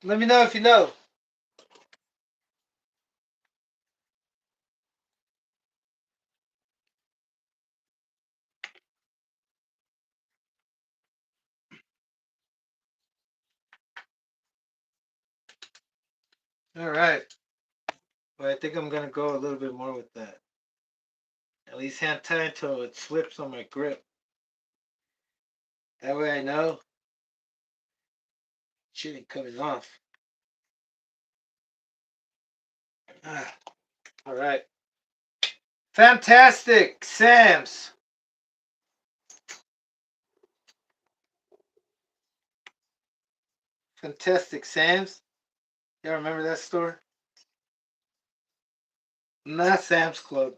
Let me know if you know. All right. But I think I'm gonna go a little bit more with that. At least hand tie until it slips on my grip. That way I know shit ain't coming off. Ah, all right. Fantastic, Sam's. Fantastic Sam's. Y'all remember that store? Not Sam's Club.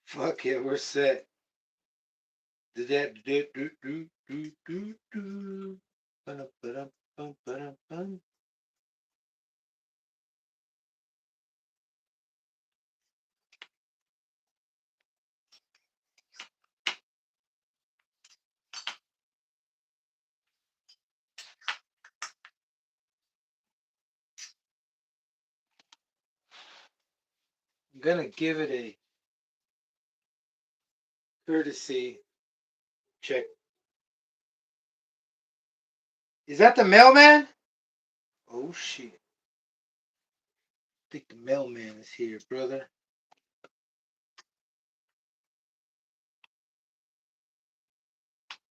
Fuck it, we're set. Did that do. Ba-dum. I'm gonna give it a courtesy check. Is that the mailman? Oh shit. I think the mailman is here, brother.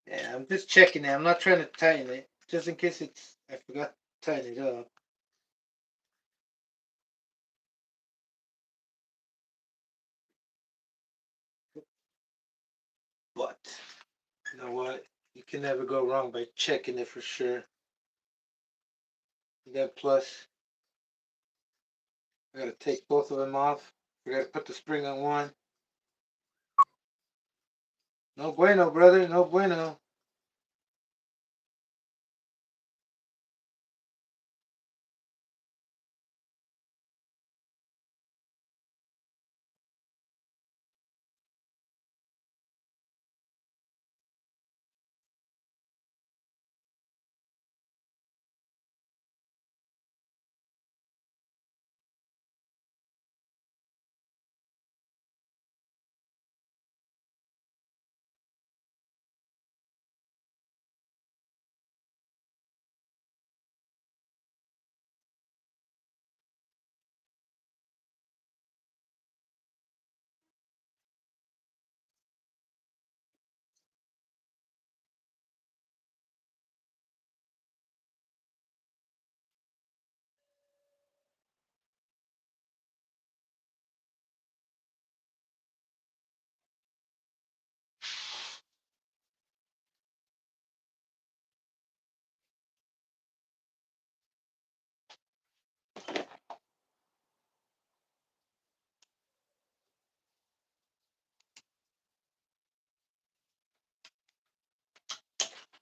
Yeah, I'm just checking it. I'm not trying to tighten it. Just in case I forgot to tighten it up. But you know what? You can never go wrong by checking it for sure. And then plus, I gotta take both of them off. I gotta put the spring on one. No bueno, brother. No bueno.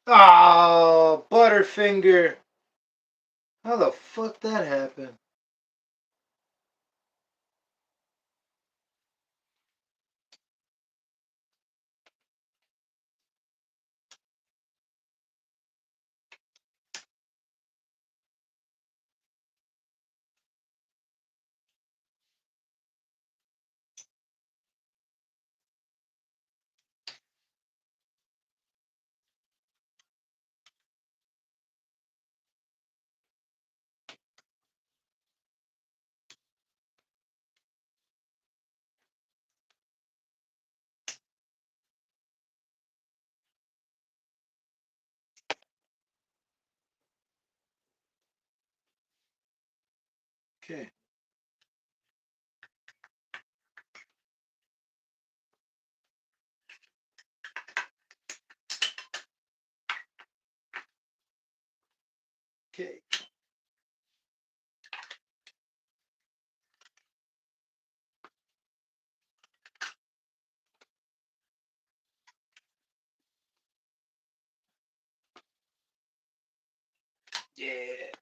Oh, Butterfinger. How the fuck that happened? Okay. Okay. Yeah.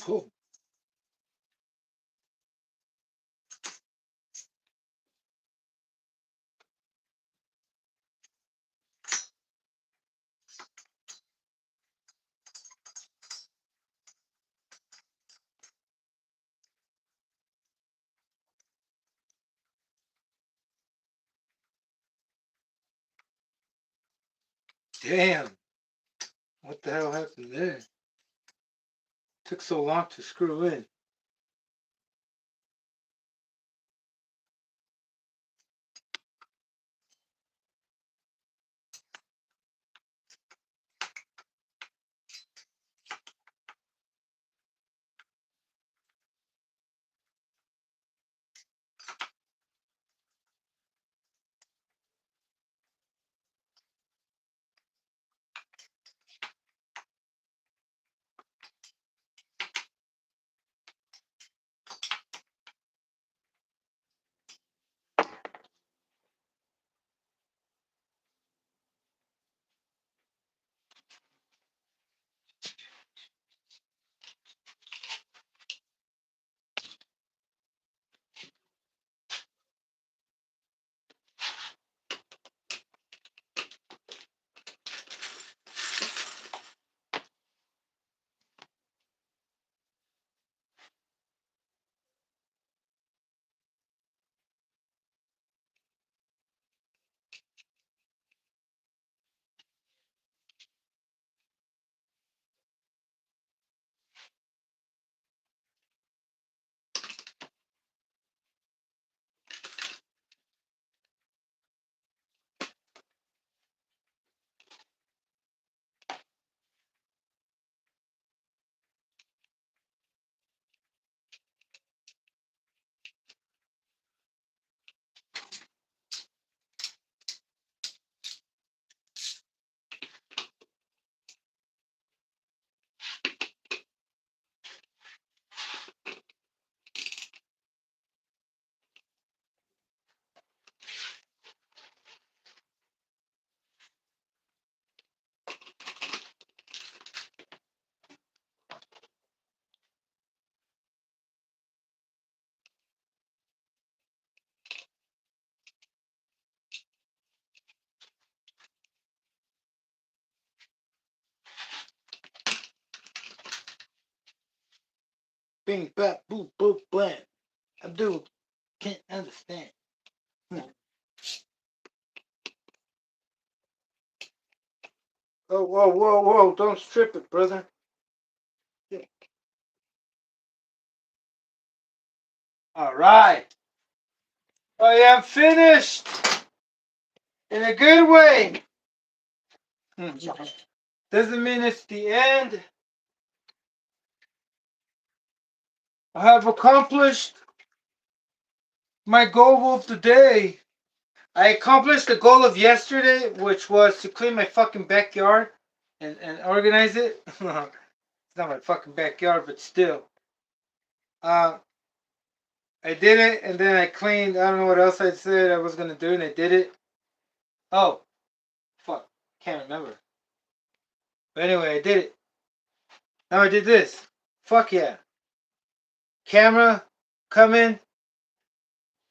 Oh. Damn. What the hell happened there? Took so long to screw in. Bing, bap, boop, boop, blam. Abdul can't understand. Oh, whoa, whoa, whoa. Don't strip it, brother. Yeah. All right. I am finished in a good way. Doesn't mean it's the end. I have accomplished my goal of the day. I accomplished the goal of yesterday, which was to clean my fucking backyard and organize it. It's not my fucking backyard, but still. Uh, I did it, and then I cleaned. I don't know what else I said I was gonna do, and I did it. Oh, fuck, can't remember. But anyway, I did it. Now I did this. Fuck yeah. Camera, come in.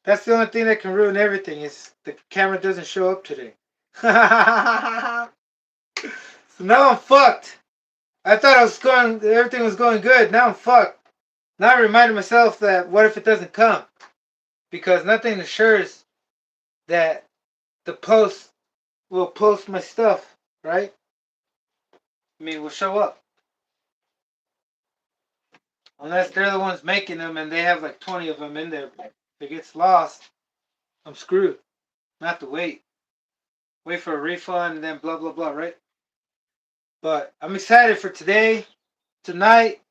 That's the only thing that can ruin everything is the camera doesn't show up today. So now I'm fucked. I thought everything was going good. Now I'm fucked. Now I reminded myself that what if it doesn't come? Because nothing assures that the post will post my stuff, right? I mean, will show up. Unless they're the ones making them and they have like 20 of them in there. If it gets lost, I'm screwed. I have to wait. Wait for a refund and then blah, blah, blah, right? But I'm excited for today, tonight.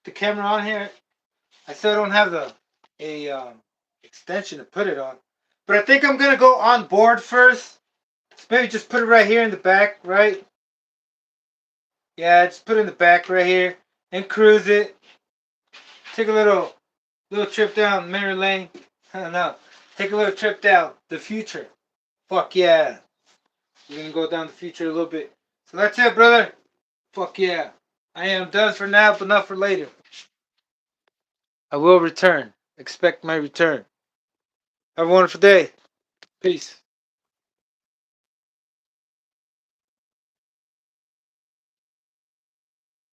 The camera on here. I still don't have a extension to put it on. But I think I'm going to go on board first. So maybe just put it right here in the back, right? Yeah, just put it in the back right here and cruise it. Take a little trip down memory lane. I don't know. Take a little trip down the future. Fuck yeah. We're gonna go down the future a little bit. So that's it, brother. Fuck yeah. I am done for now, but not for later. I will return. Expect my return. Have a wonderful day. Peace.